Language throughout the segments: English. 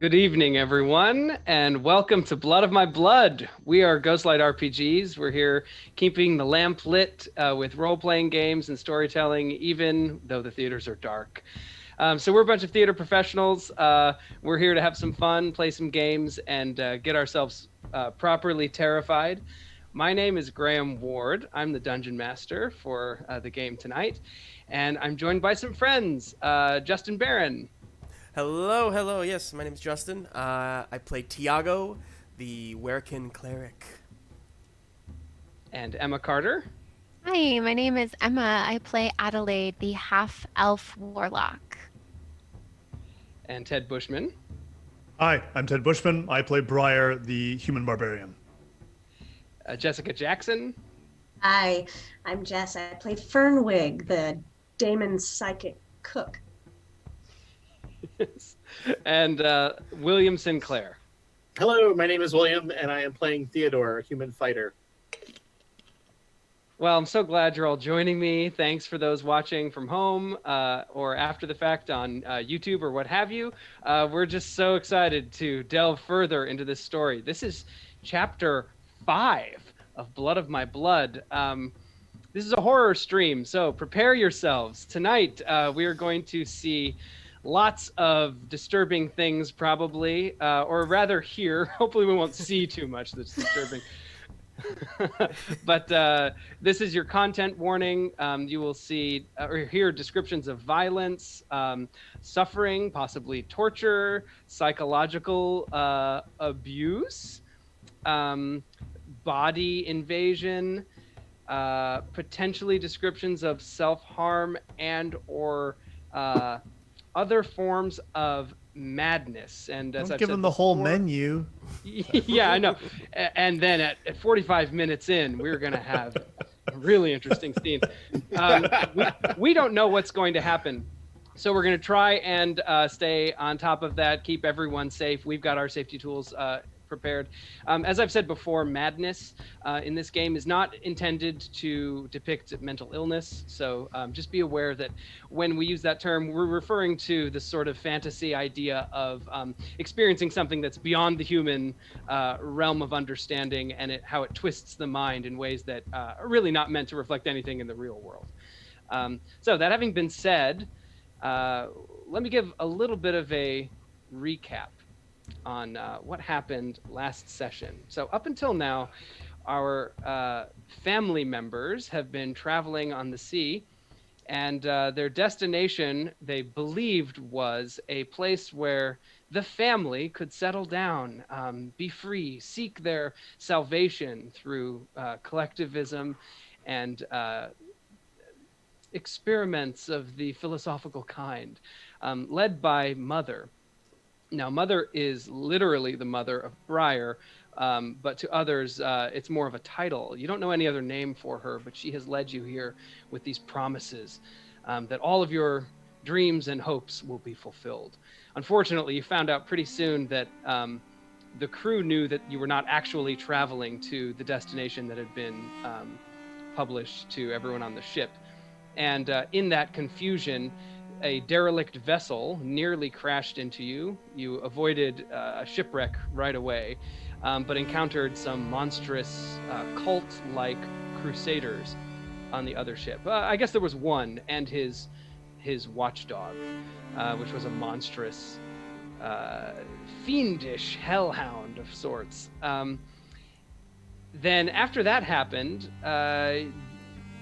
Good evening, everyone, and welcome to Blood of My Blood. We are Ghostlight RPGs. We're here keeping the lamp lit with role-playing games and storytelling, even though the theaters are dark. So we're a bunch of theater professionals. We're here to have some fun, play some games, and get ourselves properly terrified. My name is Graham Ward. I'm the dungeon master for the game tonight, and I'm joined by some friends. Justin Barron. Hello, hello. Yes, my name is Justin. I play Tiago, the Werkin cleric. And Emma Carter. Hi, my name is Emma. I play Adelaide, the half-elf warlock. And Ted Bushman. Hi, I'm Ted Bushman. I play Briar, the human barbarian. Jessica Jackson. Hi, I'm Jess. I play Fernwig, the Damon's psychic cook. And William Sinclair. Hello, my name is William, and I am playing Theodore, a human fighter. Well, I'm so glad you're all joining me. Thanks for those watching from home or after the fact on YouTube or what have you. We're just so excited to delve further into this story. This is chapter 5 of Blood of My Blood. This is a horror stream, so prepare yourselves. Tonight, we are going to see lots of disturbing things, probably, or rather hear. Hopefully, we won't see too much that's disturbing. But this is your content warning. You will see or hear descriptions of violence, suffering, possibly torture, psychological abuse, body invasion, potentially descriptions of self-harm and or other forms of madness. And as Don't I've give said them the whole before, menu. yeah, I know. And then at 45 minutes in, we're going to have a really interesting scene. We don't know what's going to happen. So we're going to try and stay on top of that, keep everyone safe. We've got our safety tools prepared. As I've said before, madness in this game is not intended to depict mental illness. So just be aware that when we use that term, we're referring to this sort of fantasy idea of experiencing something that's beyond the human realm of understanding, and how it twists the mind in ways that are really not meant to reflect anything in the real world. So that having been said, let me give a little bit of a recap on what happened last session. So up until now, our family members have been traveling on the sea, and their destination, they believed, was a place where the family could settle down, be free, seek their salvation through collectivism and experiments of the philosophical kind, led by Mother. Now, Mother is literally the mother of Briar, but to others, it's more of a title. You don't know any other name for her, but she has led you here with these promises that all of your dreams and hopes will be fulfilled. Unfortunately, you found out pretty soon that the crew knew that you were not actually traveling to the destination that had been published to everyone on the ship. And in that confusion, a derelict vessel nearly crashed into you. You avoided a shipwreck right away, but encountered some monstrous cult-like crusaders on the other ship. I guess there was one, and his watchdog, which was a monstrous, fiendish hellhound of sorts. Then after that happened, a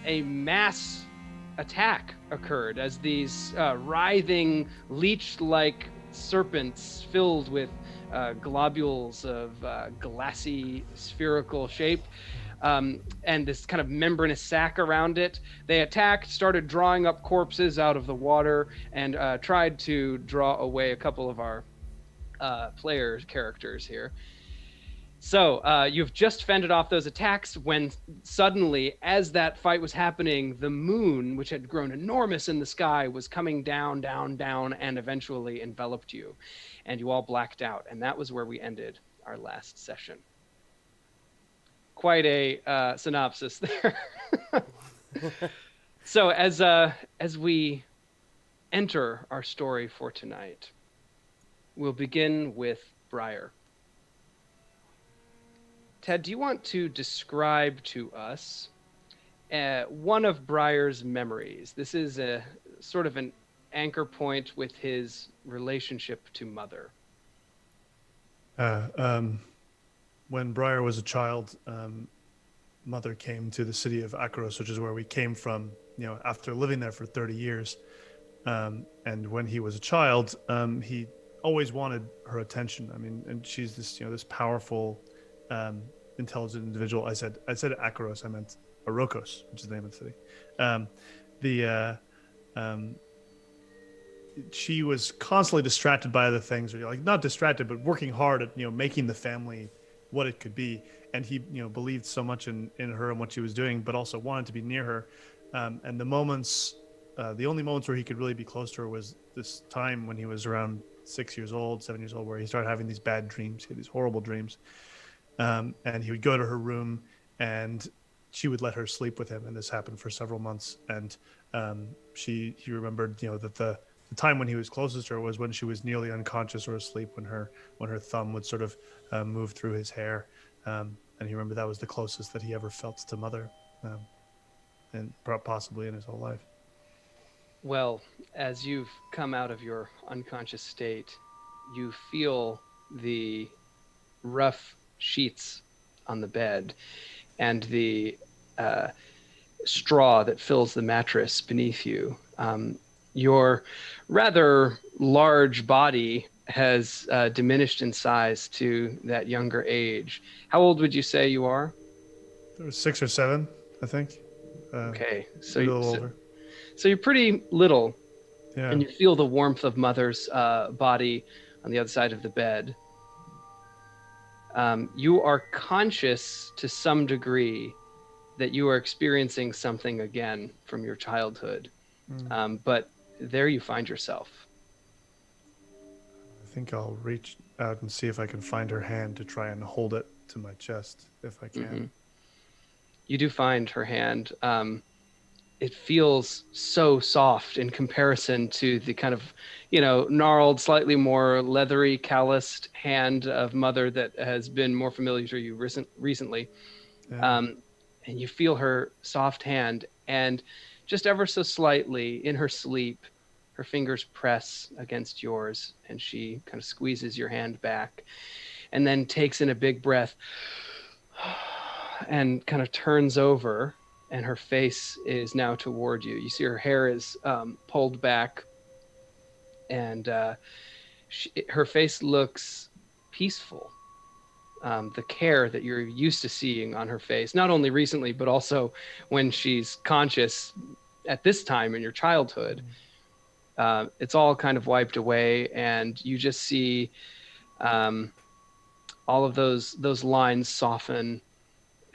mass attack occurred as these writhing leech-like serpents filled with globules of glassy spherical shape and this kind of membranous sac around it. They attacked, started drawing up corpses out of the water, and tried to draw away a couple of our player characters here. So you've just fended off those attacks when suddenly, as that fight was happening, the moon, which had grown enormous in the sky, was coming down, down, down, and eventually enveloped you. And you all blacked out. And that was where we ended our last session. Quite a synopsis there. So as we enter our story for tonight, We'll begin with Briar. Ted, do you want to describe to us one of Briar's memories? This is a sort of an anchor point with his relationship to Mother. Uh, um, when Briar was a child, Mother came to the city of Akaros, which is where we came from, after living there for 30 years. And when he was a child, he always wanted her attention. I mean, and she's this powerful, intelligent individual. I said Akaros, I meant Arokos, which is the name of the city. She was constantly distracted by other things, or not distracted, but working hard at making the family what it could be. And he believed so much in her and what she was doing, but also wanted to be near her. And the only moments where he could really be close to her was this time when he was around 7 years old, where he started having these bad dreams. He had these horrible dreams. And he would go to her room and she would let her sleep with him. And this happened for several months. And he remembered, that the time when he was closest to her was when she was nearly unconscious or asleep, when her thumb would sort of move through his hair. And he remembered that was the closest that he ever felt to Mother, and possibly in his whole life. Well, as you've come out of your unconscious state, you feel the rough sheets on the bed and the straw that fills the mattress beneath you. Your rather large body has diminished in size to that younger age. How old would you say you are? There was 6 or 7, I think. Okay, a little older. So you're pretty little, Yeah. and you feel the warmth of Mother's body on the other side of the bed. You are conscious to some degree that you are experiencing something again from your childhood, but there you find yourself. I think I'll reach out and see if I can find her hand to try and hold it to my chest, if I can. Mm-hmm. You do find her hand. It feels so soft in comparison to the kind of, gnarled, slightly more leathery, calloused hand of Mother that has been more familiar to you recently. Yeah. And you feel her soft hand, and just ever so slightly in her sleep, her fingers press against yours, and she kind of squeezes your hand back and then takes in a big breath and kind of turns over, and her face is now toward you. You see her hair is pulled back, and her face looks peaceful. The care that you're used to seeing on her face, not only recently, but also when she's conscious at this time in your childhood, it's all kind of wiped away, and you just see all of those lines soften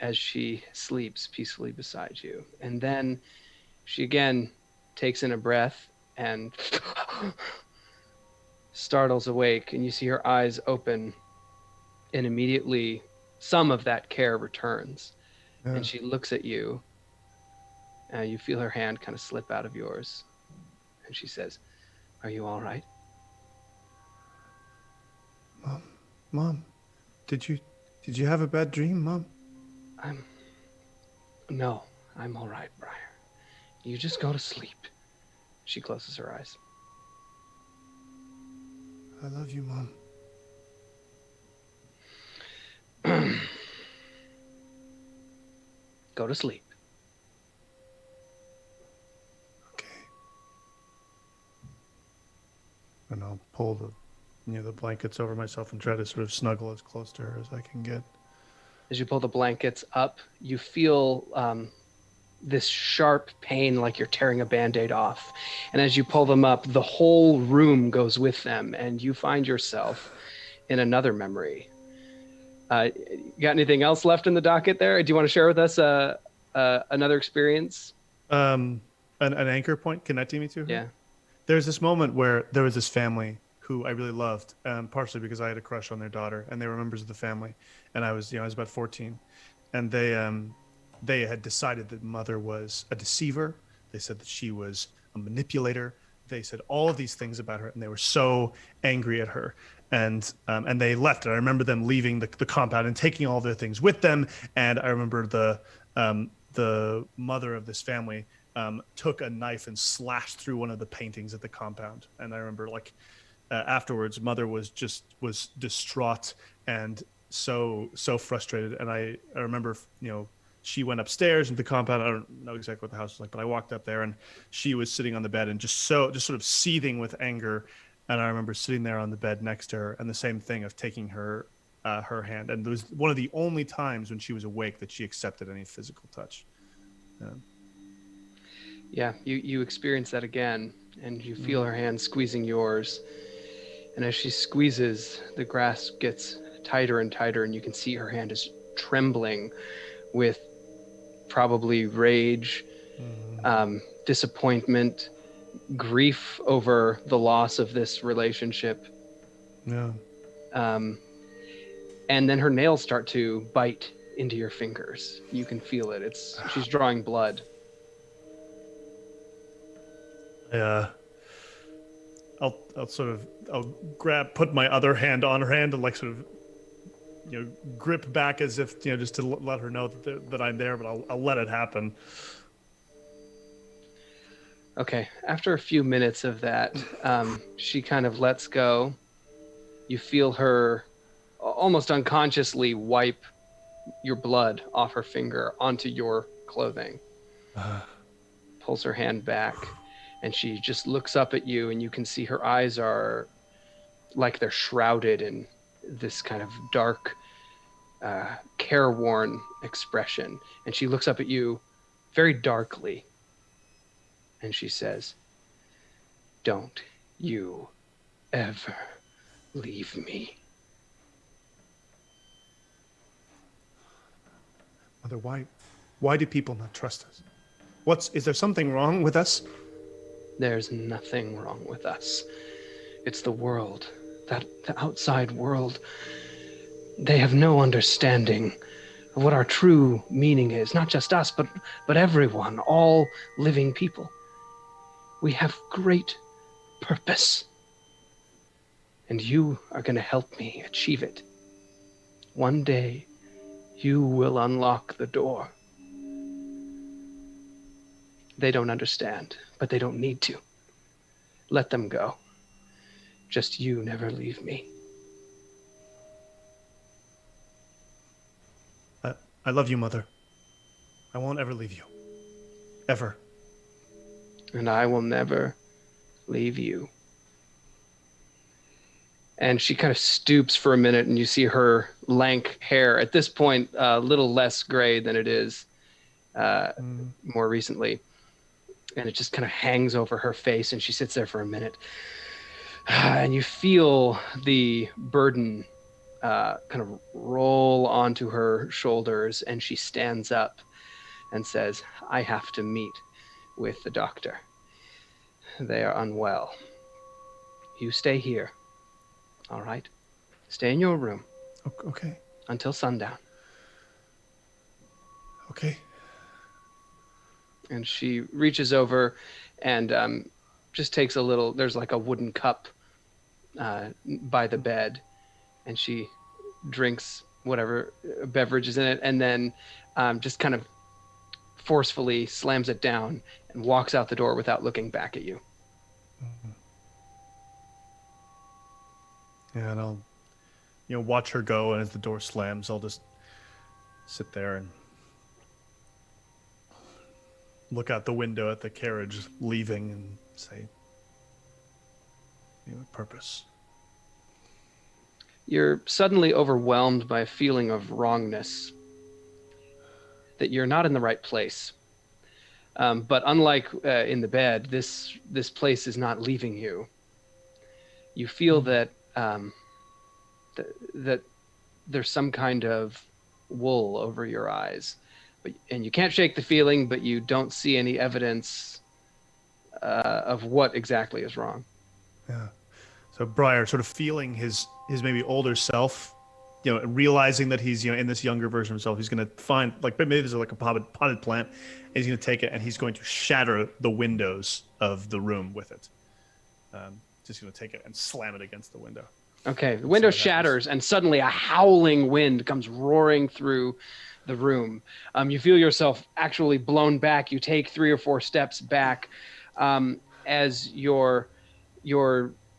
as she sleeps peacefully beside you. And then she again takes in a breath and startles awake, and you see her eyes open, and immediately some of that care returns. Yeah. And she looks at you, and you feel her hand kind of slip out of yours, and she says, "Are you all right?" Mom, did you have a bad dream, Mom? No, I'm all right, Briar. You just go to sleep. She closes her eyes. I love you, Mom. Go to sleep. Okay. And I'll pull the blankets over myself and try to sort of snuggle as close to her as I can get. As you pull the blankets up, you feel this sharp pain like you're tearing a Band-Aid off. And as you pull them up, the whole room goes with them, and you find yourself in another memory. You got anything else left in the docket there? Do you want to share with us another experience? An anchor point connecting me to her? Yeah. There's this moment where there was this family who I really loved, partially because I had a crush on their daughter, and they were members of the family. And I was about 14, and they had decided that Mother was a deceiver. They said that she was a manipulator, they said all of these things about her, and they were so angry at her. And they left. And I remember them leaving the compound and taking all their things with them. And I remember the mother of this family took a knife and slashed through one of the paintings at the compound. And I remember afterwards, mother was distraught and so frustrated. And I remember, she went upstairs into the compound. I don't know exactly what the house was like, but I walked up there and she was sitting on the bed and just sort of seething with anger. And I remember sitting there on the bed next to her, and the same thing of taking her hand. And it was one of the only times when she was awake that she accepted any physical touch. Yeah, you experience that again, and you feel her hand squeezing yours. And as she squeezes, the grasp gets tighter and tighter, and you can see her hand is trembling with probably rage, disappointment, grief over the loss of this relationship. Yeah. And then her nails start to bite into your fingers. You can feel it. She's drawing blood. Yeah. I'll put my other hand on her hand and sort of, grip back as if, just to let her know that I'm there, but I'll let it happen. Okay, after a few minutes of that, she kind of lets go. You feel her almost unconsciously wipe your blood off her finger onto your clothing. Pulls her hand back, and she just looks up at you, and you can see her eyes are like they're shrouded in this kind of dark, careworn expression. And she looks up at you very darkly. And she says, "Don't you ever leave me." Mother, why do people not trust us? Is there something wrong with us? There's nothing wrong with us. It's the world, the outside world. They have no understanding of what our true meaning is. Not just us, but everyone, all living people. We have great purpose. And you are going to help me achieve it. One day, you will unlock the door. They don't understand, but they don't need to. Let them go. Just you never leave me. I love you, Mother. I won't ever leave you. Ever. And I will never leave you. And she kind of stoops for a minute, and you see her lank hair, at this point a little less gray than it is more recently. And it just kind of hangs over her face, and she sits there for a minute. And you feel the burden kind of roll onto her shoulders, and she stands up and says, "I have to meet with the doctor. They are unwell. You stay here. All right? Stay in your room. Okay. Until sundown." Okay. And she reaches over and just takes a little, there's like a wooden cup by the bed, and she drinks whatever beverage is in it, and then just kind of forcefully slams it down and walks out the door without looking back at you. Mm-hmm. Yeah, and I'll, watch her go, and as the door slams, I'll just sit there and look out the window at the carriage leaving and say, purpose. You're suddenly overwhelmed by a feeling of wrongness, that you're not in the right place. But unlike in the bed, this place is not leaving you. You feel that that there's some kind of wool over your eyes, and you can't shake the feeling, but you don't see any evidence of what exactly is wrong. Yeah. So Briar, sort of feeling his maybe older self, realizing that he's in this younger version of himself, he's going to find maybe there's like a potted plant, and he's going to take it and he's going to shatter the windows of the room with it. just going to take it and slam it against the window. Okay, the window shatters, and suddenly a howling wind comes roaring through the room. You feel yourself actually blown back. You take 3 or 4 steps back as your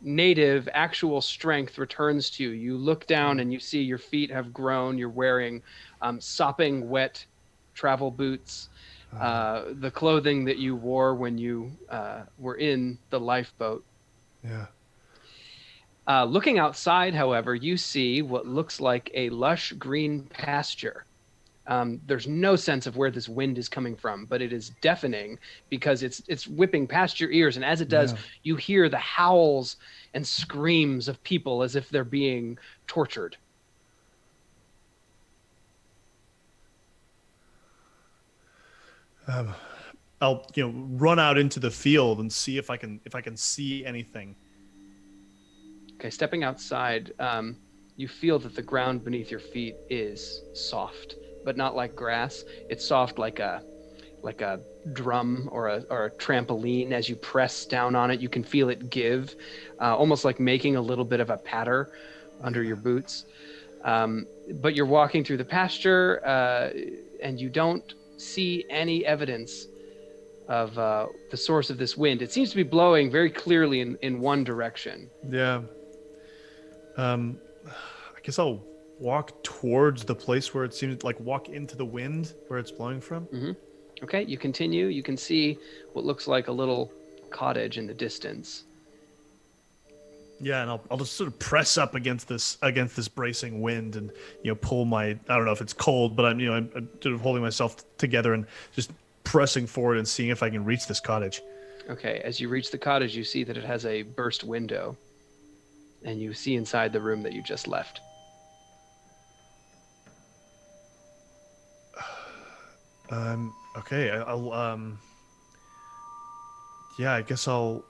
native actual strength returns to you. You look down and you see your feet have grown. You're wearing sopping wet travel boots, the clothing that you wore when you were in the lifeboat. Yeah. Looking outside, however, you see what looks like a lush green pasture. There's no sense of where this wind is coming from, but it is deafening because it's whipping past your ears. And as it does, you hear the howls and screams of people as if they're being tortured. I'll run out into the field and see if I can see anything. Okay, stepping outside, you feel that the ground beneath your feet is soft, but not like grass. It's soft like a drum or a trampoline. As you press down on it, you can feel it give, almost like making a little bit of a patter under your boots. But you're walking through the pasture, and you don't see any evidence of the source of this wind. It seems to be blowing very clearly in one direction. Yeah. I guess I'll walk towards the place where it seems like walk into the wind where it's blowing from. Mm-hmm. Okay, you continue. You can see what looks like a little cottage in the distance. Yeah, and I'll just sort of press up against this bracing wind and pull my, I don't know if it's cold, but I'm sort of holding myself together and just pressing forward and seeing if I can reach this cottage. Okay, as you reach the cottage, you see that it has a burst window, and you see inside the room that you just left. Okay, I guess I'll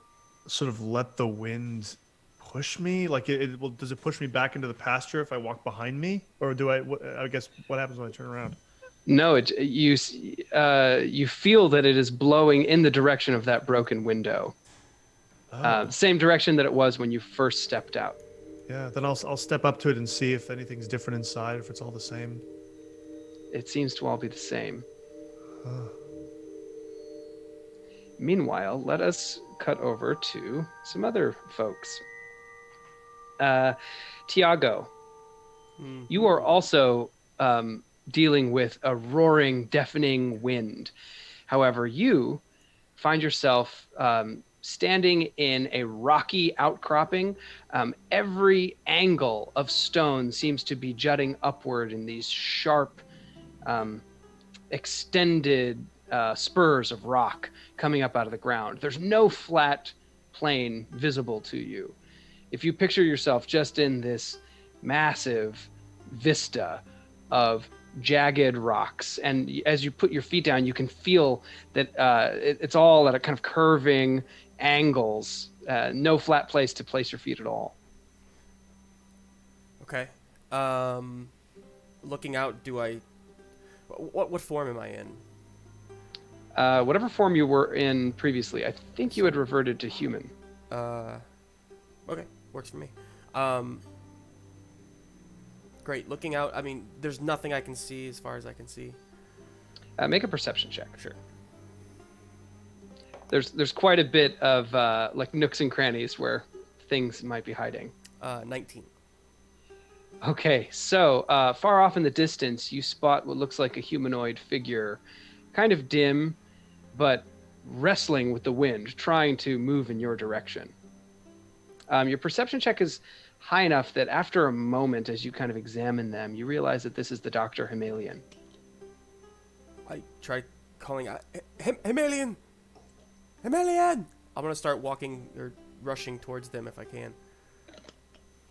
sort of let the wind push me. Like, does it push me back into the pasture if I walk behind me, or do I guess what happens when I turn around? No, you feel that it is blowing in the direction of that broken window. Same direction that it was when you first stepped out. Yeah, then I'll step up to it and see if anything's different inside, if it's all the same. It seems to all be the same. Meanwhile, let us cut over to some other folks. Tiago, you are also dealing with a roaring, deafening wind. However, you find yourself standing in a rocky outcropping. Every angle of stone seems to be jutting upward in these sharp, extended spurs of rock coming up out of the ground. There's no flat plane visible to you. If you picture yourself just in this massive vista of jagged rocks, and as you put your feet down, you can feel that it's all at a kind of curving angles, no flat place to place your feet at all. Okay. Looking out, what form am I in? Whatever form you were in previously, I think you had reverted to human. Okay, works for me. Great. Looking out, I mean, there's nothing I can see as far as I can see. Make a perception check. Sure. There's quite a bit of like nooks and crannies where things might be hiding. 19. Okay, so far off in the distance, you spot what looks like a humanoid figure, kind of dim, but wrestling with the wind, trying to move in your direction. Your perception check is high enough that after a moment, as you kind of examine them, you realize that this is the Dr. Hemalian. I tried calling out, Hemalian! Hemalian! I'm going to start walking or rushing towards them if I can.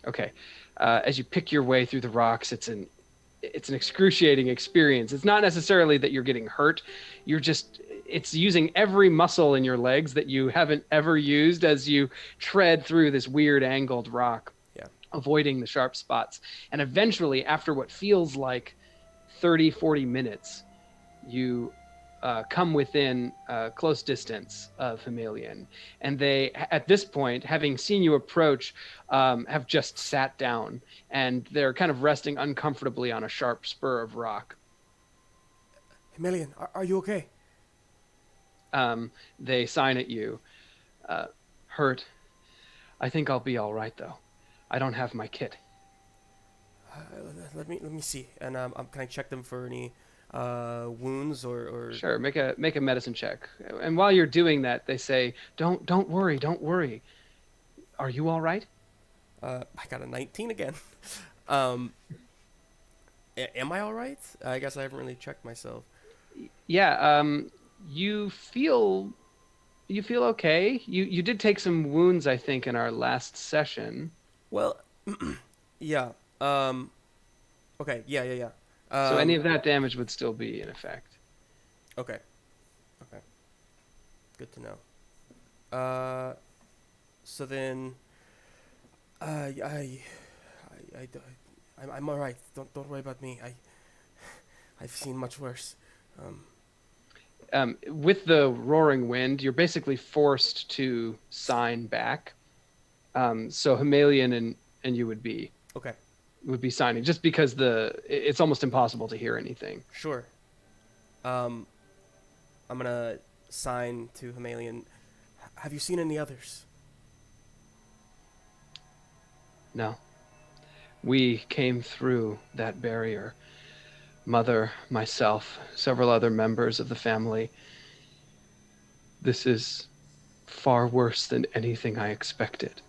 Okay. As you pick your way through the rocks, it's an excruciating experience. It's not necessarily that you're getting hurt. It's using every muscle in your legs that you haven't ever used as you tread through this weird angled rock, avoiding the sharp spots. And eventually, after what feels like 30, 40 minutes, you come within close distance of Hemalian, and they, at this point, having seen you approach, have just sat down, and they're kind of resting uncomfortably on a sharp spur of rock. Hemalian, are you okay? They sign at you. Hurt. I think I'll be all right, though. I don't have my kit. Let me see. And can I check them for any wounds or? Sure, make a medicine check. And while you're doing that, they say, "Don't worry, don't worry. Are you all right?" I got a 19 again. Am I all right? I guess I haven't really checked myself. Yeah. You feel okay. You did take some wounds, I think, in our last session. Well, yeah. Okay. Yeah. So any of that damage would still be in effect. Okay. Good to know. So then, I'm all right. Don't worry about me. I've seen much worse. With the roaring wind, you're basically forced to sign back. So Hemalian and you would be signing, just because it's almost impossible to hear anything. Sure. I'm gonna sign to Hemalian. Have you seen any others? No. We came through that barrier. Mother, myself, several other members of the family. This is far worse than anything I expected.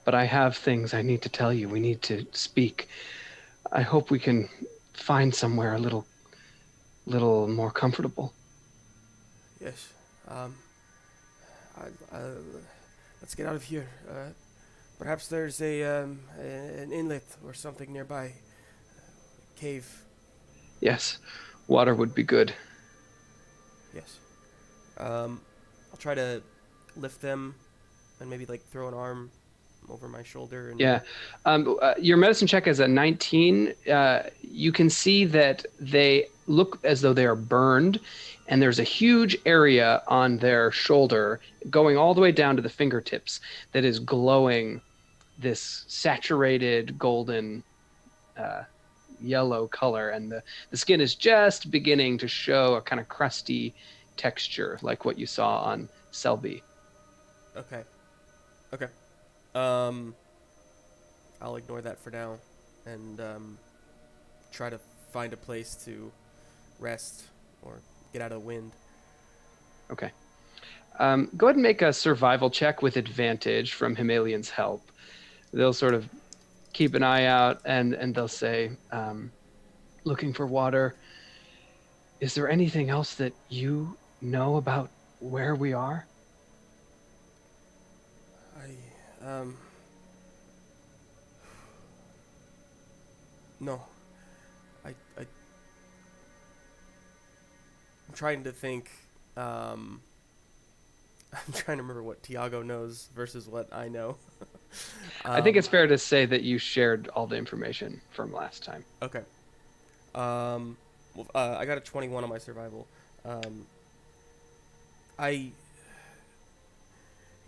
But I have things I need to tell you. We need to speak. I hope we can find somewhere a little more comfortable. Yes. Let's get out of here. Perhaps there's an inlet or something nearby. Cave. Yes. Water would be good. Yes. I'll try to lift them and maybe throw an arm over my shoulder. And Yeah. Your medicine check is a 19. You can see that they look as though they are burned, and there's a huge area on their shoulder going all the way down to the fingertips that is glowing this saturated golden yellow color, and the skin is just beginning to show a kind of crusty texture like what you saw on Selby. Okay. I'll ignore that for now and try to find a place to rest or get out of the wind. Okay. Go ahead and make a survival check with advantage from Hemalian's help. They'll sort of keep an eye out, and they'll say, looking for water. Is there anything else that you know about where we are? No. I'm trying to think. I'm trying to remember what Tiago knows versus what I know. I think it's fair to say that you shared all the information from last time. Okay. Well, I got a 21 on my survival.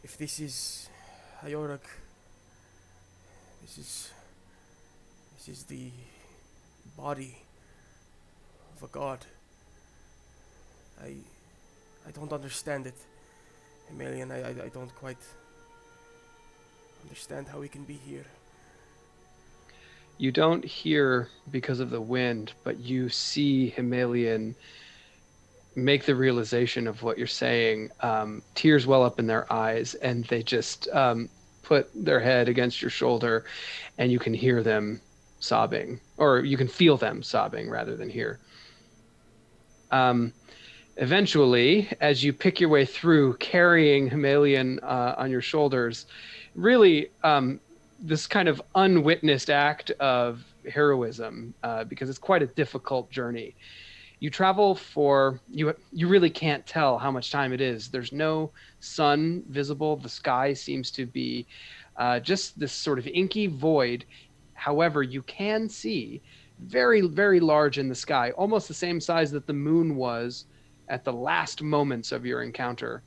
If this is Ayorak, this is the body of a god. I don't understand it, Hemalian. I don't quite understand how we can be here. You don't hear because of the wind, but you see Hemalian make the realization of what you're saying. Tears well up in their eyes, and they just put their head against your shoulder, and you can hear them sobbing, or you can feel them sobbing rather than hear. Eventually, as you pick your way through, carrying Hemalian on your shoulders, really this kind of unwitnessed act of heroism, because it's quite a difficult journey. You travel for, you really can't tell how much time it is. There's no sun visible. The sky seems to be just this sort of inky void. However, you can see very, very large in the sky, almost the same size that the moon was at the last moments of your encounter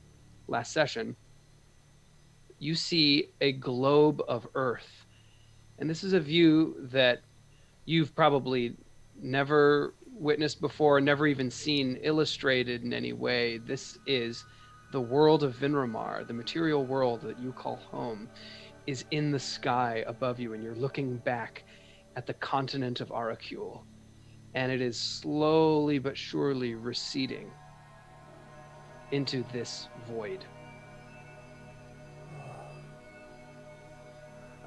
last session. You see a globe of Earth. And this is a view that you've probably never witnessed before, never even seen illustrated in any way. This is the world of Vinramar, the material world that you call home, is in the sky above you, and you're looking back at the continent of Arakul. And it is slowly but surely receding into this void.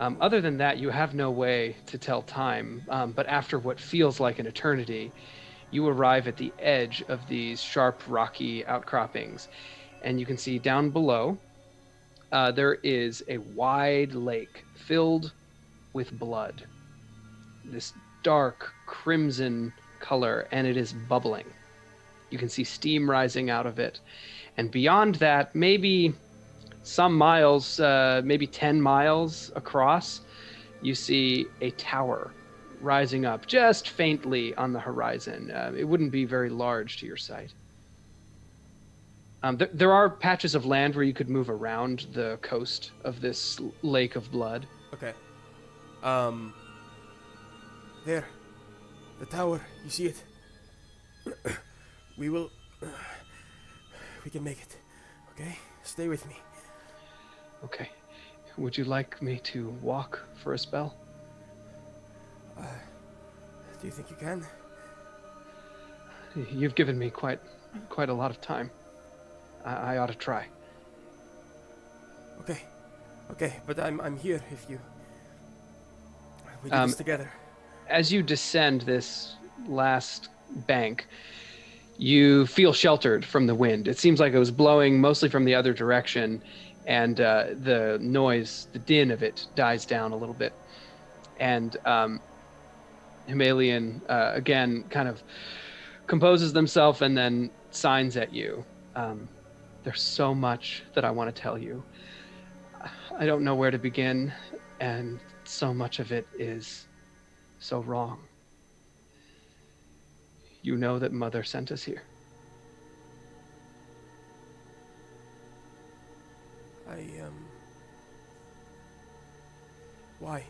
Other than that, you have no way to tell time, but after what feels like an eternity, you arrive at the edge of these sharp, rocky outcroppings, and you can see down below, there is a wide lake filled with blood. This dark crimson color, and it is bubbling. You can see steam rising out of it. And beyond that, maybe some miles, maybe 10 miles across, you see a tower rising up just faintly on the horizon. It wouldn't be very large to your sight. There are patches of land where you could move around the coast of this lake of blood. Okay. There. The tower. You see it? We can make it. Okay? Stay with me. Okay. Would you like me to walk for a spell? Do you think you can? You've given me quite a lot of time. I ought to try. Okay, but I'm here if you... We do this together. As you descend this last bank, you feel sheltered from the wind. It seems like it was blowing mostly from the other direction, and the noise, the din of it dies down a little bit. And Hemalian, again, kind of composes themselves and then signs at you. There's so much that I want to tell you. I don't know where to begin, and so much of it is so wrong. You know that Mother sent us here. Why?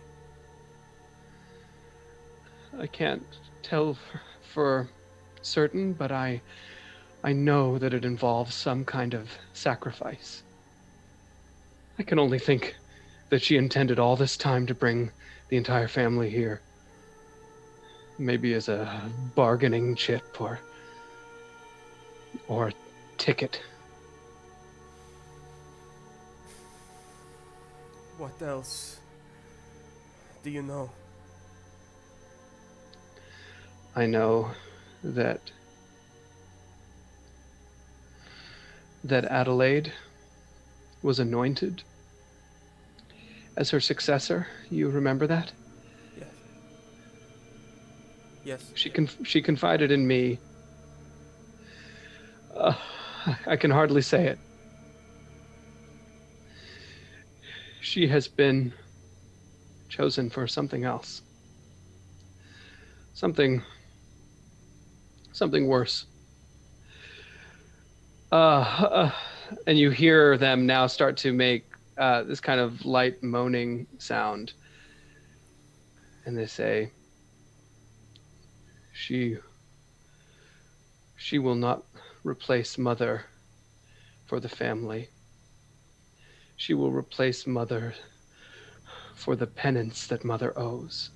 I can't tell for certain, but I know that it involves some kind of sacrifice. I can only think that she intended all this time to bring the entire family here. Maybe as a bargaining chip or a ticket. What else do you know? I know that Adelaide was anointed as her successor. You remember that? Yes. She confided in me. I can hardly say it. She has been chosen for something else. Something worse. And you hear them now start to make this kind of light moaning sound. And they say, She will not replace Mother for the family. She will replace Mother for the penance that Mother owes.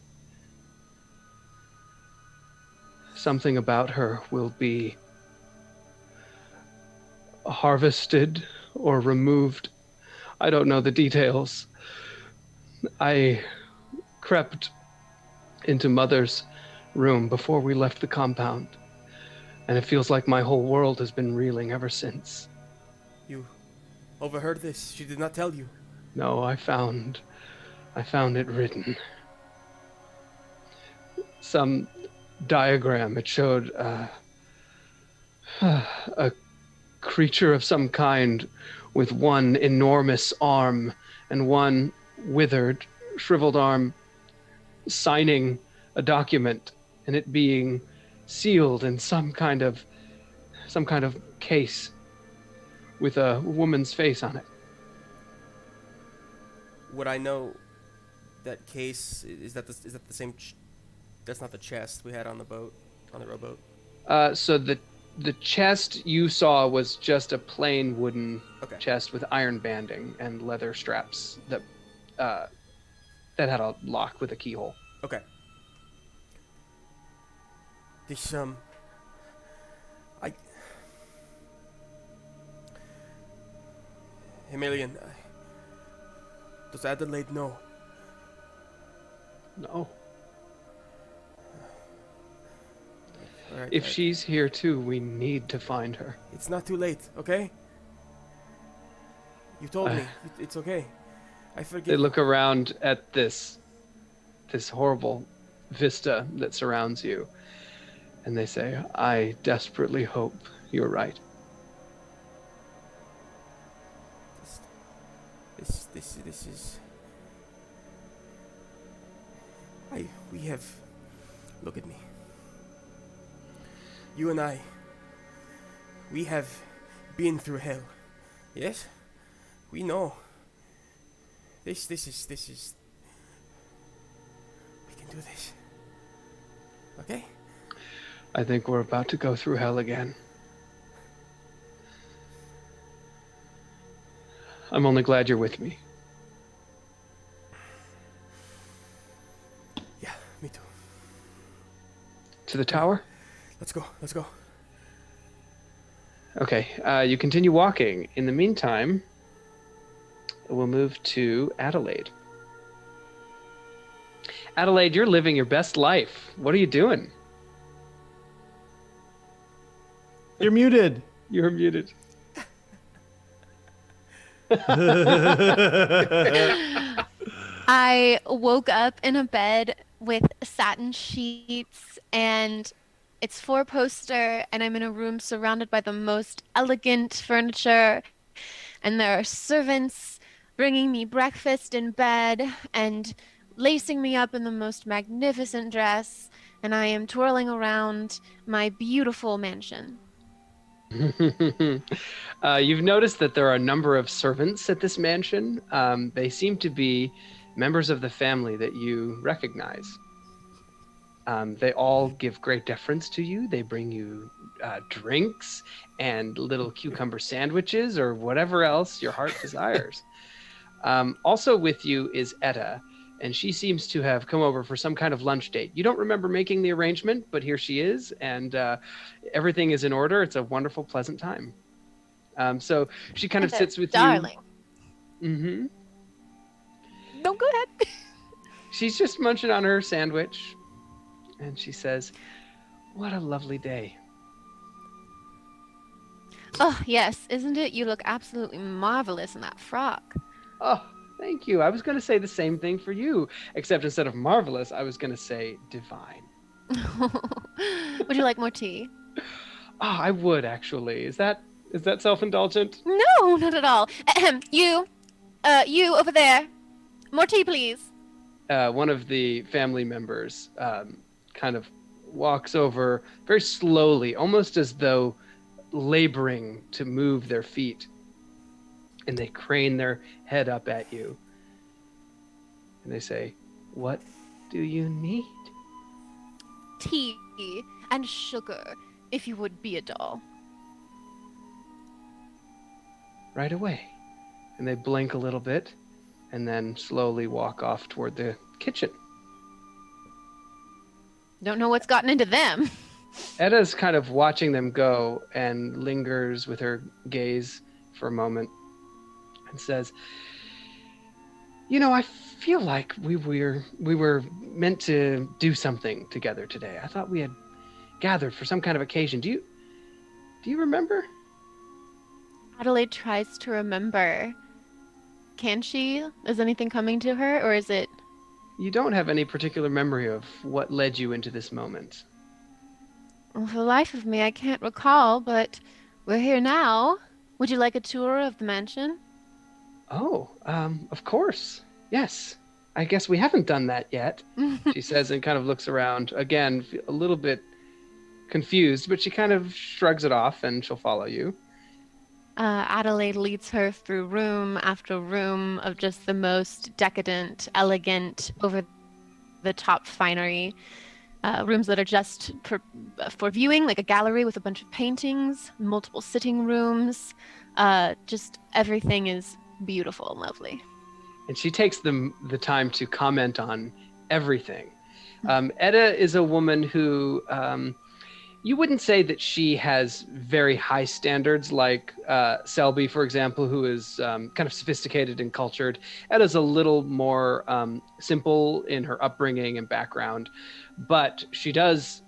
Something about her will be harvested or removed. I don't know the details. I crept into Mother's room before we left the compound, and it feels like my whole world has been reeling ever since. You overheard this? She did not tell you? No, I found it written. Some diagram. It showed a creature of some kind with one enormous arm and one withered, shriveled arm signing a document and it being sealed in some kind of case with a woman's face on it. Would I know that case? Is that the same? That's not the chest we had on the boat, on the rowboat. So the chest you saw was just a plain wooden chest with iron banding and leather straps that had a lock with a keyhole. Okay. This Hemalian, does Adelaide know? No. All right, If she's here too, we need to find her. it's not too late, okay? You told me. It's okay. I forgive. They look around at this horrible vista that surrounds you, and they say, I desperately hope you're right. This is. We have. Look at me. You and I. We have been through hell. Yes? We know. This is. We can do this. Okay? I think we're about to go through hell again. I'm only glad you're with me. Yeah, me too. To the tower? Let's go. Let's go. Okay, you continue walking. In the meantime, we'll move to Adelaide. Adelaide, you're living your best life. What are you doing? You're muted. You're muted. I woke up in a bed with satin sheets and it's four-poster, and I'm in a room surrounded by the most elegant furniture, and there are servants bringing me breakfast in bed and lacing me up in the most magnificent dress, and I am twirling around my beautiful mansion. You've noticed that there are a number of servants at this mansion. They seem to be members of the family that you recognize. They all give great deference to you. They bring you drinks and little cucumber sandwiches or whatever else your heart desires. Also with you is Etta, and she seems to have come over for some kind of lunch date. You don't remember making the arrangement, but here she is, and everything is in order. It's a wonderful, pleasant time. So she kind of sits with Darling. you. Mm-hmm. No, go ahead. She's just munching on her sandwich, and she says, "What a lovely day." Oh, yes, isn't it? You look absolutely marvelous in that frock. Oh, thank you. I was going to say the same thing for you, except instead of marvelous, I was going to say divine. Would you like more tea? Oh, I would actually. Is that self-indulgent? No, not at all. Ahem, you over there. More tea, please. One of the family members kind of walks over very slowly, almost as though laboring to move their feet. And they crane their head up at you. And they say, "What do you need?" Tea and sugar, if you would be a doll. Right away. And they blink a little bit and then slowly walk off toward the kitchen. Don't know what's gotten into them. Etta's kind of watching them go and lingers with her gaze for a moment and says, "You know, I feel like we were meant to do something together today. I thought we had gathered for some kind of occasion. Do you remember?" Adelaide tries to remember. Can she? Is anything coming to her, or is it... You don't have any particular memory of what led you into this moment. Well, for the life of me, I can't recall, but we're here now. Would you like a tour of the mansion? Oh, of course. Yes. I guess we haven't done that yet, she says, and kind of looks around. Again, a little bit confused, but she kind of shrugs it off and she'll follow you. Adelaide leads her through room after room of just the most decadent, elegant, over the top finery. Rooms that are just for viewing, like a gallery with a bunch of paintings, multiple sitting rooms. Just everything is beautiful and lovely. And she takes the time to comment on everything. Etta is a woman who you wouldn't say that she has very high standards like Selby, for example, who is kind of sophisticated and cultured. Etta's a little more simple in her upbringing and background, but she has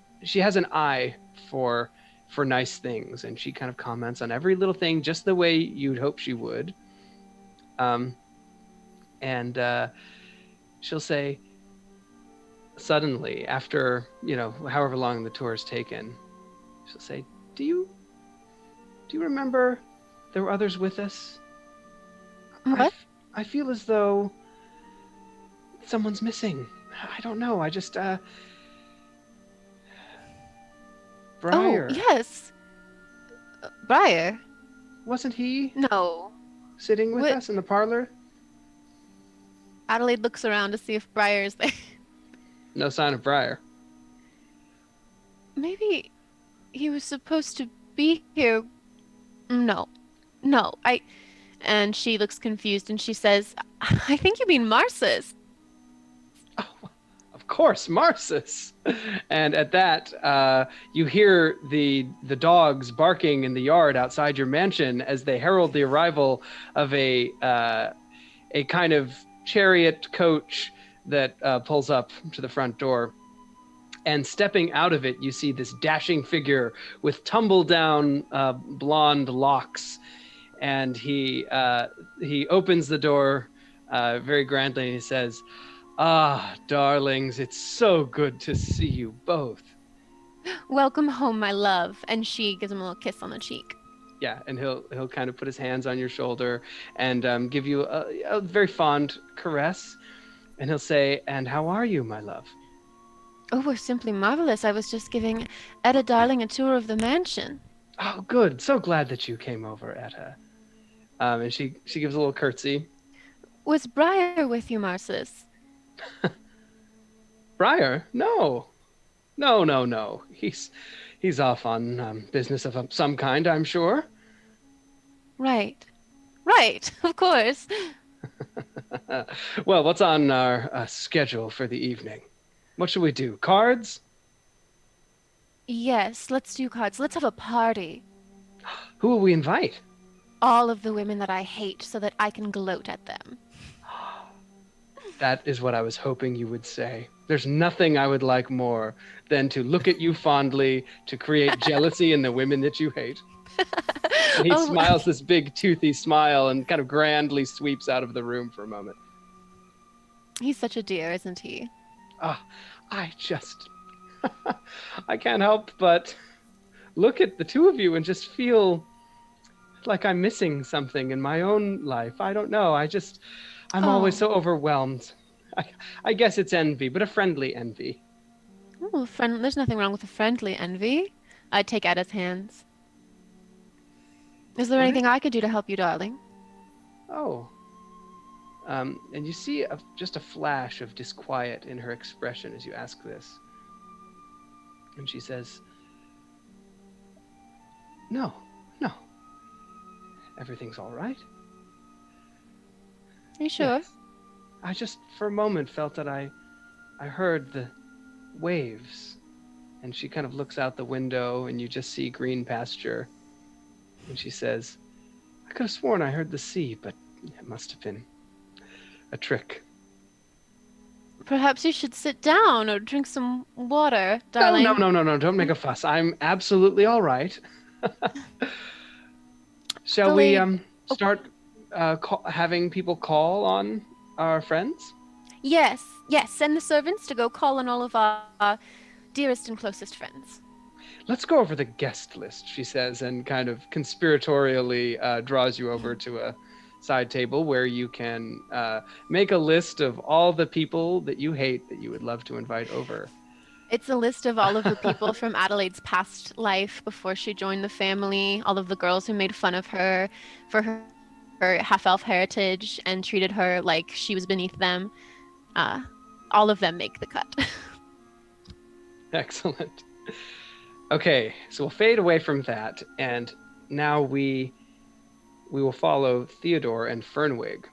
an eye for nice things, and she kind of comments on every little thing just the way you'd hope she would. And she'll say, suddenly, after, however long the tour is taken, she'll say, do you remember there were others with us? What? I feel as though someone's missing. I don't know. I just, Briar. Oh, yes. Briar. Wasn't he No. sitting with What? us in the parlor? Adelaide looks around to see if Briar is there. No sign of Briar. Maybe he was supposed to be here. No. And she looks confused and she says, I think you mean Marsus. Oh, of course, Marsus. And at that, you hear the dogs barking in the yard outside your mansion as they herald the arrival of a kind of chariot coach that pulls up to the front door. And stepping out of it, you see this dashing figure with tumble-down blonde locks. And he opens the door very grandly and he says, "Ah, darlings, it's so good to see you both." Welcome home, my love. And she gives him a little kiss on the cheek. Yeah, and he'll kind of put his hands on your shoulder and give you a very fond caress. And he'll say, "And how are you, my love?" Oh, we're simply marvelous. I was just giving Etta darling a tour of the mansion. "Oh, good. So glad that you came over, Etta." And she gives a little curtsy. Was Briar with you, Marsus? Briar? No. He's off on business of some kind, I'm sure. Right, of course. Well, what's on our schedule for the evening? What should we do? Cards? Yes, let's do cards. Let's have a party. Who will we invite? All of the women that I hate so that I can gloat at them. That is what I was hoping you would say. There's nothing I would like more than to look at you fondly, to create jealousy in the women that you hate. And he smiles this big toothy smile and kind of grandly sweeps out of the room for a moment. He's such a dear, isn't he? I can't help but look at the two of you and just feel like I'm missing something in my own life. I don't know. I'm always so overwhelmed. I guess it's envy, but a friendly envy. Oh, there's nothing wrong with a friendly envy. I'd take Etta's hands. Is there anything I could do to help you, darling? Oh. And you see just a flash of disquiet in her expression as you ask this. And she says, No. Everything's all right. Are you sure? Yes. I just, for a moment, felt that I heard the waves. And she kind of looks out the window and you just see green pasture. And she says, I could have sworn I heard the sea, but it must have been a trick. Perhaps you should sit down or drink some water, darling. No, don't make a fuss. I'm absolutely all right. Shall we start having people call on our friends? Yes. Send the servants to go call on all of our dearest and closest friends. Let's go over the guest list, she says, and kind of conspiratorially draws you over to a side table where you can make a list of all the people that you hate that you would love to invite over. It's a list of all of the people from Adelaide's past life before she joined the family, all of the girls who made fun of her for her half-elf heritage and treated her like she was beneath them. All of them make the cut. Excellent. Okay, so we'll fade away from that, and now we will follow Theodore and Fernwig.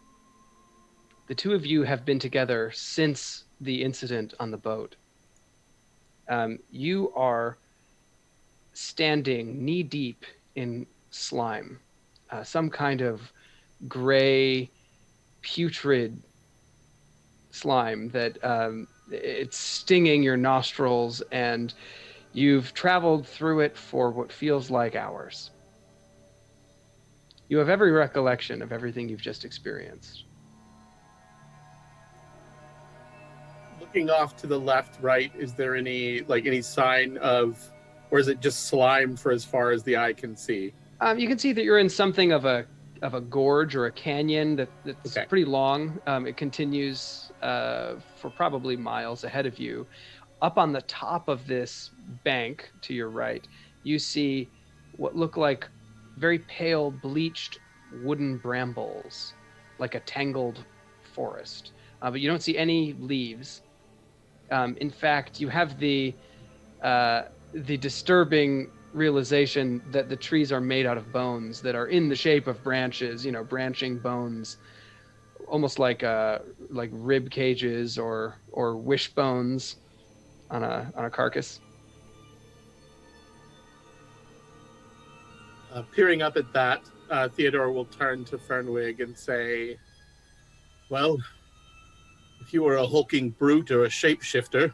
The two of you have been together since the incident on the boat. You are standing knee-deep in slime, some kind of gray, putrid slime that it's stinging your nostrils, and you've traveled through it for what feels like hours. You have every recollection of everything you've just experienced. Looking off to the left, right, is there any sign of, or is it just slime for as far as the eye can see? You can see that you're in something of a gorge or a canyon that's Okay. pretty long. It continues for probably miles ahead of you. Up on the top of this bank to your right, you see what look like very pale, bleached wooden brambles, like a tangled forest. But you don't see any leaves. In fact, you have the disturbing realization that the trees are made out of bones that are in the shape of branches, branching bones, almost like rib cages or wishbones on a carcass. Peering up at that, Theodore will turn to Fernwig and say, well, if you were a hulking brute or a shapeshifter,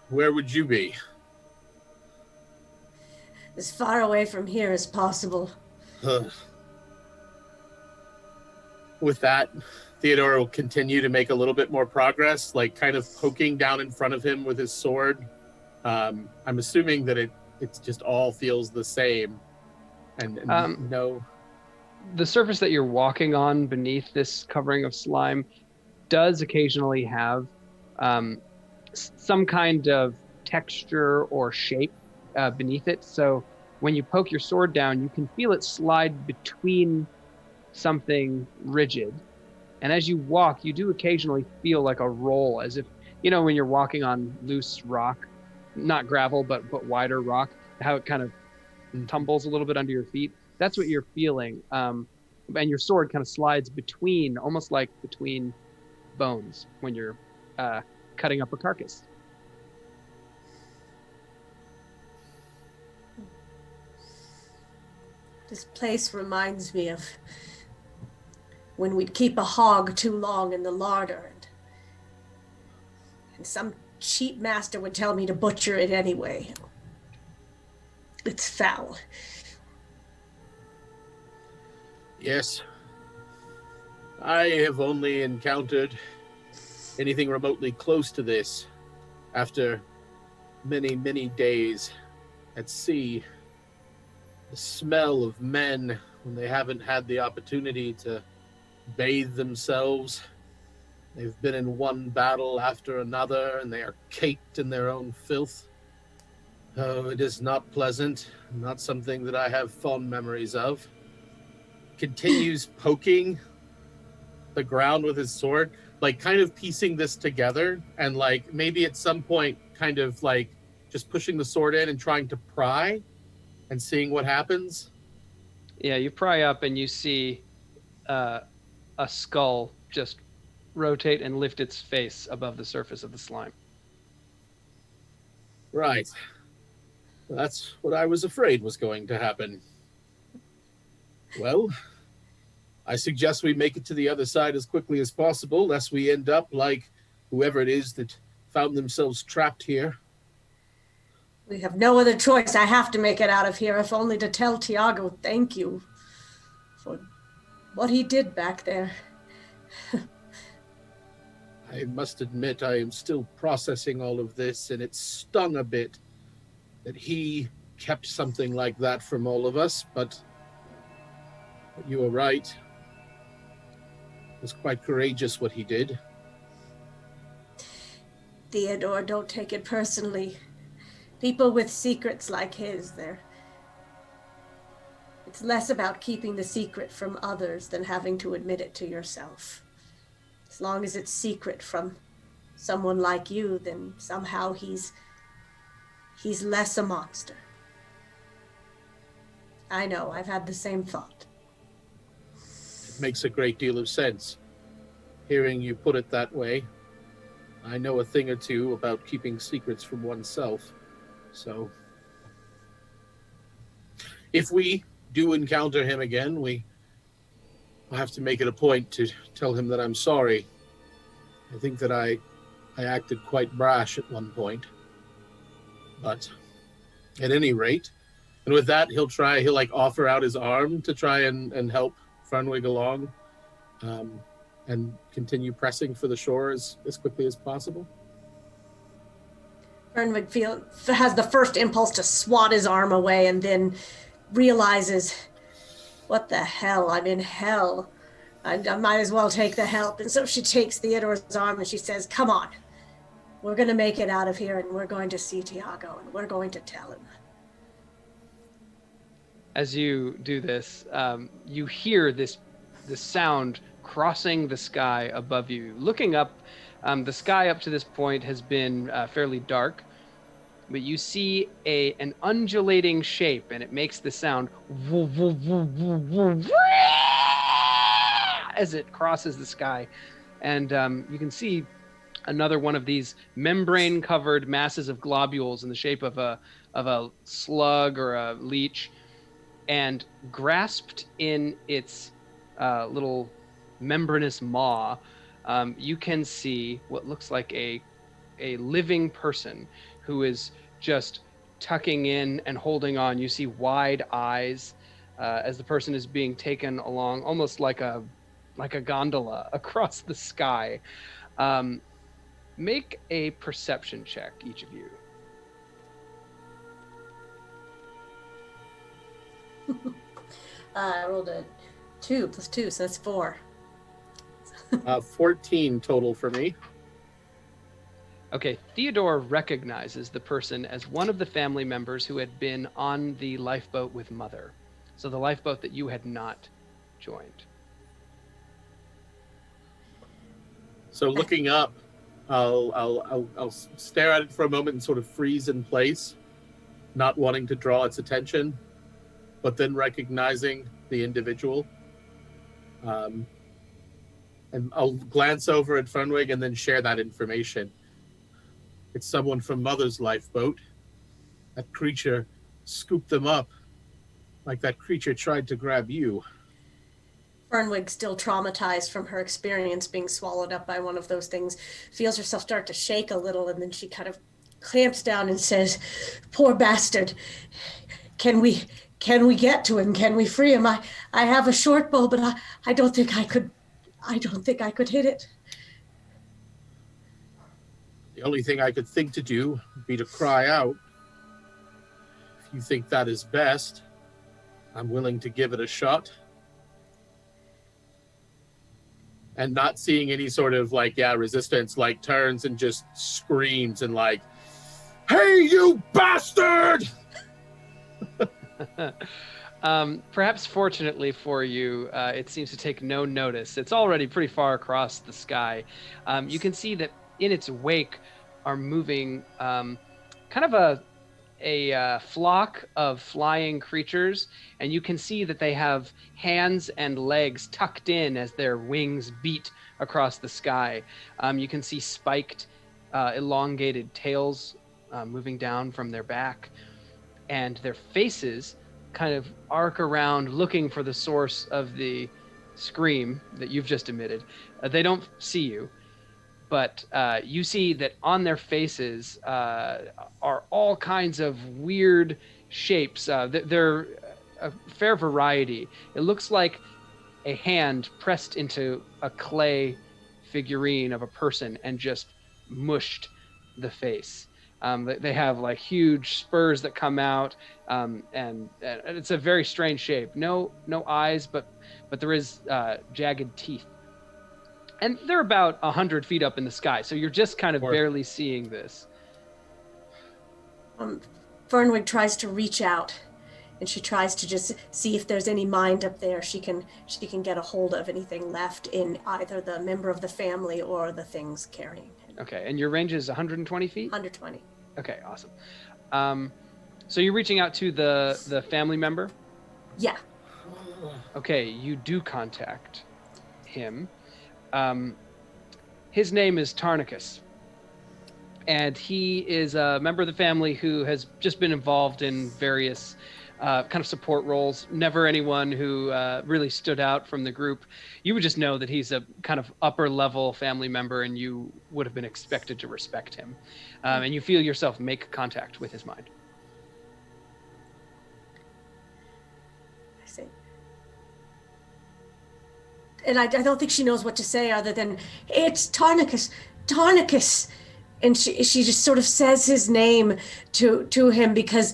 where would you be? As far away from here as possible. With that, Theodore will continue to make a little bit more progress, like kind of poking down in front of him with his sword. I'm assuming that it's just all feels the same. And no. The surface that you're walking on beneath this covering of slime does occasionally have some kind of texture or shape beneath it. So when you poke your sword down, you can feel it slide between something rigid. And as you walk, you do occasionally feel like a roll, as if, when you're walking on loose rock, not gravel, but wider rock, how it kind of tumbles a little bit under your feet. That's what you're feeling. And your sword kind of slides almost like between bones when you're cutting up a carcass. This place reminds me of when we'd keep a hog too long in the larder, and some cheap master would tell me to butcher it anyway. It's foul. Yes. I have only encountered anything remotely close to this after many, many days at sea. The smell of men when they haven't had the opportunity to bathe themselves. They've been in one battle after another, and they are caked in their own filth. Oh, it is not pleasant, not something that I have fond memories of. Continues poking the ground with his sword, like kind of piecing this together, and like maybe at some point kind of like just pushing the sword in and trying to pry and seeing what happens. Yeah, you pry up and you see a skull just rotate and lift its face above the surface of the slime. Right. That's what I was afraid was going to happen. Well, I suggest we make it to the other side as quickly as possible, lest we end up like whoever it is that found themselves trapped here. We have no other choice. I have to make it out of here, if only to tell Tiago thank you for what he did back there. I must admit I am still processing all of this, and it stung a bit that he kept something like that from all of us, but you are right. was quite courageous what he did. Theodore, don't take it personally. People with secrets like his, it's less about keeping the secret from others than having to admit it to yourself. As long as it's secret from someone like you, then somehow he's less a monster. I know, I've had the same thought. It makes a great deal of sense. Hearing you put it that way, I know a thing or two about keeping secrets from oneself. So, if we do encounter him again, we'll have to make it a point to tell him that I'm sorry. I think that I acted quite brash at one point. But at any rate, and with that, he'll offer out his arm to try and help Fernwig along, and continue pressing for the shore as quickly as possible. Fernwig has the first impulse to swat his arm away and then realizes, what the hell, I'm in hell. I might as well take the help. And so she takes Theodore's arm and she says, come on, we're going to make it out of here and we're going to see Tiago and we're going to tell him. As you do this, you hear this sound crossing the sky above you. Looking up, the sky up to this point has been fairly dark, but you see an undulating shape, and it makes the sound as it crosses the sky. And you can see another one of these membrane-covered masses of globules in the shape of a slug or a leech, and grasped in its little membranous maw, you can see what looks like a living person who is just tucking in and holding on. You see wide eyes as the person is being taken along, almost like a gondola across the sky. Make a perception check, each of you. I rolled a 2 plus 2, so that's 4. 14 total for me. Okay, Theodore recognizes the person as one of the family members who had been on the lifeboat with Mother. So the lifeboat that you had not joined. So looking up, I'll stare at it for a moment and sort of freeze in place, not wanting to draw its attention, but then recognizing the individual. And I'll glance over at Fernwig and then share that information. It's someone from Mother's lifeboat. That creature scooped them up like that creature tried to grab you. Fernwig, still traumatized from her experience being swallowed up by one of those things, feels herself start to shake a little, and then she kind of clamps down and says, poor bastard, can we get to him? Can we free him? I have a short bow, but I don't think I could hit it. The only thing I could think to do would be to cry out. If you think that is best, I'm willing to give it a shot. And not seeing any sort of resistance, turns and just screams and hey, you bastard! Perhaps fortunately for you, it seems to take no notice. It's already pretty far across the sky. You can see that in its wake are moving kind of a flock of flying creatures, and you can see that they have hands and legs tucked in as their wings beat across the sky. You can see spiked, elongated tails moving down from their back, and their faces kind of arc around looking for the source of the scream that you've just emitted. They don't see you, but you see that on their faces are all kinds of weird shapes. They're a fair variety. It looks like a hand pressed into a clay figurine of a person and just mushed the face. They have huge spurs that come out, and it's a very strange shape. No eyes, but there is jagged teeth And they're about 100 feet up in the sky, so you're just kind of Or- barely seeing this. Fernwig tries to reach out, and she tries to just see if there's any mind up there she can get a hold of, anything left in either the member of the family or the things carrying him. Okay, and your range is 120 feet? 120. Okay, awesome. So you're reaching out to the family member? Yeah. Okay, you do contact him. His name is Tarnicus, and he is a member of the family who has just been involved in various kind of support roles. Never anyone who really stood out from the group. You would just know that he's a kind of upper level family member, and you would have been expected to respect him. And you feel yourself make contact with his mind. I see. And I don't think she knows what to say other than, it's Tarnicus, Tarnicus. And she just sort of says his name to him because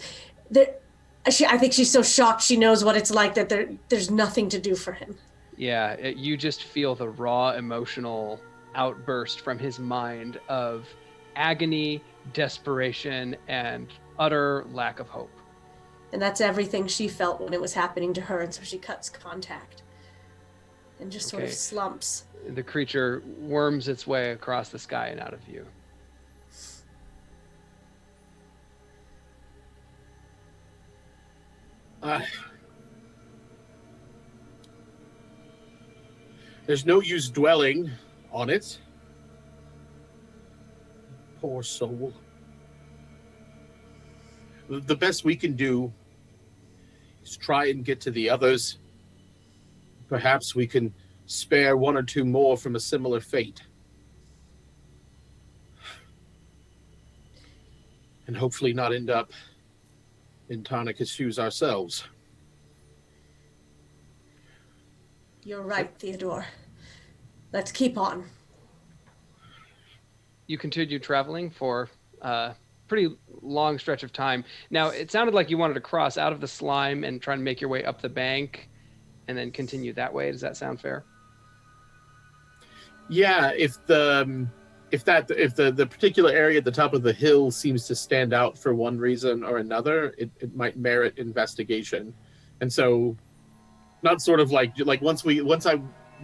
I think she's so shocked she knows what it's like that there's nothing to do for him. Yeah, you just feel the raw emotional outburst from his mind of agony, desperation, and utter lack of hope. And that's everything she felt when it was happening to her, and so she cuts contact and just sort of Okay. slumps. The creature worms its way across the sky and out of view. There's no use dwelling on it. Poor soul. The best we can do is try and get to the others. Perhaps we can spare one or two more from a similar fate. And hopefully not end up in Tarnicus' shoes ourselves. You're right, Theodore. Let's keep on. You continue traveling for a pretty long stretch of time. Now, it sounded like you wanted to cross out of the slime and try and make your way up the bank and then continue that way. Does that sound fair? Yeah, if the particular area at the top of the hill seems to stand out for one reason or another, it might merit investigation. And so, not sort of like once we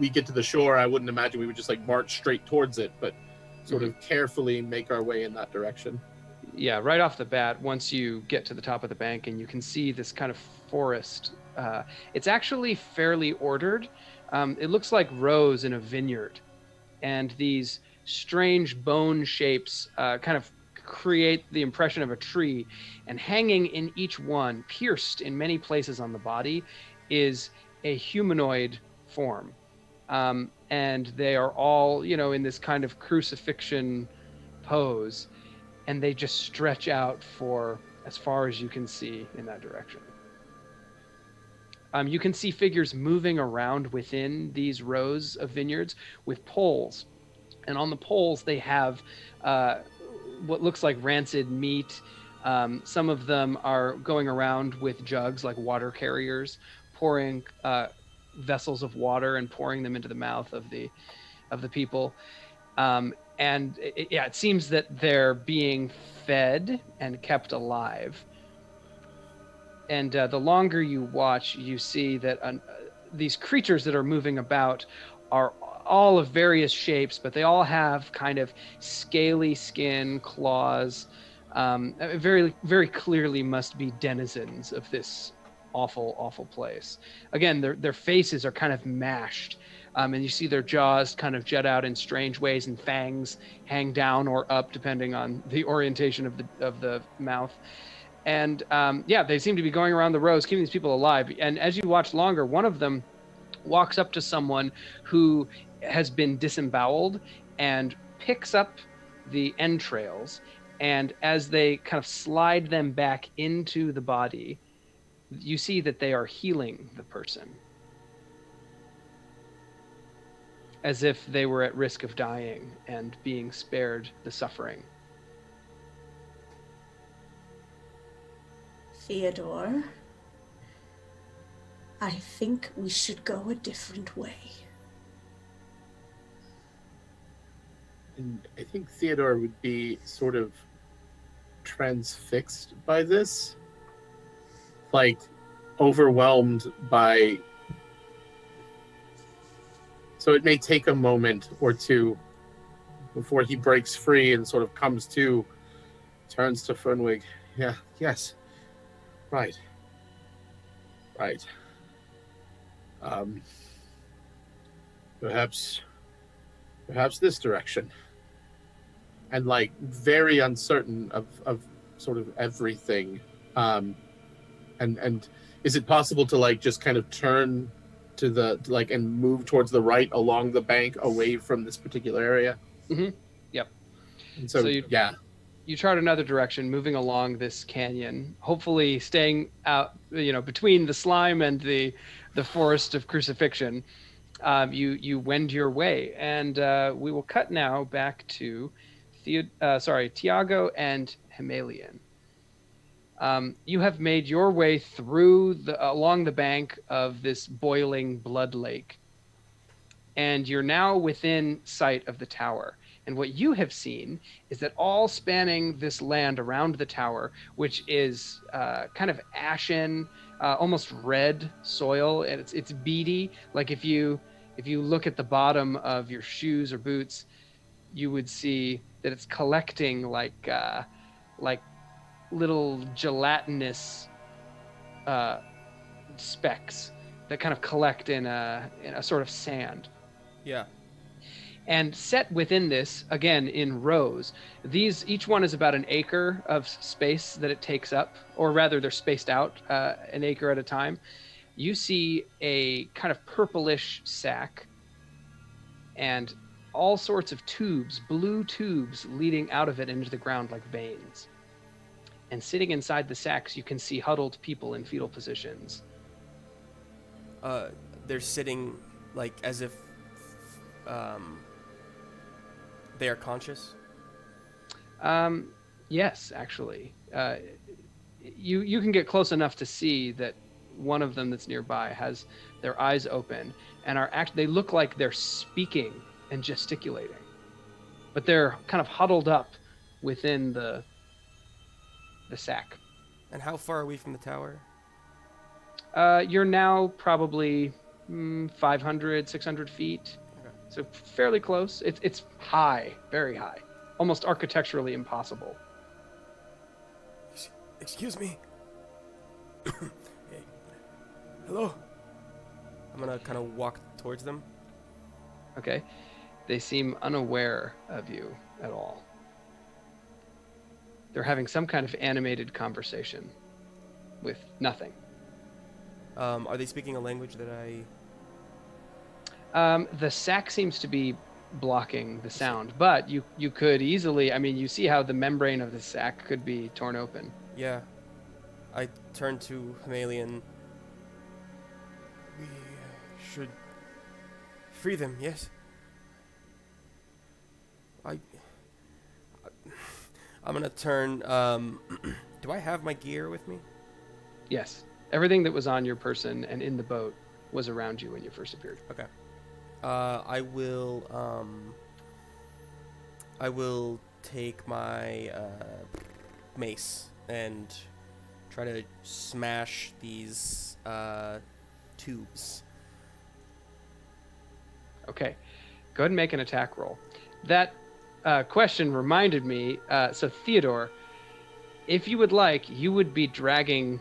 get to the shore, I wouldn't imagine we would just like march straight towards it, but sort of carefully make our way in that direction. Yeah, right off the bat, once you get to the top of the bank and you can see this kind of forest, it's actually fairly ordered. It looks like rows in a vineyard, and these strange bone shapes kind of create the impression of a tree, and hanging in each one, pierced in many places on the body, is a humanoid form. And they are all, in this kind of crucifixion pose, and they just stretch out for as far as you can see in that direction. You can see figures moving around within these rows of vineyards with poles. And on the poles, they have what looks like rancid meat. Some of them are going around with jugs, like water carriers, pouring vessels of water and pouring them into the mouth of the people. And it seems that they're being fed and kept alive. And the longer you watch, you see that these creatures that are moving about are all of various shapes, but they all have kind of scaly skin, claws. Very, very clearly must be denizens of this awful, awful place. Again, their faces are kind of mashed. And you see their jaws kind of jut out in strange ways, and fangs hang down or up depending on the orientation of the mouth. And they seem to be going around the rows, keeping these people alive. And as you watch longer, one of them walks up to someone who has been disemboweled and picks up the entrails. And as they kind of slide them back into the body, you see that they are healing the person, as if they were at risk of dying and being spared the suffering. Theodore, I think we should go a different way. And I think Theodore would be sort of transfixed by this, like overwhelmed by. So it may take a moment or two before he breaks free and sort of comes to, turns to Fernwig. Yeah, yes. Right. Right. Perhaps this direction. And like very uncertain of sort of everything. And is it possible to like just kind of turn to the like and move towards the right along the bank away from this particular area? Mm-hmm. Yep. And so you chart another direction, moving along this canyon, hopefully staying out, between the slime and the forest of crucifixion. You wend your way, and we will cut now back to Tiago and Hemalian. You have made your way through along the bank of this boiling blood lake, and you're now within sight of the tower. And what you have seen is that all spanning this land around the tower, which is kind of ashen, almost red soil, and it's beady. Like if you look at the bottom of your shoes or boots, you would see that it's collecting like little gelatinous specks that kind of collect in a sort of sand. Yeah. And set within this, again, in rows, each one is about an acre of space that it takes up, or rather they're spaced out an acre at a time. You see a kind of purplish sack and all sorts of tubes, blue tubes leading out of it into the ground like veins. And sitting inside the sacks, you can see huddled people in fetal positions. They're sitting like as if they are conscious? Yes, actually. You can get close enough to see that one of them that's nearby has their eyes open and they look like they're speaking and gesticulating. But they're kind of huddled up within the sack. And how far are we from the tower? You're now probably 500, 600 feet. So fairly close. It's high, very high, almost architecturally impossible. Excuse me. Hey. Hello. I'm gonna kind of walk towards them. Okay. They seem unaware of you at all. They're having some kind of animated conversation with nothing. Are they speaking a language that I... The sack seems to be blocking the sound, but you could easily, you see how the membrane of the sack could be torn open. Yeah. I turn to Hemalian. We should free them, yes? I'm gonna turn, do I have my gear with me? Yes. Everything that was on your person and in the boat was around you when you first appeared. Okay. I will take my mace and try to smash these tubes. Okay. Go ahead and make an attack roll. That question reminded me, so Theodore, if you would like, you would be dragging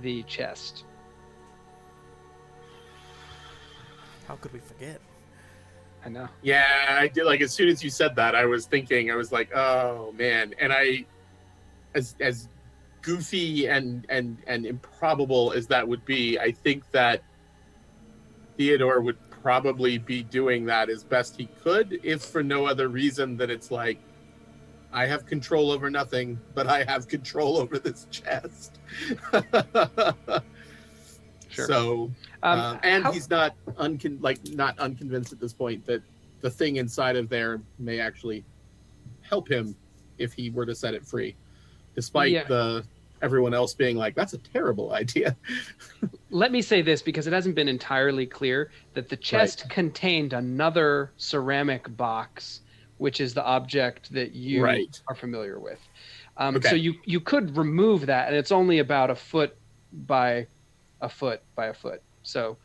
the chest. How could we forget? I know. Yeah, I did. Like as soon as you said that, I was like, oh man. And as goofy and improbable as that would be, I think that Theodore would probably be doing that as best he could, if for no other reason that it's like, I have control over nothing, but I have control over this chest. Sure. So, and he's not unconvinced at this point that the thing inside of there may actually help him if he were to set it free, despite everyone else being like, that's a terrible idea. Let me say this, because it hasn't been entirely clear that the chest contained another ceramic box which is the object that you Right. are familiar with. Okay. So you could remove that, and it's only about a foot by a foot by a foot. So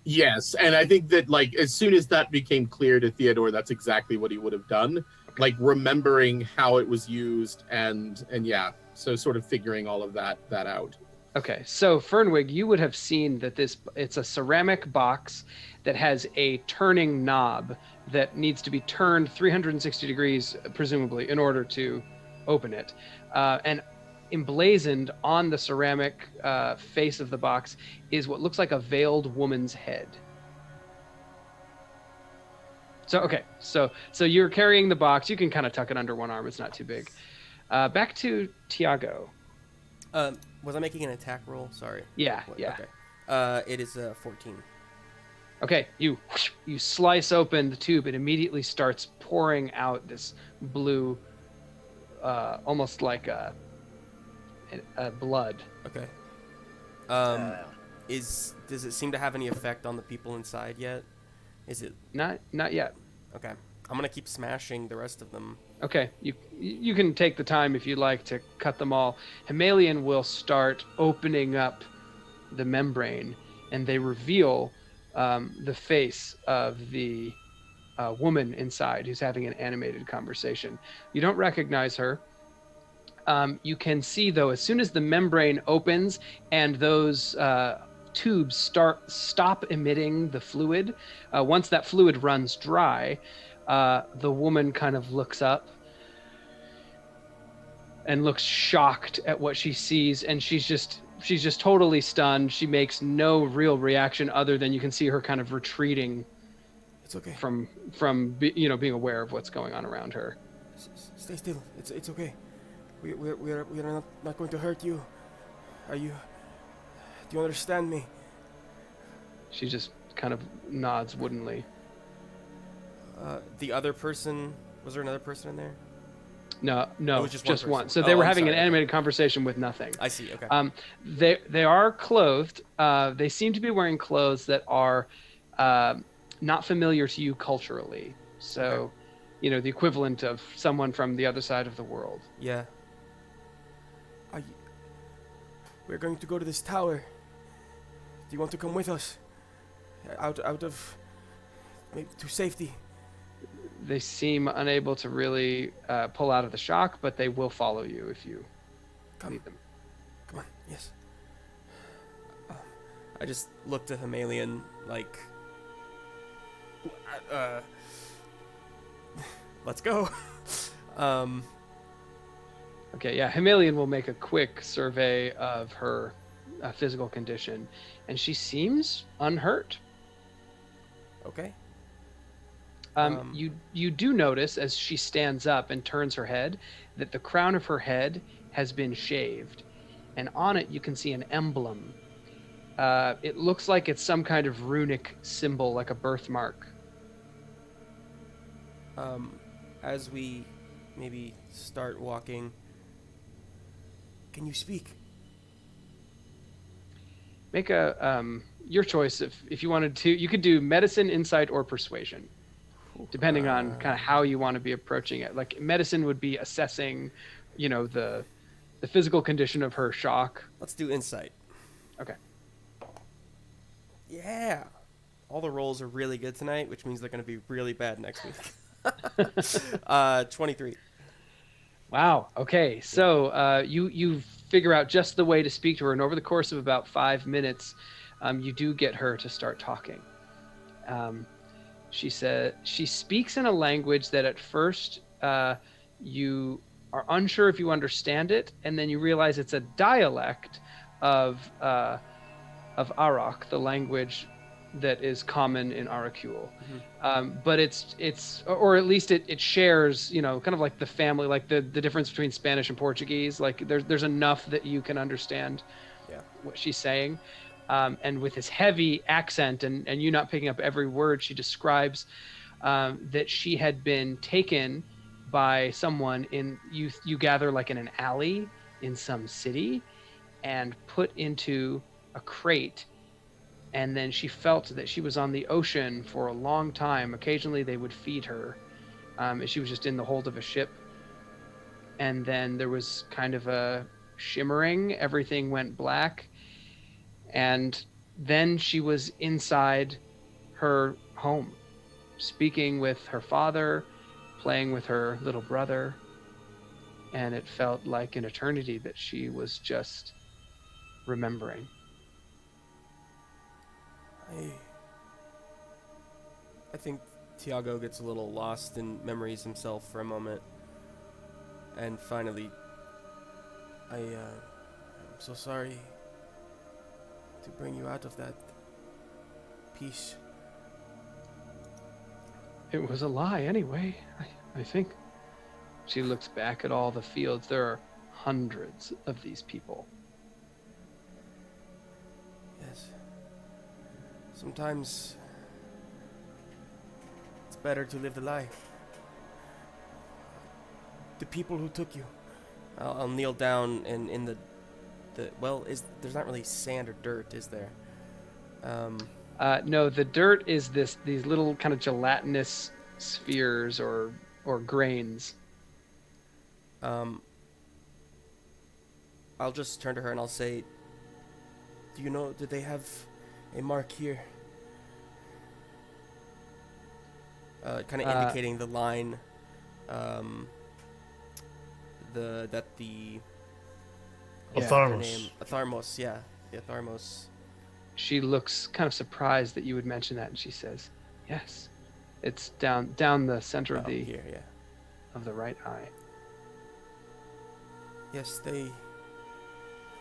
Yes, and I think that like as soon as that became clear to Theodore, that's exactly what he would have done. Like remembering how it was used and yeah, so sort of figuring all of that out. okay, so Fernwig, you would have seen that it's a ceramic box that has a turning knob that needs to be turned 360 degrees, presumably, in order to open it. And emblazoned on the ceramic face of the box is what looks like a veiled woman's head. So okay, so you're carrying the box. You can kind of tuck it under one arm. It's not too big. Back to Tiago. Was I making an attack roll? Sorry. Yeah, What- yeah. Okay. It is 14. Okay, you slice open the tube. It immediately starts pouring out this blue, almost like a blood. Okay. Does it seem to have any effect on the people inside yet? Is it Not yet. okay? I'm gonna keep smashing the rest of them. Okay, you can take the time if you'd like to cut them all. Hemalian will start opening up the membrane, and they reveal the face of the woman inside who's having an animated conversation. You don't recognize her. You can see, though, as soon as the membrane opens and those tubes stop emitting the fluid, once that fluid runs dry, the woman kind of looks up and looks shocked at what she sees, and she's just totally stunned. She makes no real reaction other than you can see her kind of retreating It's okay. from being aware of what's going on around her. Stay still. It's okay. We are not going to hurt you. Do you understand me? She just kind of nods woodenly. The other person, was there another person in there? No, It was just one person. So they Oh, were I'm having sorry, an animated conversation with nothing. I see. Okay. They are clothed. They seem to be wearing clothes that are not familiar to you culturally. So, Okay. The equivalent of someone from the other side of the world. Yeah. We're going to go to this tower. Do you want to come with us? Out of maybe to safety. They seem unable to really pull out of the shock, but they will follow you if you need them. Come on. Yes. I just looked at Hemalian like, let's go. Okay, yeah, Hemalian will make a quick survey of her physical condition, and she seems unhurt. Okay. You do notice as she stands up and turns her head that the crown of her head has been shaved, and on it you can see an emblem. It looks like it's some kind of runic symbol, like a birthmark. As we maybe start walking, can you speak? Make a your choice. If you wanted to, you could do medicine, insight, or persuasion, depending on kind of how you want to be approaching it. Like medicine would be assessing, the physical condition of her shock. Let's do insight. Okay. Yeah. All the rolls are really good tonight, which means they're going to be really bad next week. 23. Wow. Okay. So you figure out just the way to speak to her, and over the course of about 5 minutes, you do get her to start talking. She speaks in a language that at first you are unsure if you understand it, and then you realize it's a dialect of Arak, the language that is common in Arakul. But it's or at least it shares, kind of like the family, like the difference between Spanish and Portuguese. Like there's enough that you can understand what she's saying. And with this heavy accent and you not picking up every word, she describes that she had been taken by someone you gather like in an alley in some city and put into a crate. And then she felt that she was on the ocean for a long time. Occasionally they would feed her. She was just in the hold of a ship. And then there was kind of a shimmering. Everything went black. And then she was inside her home, speaking with her father, playing with her little brother. And it felt like an eternity that she was just remembering. I think Tiago gets a little lost in memories himself for a moment. And finally, I'm so sorry to bring you out of that peace. It was a lie anyway, I think. She looks back at all the fields. There are hundreds of these people. Yes. Sometimes it's better to live the lie. The people who took you. I'll kneel down and in the well, there's not really sand or dirt, is there? No, the dirt is these little kind of gelatinous spheres or grains. I'll just turn to her and I'll say, do they have a mark here? Kind of indicating the line, Atharmos. Atharmos, yeah. The Atharmos. She looks kind of surprised that you would mention that, and she says, "Yes, it's down the center of the here, yeah. of the right eye." Yes, they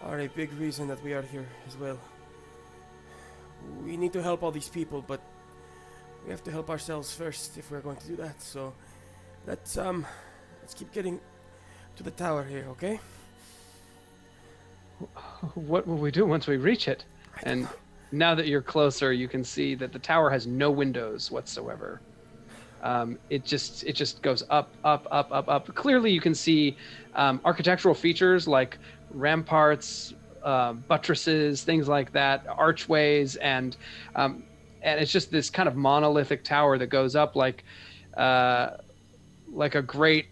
are a big reason that we are here as well. We need to help all these people, but we have to help ourselves first if we're going to do that. So let's keep getting to the tower here, okay? What will we do once we reach it? And now that you're closer, you can see that the tower has no windows whatsoever. It just goes up, up, up, up, up. Clearly, you can see architectural features like ramparts, buttresses, things like that, archways, and it's just this kind of monolithic tower that goes up like a great,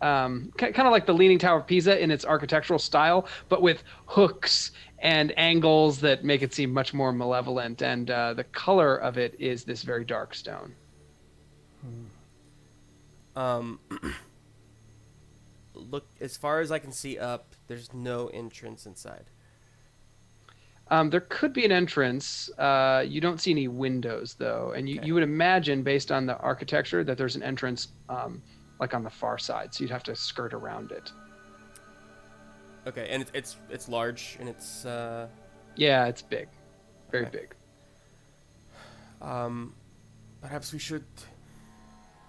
kind of like the Leaning Tower of Pisa in its architectural style, but with hooks and angles that make it seem much more malevolent. And the color of it is this very dark stone. Look, as far as I can see up, there's no entrance inside. There could be an entrance. You don't see any windows, though. And you would imagine, based on the architecture, that there's an entrance like on the far side. So you'd have to skirt around it. Okay, and it's large, and it's... Yeah, it's big. Very big. Perhaps we should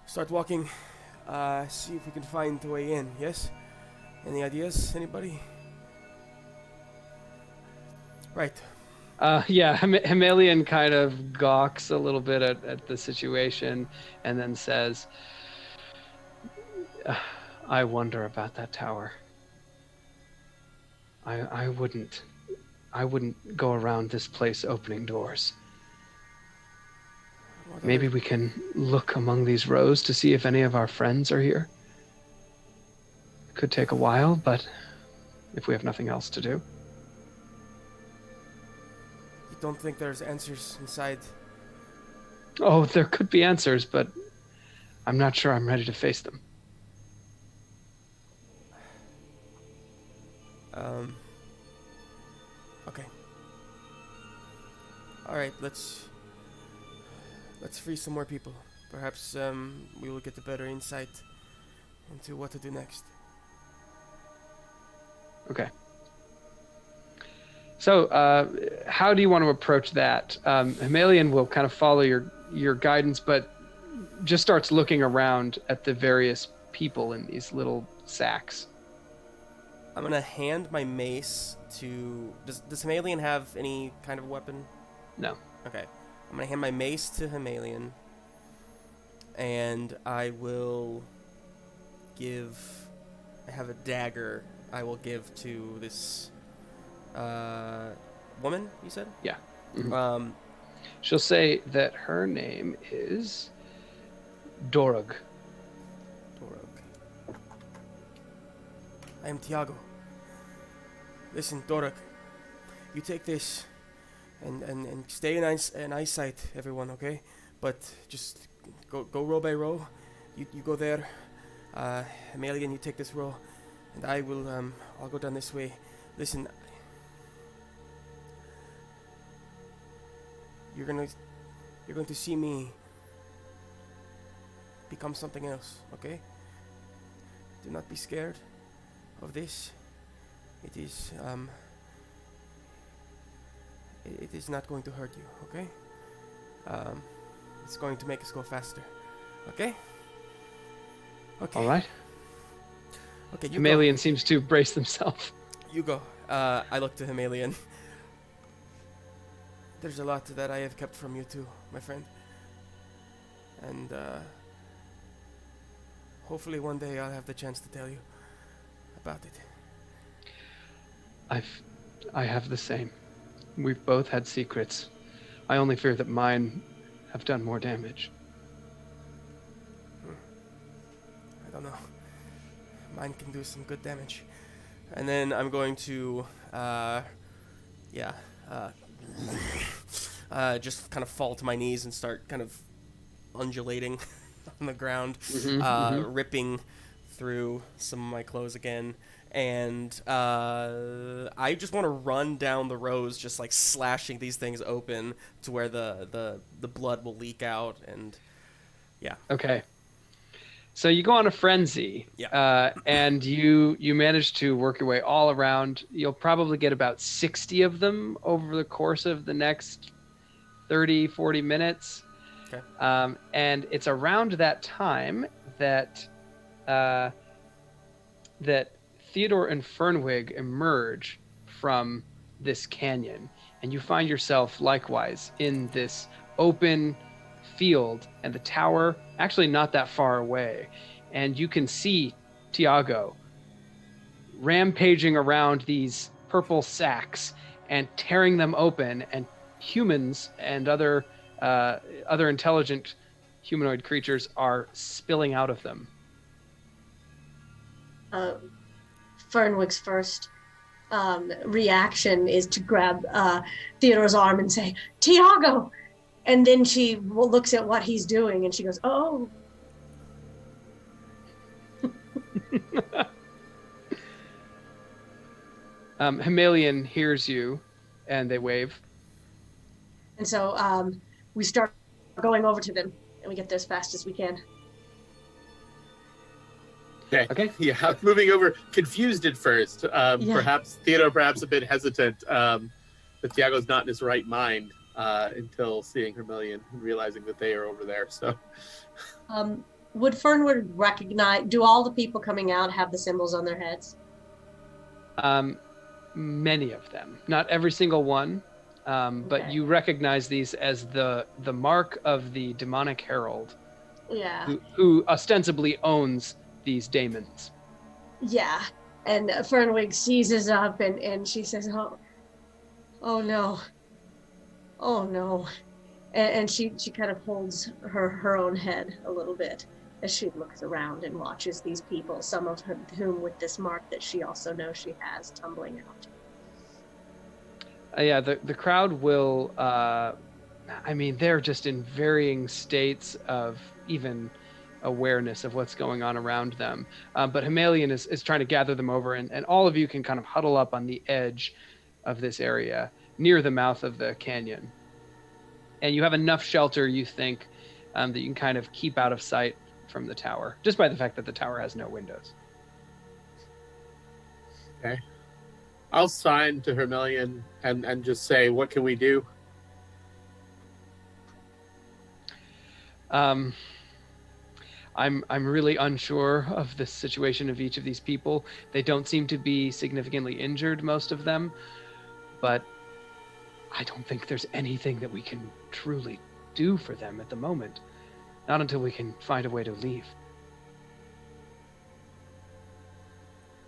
start walking, see if we can find the way in, yes? Any ideas? Anybody? Right. Yeah, Hemalian kind of gawks a little bit at the situation and then says, I wonder about that tower. I wouldn't go around this place opening doors. Maybe we can look among these rows to see if any of our friends are here. It could take a while, but if we have nothing else to do. You don't think there's answers inside? Oh, there could be answers, but I'm not sure I'm ready to face them. Okay. Alright, let's free some more people. Perhaps we will get a better insight into what to do next. Okay. So, how do you want to approach that? Hemalian will kind of follow your guidance, but just starts looking around at the various people in these little sacks. I'm gonna hand my mace to... Does Hemalian have any kind of weapon? No. Okay. I'm gonna hand my mace to Hemalian, and I will give... I have a dagger I will give to this woman, you said? Yeah. Mm-hmm. She'll say that her name is Dorog. I am Tiago. Listen, Dorok, you take this and stay in eyesight, everyone, okay? But just go row by row. You go there. Hemalian, you take this row, and I'll go down this way. Listen, you're going to see me become something else, okay? Do not be scared of this. It is not going to hurt you, okay? It's going to make us go faster, okay? Okay. All right. Okay, you Hemalian seems to brace themselves. You go. I look to Hemalian. There's a lot that I have kept from you too, my friend. And hopefully one day I'll have the chance to tell you about it. I have the same. We've both had secrets. I only fear that mine have done more damage. I don't know. Mine can do some good damage. And then I'm going to, just kind of fall to my knees and start kind of undulating on the ground, ripping through some of my clothes again. And I just want to run down the rows, just like slashing these things open to where the blood will leak out. And yeah. Okay. So you go on a frenzy, and you manage to work your way all around. You'll probably get about 60 of them over the course of the next 30, 40 minutes. Okay. And it's around that time that Theodore and Fernwig emerge from this canyon, and you find yourself likewise in this open field, and the tower actually not that far away, and you can see Tiago rampaging around these purple sacks and tearing them open, and humans and other intelligent humanoid creatures are spilling out of them. Fernwig's first reaction is to grab Theodore's arm and say, "Tiago!" And then she looks at what he's doing and she goes, "Oh." Hemalian hears you, and they wave. And so we start going over to them, and we get there as fast as we can. Okay. Yeah, moving over, confused at first. Perhaps Theodore, perhaps a bit hesitant. But Tiago's not in his right mind until seeing Hemalian and realizing that they are over there. So, would Fernwood recognize? Do all the people coming out have the symbols on their heads? Many of them, not every single one, but you recognize these as the mark of the demonic herald. Yeah. Who ostensibly owns these daemons. Yeah, and Fernwig seizes up and she says, "Oh no, oh no," and she kind of holds her own head a little bit as she looks around and watches these people, some of whom with this mark that she also knows she has, tumbling out. The crowd will. They're just in varying states of even awareness of what's going on around them. But Hemalian is trying to gather them over, and all of you can kind of huddle up on the edge of this area near the mouth of the canyon. And you have enough shelter, you think, that you can kind of keep out of sight from the tower, just by the fact that the tower has no windows. Okay. I'll sign to Hemalian and just say, "What can we do?" I'm really unsure of the situation of each of these people. They don't seem to be significantly injured, most of them, but I don't think there's anything that we can truly do for them at the moment. Not until we can find a way to leave.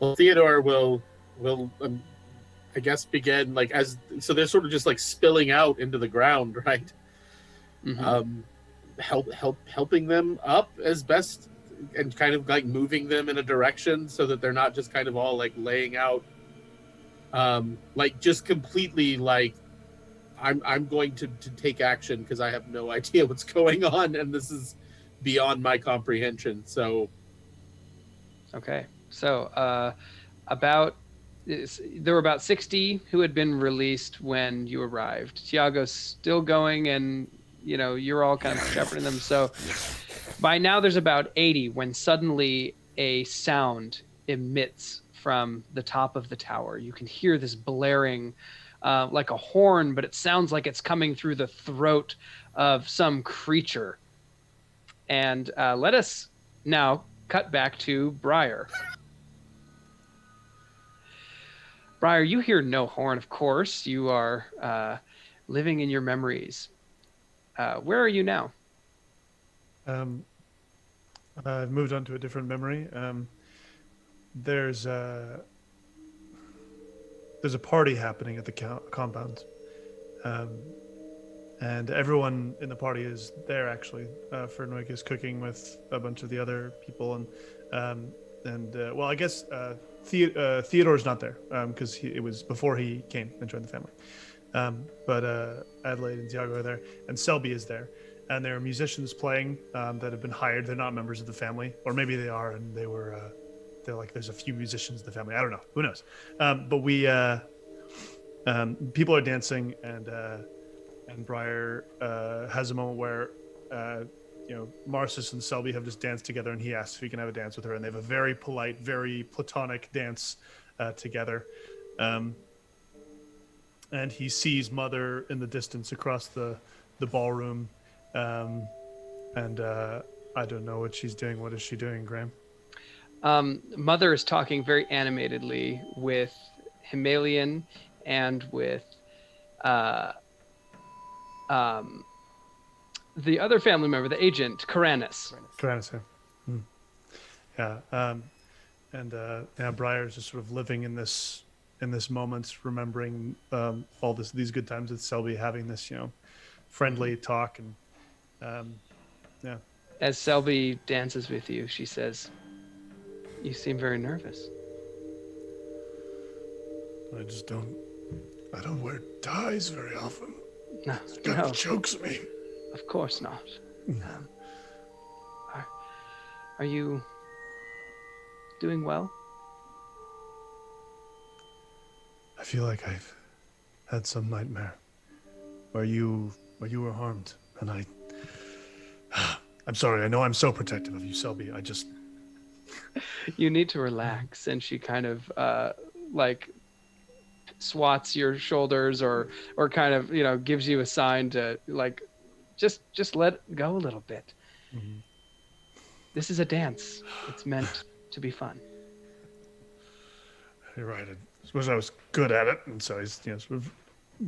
Well, Theodore will I guess begin so they're sort of just like spilling out into the ground, right? Mm-hmm. Helping them up as best and kind of like moving them in a direction so that they're not just kind of all like laying out, like just completely like I'm going to take action because I have no idea what's going on and this is beyond my comprehension. So Okay. So there were about 60 who had been released when you arrived. Tiago's still going, and you're all kind of shepherding them. So by now there's about 80 when suddenly a sound emits from the top of the tower. You can hear this blaring like a horn, but it sounds like it's coming through the throat of some creature. And let us now cut back to Briar. Briar, you hear no horn, of course. You are living in your memories. Where are you now? I've moved on to a different memory. There's a party happening at the compound, and everyone in the party is there. Actually, Fernwig is cooking with a bunch of the other people, and well, I guess Theodore's not there because it was before he came and joined the family. But Adelaide and Tiago are there, and Selby is there, and there are musicians playing that have been hired. They're not members of the family, or maybe they are, and they're like, there's a few musicians in the family. I don't know. Who knows? But we people are dancing, and Briar has a moment where Marcus and Selby have just danced together, and he asks if he can have a dance with her, and they have a very polite, very platonic dance together. And he sees Mother in the distance across the ballroom, and I don't know what she's doing. What is she doing, Graham? Mother is talking very animatedly with Hemalian and with the other family member, the agent, Karanis. Yeah. Yeah. Briar's just sort of living in this moment, remembering all these good times with Selby, having this friendly talk, and yeah. As Selby dances with you, she says, "You seem very nervous." I don't wear ties very often. No, It kind of chokes me. Of course not. Are you doing well? I feel like I've had some nightmare where you were harmed, and I'm sorry. I know I'm so protective of you, Selby. I just You need to relax. And she kind of like swats your shoulders or kind of gives you a sign to like just let go a little bit. Mm-hmm. This is a dance. It's meant to be fun. You're right. I suppose I was good at it, and so he's sort of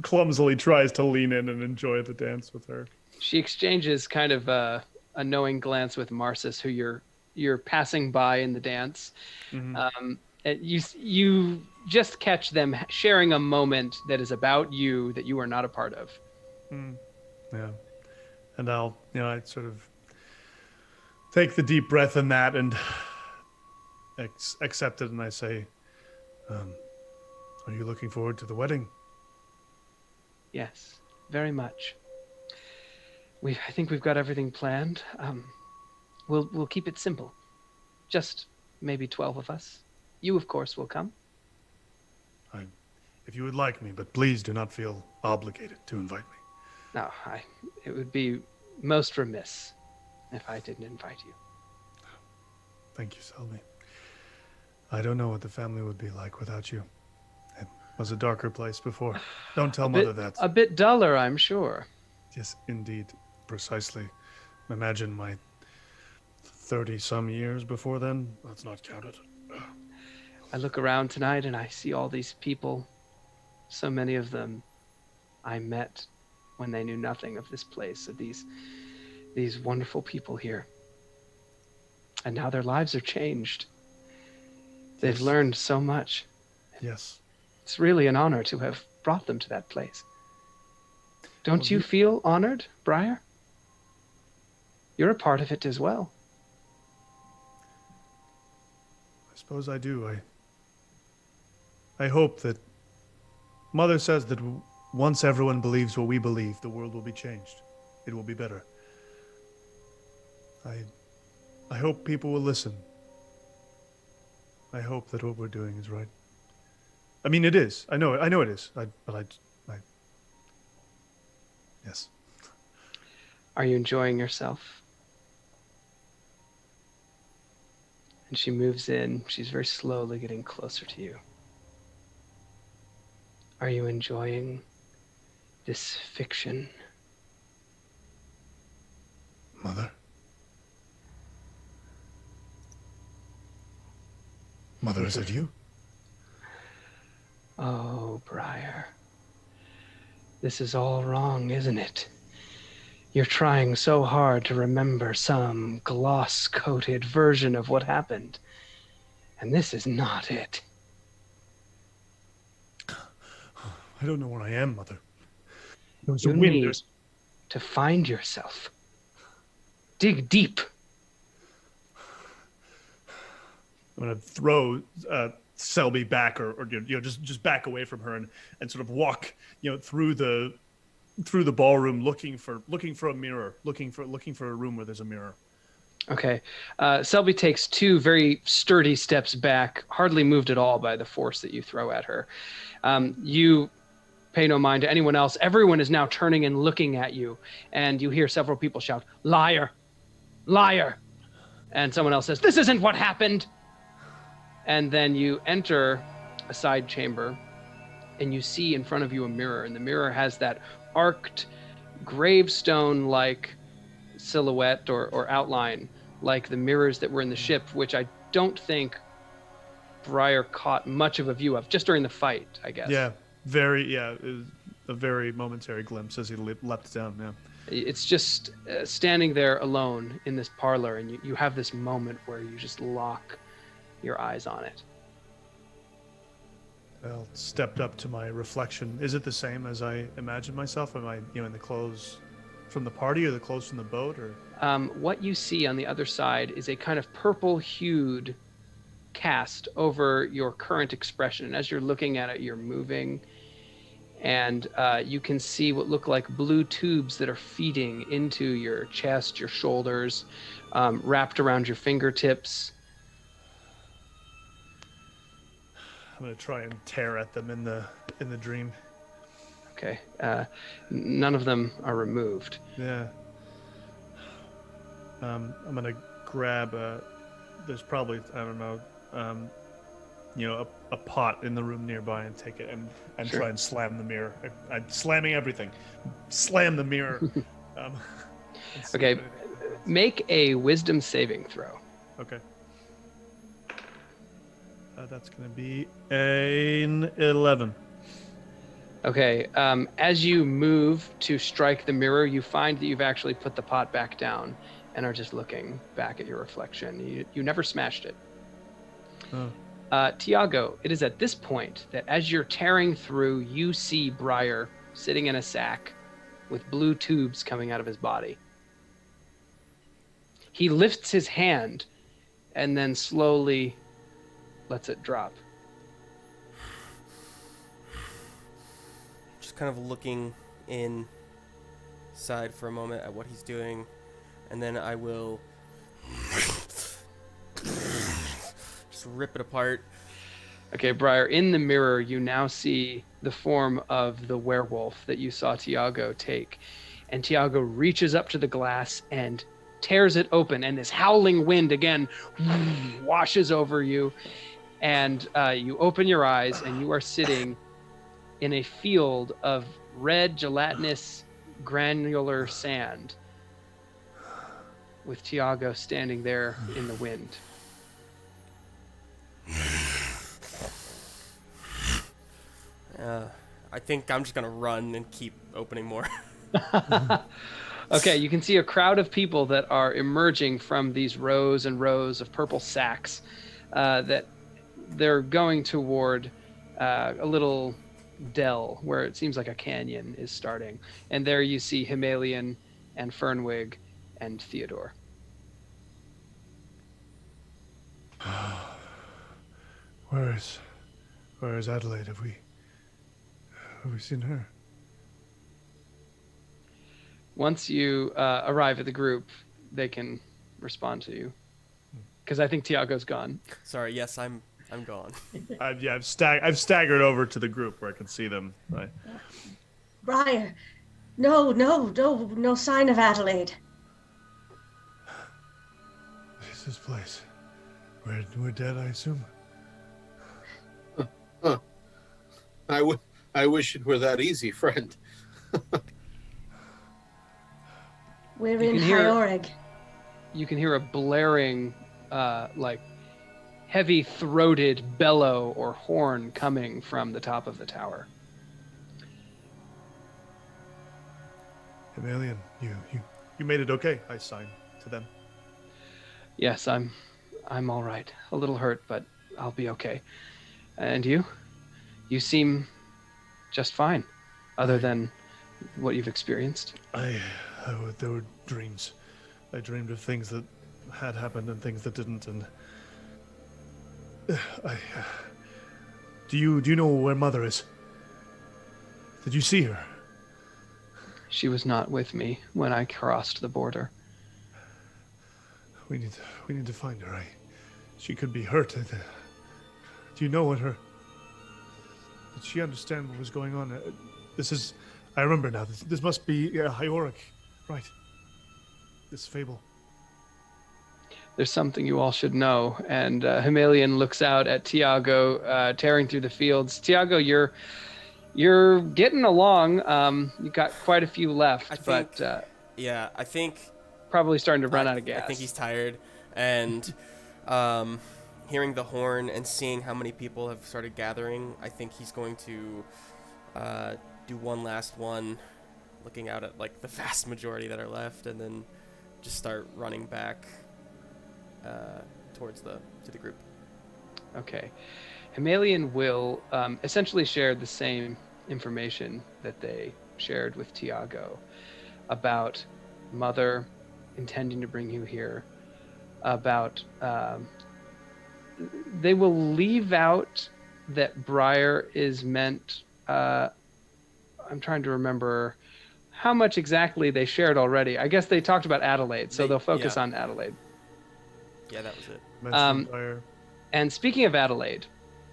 clumsily tries to lean in and enjoy the dance with her. She exchanges kind of a knowing glance with Marcus, who you're passing by in the dance. Mm-hmm. You just catch them sharing a moment that is about you that you are not a part of. Yeah. And I sort of take the deep breath in that and accept it, and I say, are you looking forward to the wedding? Yes, very much. I think we've got everything planned. We'll keep it simple. Just maybe 12 of us. You, of course, will come. If you would like me, but please do not feel obligated to invite me. No, it would be most remiss if I didn't invite you. Thank you, Selby. I don't know what the family would be like without you. It was a darker place before. Don't tell Mother that. A bit duller, I'm sure. Yes, indeed. Precisely. Imagine my 30-some years before then. That's not counted. I look around tonight and I see all these people. So many of them I met when they knew nothing of this place, of these wonderful people here. And now their lives are changed. They've learned so much. Yes. It's really an honor to have brought them to that place. Don't you feel honored, Briar? You're a part of it as well. suppose I do. I hope that Mother says that once everyone believes what we believe, the world will be changed. It will be better. I hope people will listen. I hope that what we're doing is right. I mean, it is. I know it is. Yes. Are you enjoying yourself? And she moves in. She's very slowly getting closer to you. Are you enjoying this fiction? Mother? Mother, is it you? Oh, Briar. This is all wrong, isn't it? You're trying so hard to remember some gloss-coated version of what happened. And this is not it. I don't know where I am, Mother. There was You a wind. need to find yourself. Dig deep. I'm gonna throw Selby back, or just back away from her and sort of walk through the ballroom looking for a mirror, looking for a room where there's a mirror. Okay. Selby takes 2 very sturdy steps back, hardly moved at all by the force that you throw at her. You pay no mind to anyone else. Everyone is now turning and looking at you, and you hear several people shout, "Liar! Liar!" And someone else says, "This isn't what happened!" And then you enter a side chamber, and you see in front of you a mirror, and the mirror has that arced gravestone-like silhouette or outline, like the mirrors that were in the ship, which I don't think Briar caught much of a view of, just during the fight, I guess. Yeah, it was a very momentary glimpse as he leapt down. Yeah. It's just standing there alone in this parlor, and you have this moment where you just lock your eyes on it. Well, stepped up to my reflection. Is it the same as I imagined myself? Am I, in the clothes from the party or the clothes from the boat, or? What you see on the other side is a kind of purple-hued cast over your current expression. And as you're looking at it, you're moving, and you can see what look like blue tubes that are feeding into your chest, your shoulders, wrapped around your fingertips. I'm gonna try and tear at them in the dream. Okay. None of them are removed. Yeah. I'm gonna grab there's probably, I don't know, a pot in the room nearby, and take it and Sure. try and slam the mirror. I'm slamming everything. Slam the mirror. And see Okay. if anything happens. Make a wisdom saving throw. Okay. That's gonna be an 11. Okay. As you move to strike the mirror, you find that you've actually put the pot back down and are just looking back at your reflection. You never smashed it. Oh. Tiago, it is at this point that as you're tearing through, you see Briar sitting in a sack with blue tubes coming out of his body. He lifts his hand and then slowly lets it drop. Just kind of looking inside for a moment at what he's doing, and then I will just rip it apart. Okay, Briar, in the mirror, you now see the form of the werewolf that you saw Tiago take. And Tiago reaches up to the glass and tears it open, and this howling wind again washes over you. And you open your eyes, and you are sitting in a field of red, gelatinous, granular sand with Tiago standing there in the wind. I think I'm just gonna run and keep opening more. Okay, you can see a crowd of people that are emerging from these rows and rows of purple sacks that they're going toward a little dell where it seems like a canyon is starting. And there you see Hemalian and Fernwig and Theodore. Where is Adelaide? Have we seen her? Once you arrive at the group, they can respond to you. Because I think Tiago's gone. Sorry, yes, I'm gone. I've staggered over to the group where I can see them. Right. Briar, no sign of Adelaide. Where's this place? We're dead, I assume. I wish it were that easy, friend. We're You in can hear- Hyorig. You can hear a blaring, like heavy-throated bellow or horn coming from the top of the tower. Hemalian, You made it okay. I sign to them. Yes, I'm all right. A little hurt, but I'll be okay. And you? You seem just fine, other than what you've experienced. there were dreams. I dreamed of things that had happened and things that didn't, and do you know where Mother is? Did you see her? She was not with me when I crossed the border. We need to find her. She could be hurt. Do you know what her? Did she understand what was going on? I remember now. This must be Hyorig, right? This fable. There's something you all should know. And Hemalian looks out at Tiago, tearing through the fields. Tiago, you're getting along. You got quite a few left, I think probably starting to run out of gas. I think he's tired, and hearing the horn and seeing how many people have started gathering, I think he's going to do one last one, looking out at like the vast majority that are left, and then just start running back towards to the group. Okay. Hemalian will essentially share the same information that they shared with Tiago about Mother intending to bring you here, about they will leave out that Briar is meant I'm trying to remember how much exactly they shared already. I guess they talked about Adelaide, so they'll focus on Adelaide. Yeah, that was it. Briar. And speaking of Adelaide,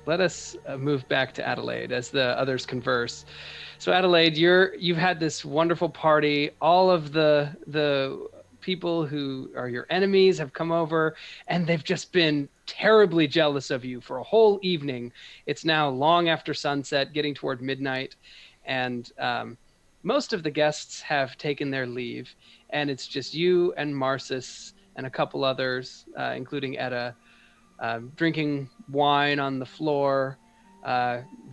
let us move back to Adelaide as the others converse. So Adelaide, you've had this wonderful party. All of the people who are your enemies have come over, and they've just been terribly jealous of you for a whole evening. It's now long after sunset, getting toward midnight, and most of the guests have taken their leave, and it's just you and Marcis and a couple others, including Etta, drinking wine on the floor,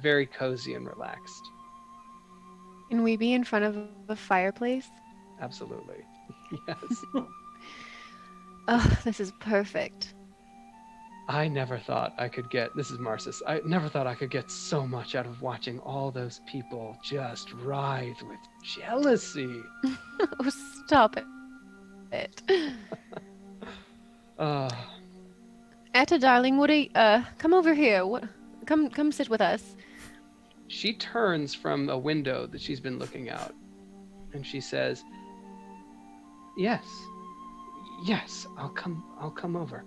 very cozy and relaxed. Can we be in front of a fireplace? Absolutely. Yes. Oh, this is perfect. I never thought I could get, this is Marcis, I never thought I could get so much out of watching all those people just writhe with jealousy. Oh, stop it. Etta, darling, what are you, come over here. Come sit with us. She turns from a window that she's been looking out, and she says, yes, I'll come over.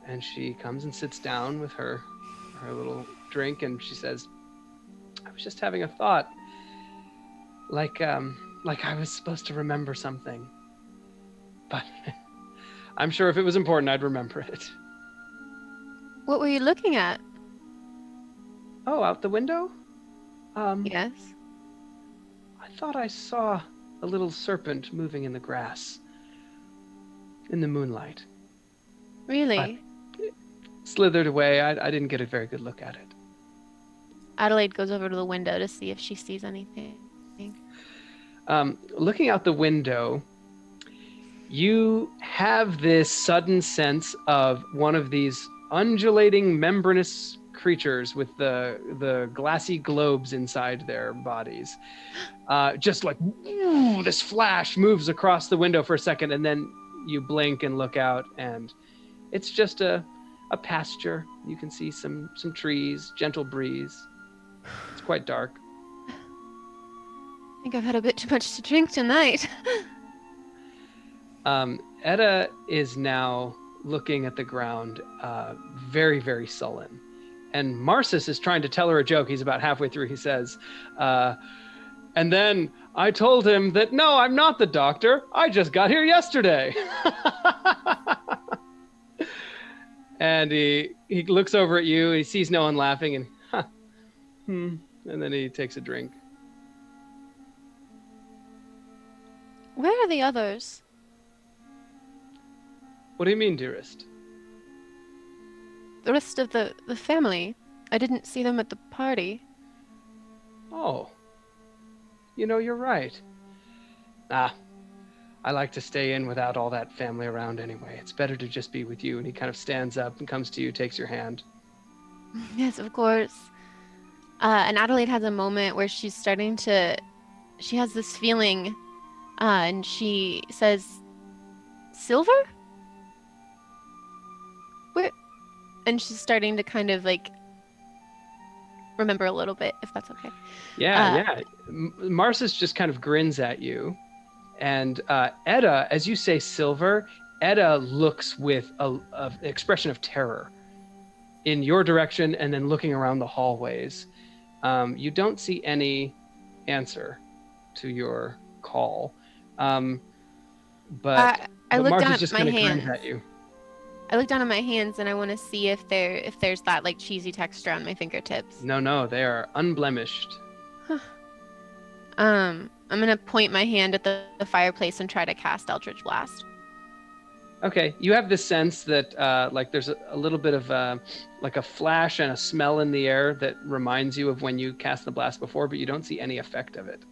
And she comes and sits down with her little drink, and she says, I was just having a thought, like I was supposed to remember something, but I'm sure if it was important, I'd remember it. What were you looking at? Oh, out the window? Yes. I thought I saw a little serpent moving in the grass in the moonlight. Really? It slithered away. I didn't get a very good look at it. Adelaide goes over to the window to see if she sees anything. Looking out the window, you have this sudden sense of one of these undulating membranous creatures with the glassy globes inside their bodies. Just like, woo, this flash moves across the window for a second, and then you blink and look out, and it's just a a pasture. You can see some trees, gentle breeze. It's quite dark. I think I've had a bit too much to drink tonight. Etta is now looking at the ground, very, very sullen. And Marsus is trying to tell her a joke. He's about halfway through. He says, and then I told him that, no, I'm not the doctor. I just got here yesterday. And he looks over at you. He sees no one laughing and, and then he takes a drink. Where are the others? What do you mean, dearest? The rest of the family. I didn't see them at the party. Oh. You know, you're right. I like to stay in without all that family around anyway. It's better to just be with you. And he kind of stands up and comes to you, takes your hand. Yes, of course. And Adelaide has a moment where she has this feeling, and she says, Silver? Where? And she's starting to kind of like remember a little bit, if that's okay. Yeah. Marsus just kind of grins at you. And Etta, as you say Silver, Etta looks with an expression of terror in your direction and then looking around the hallways. You don't see any answer to your call. But I look Martha's down just at my kind of grins hands. at you. I look down at my hands and I want to see if there's that like cheesy texture on my fingertips. No, they are unblemished. I'm gonna point my hand at the fireplace and try to cast Eldritch Blast. Okay, you have this sense that like there's a little bit of like a flash and a smell in the air that reminds you of when you cast the blast before, but you don't see any effect of it.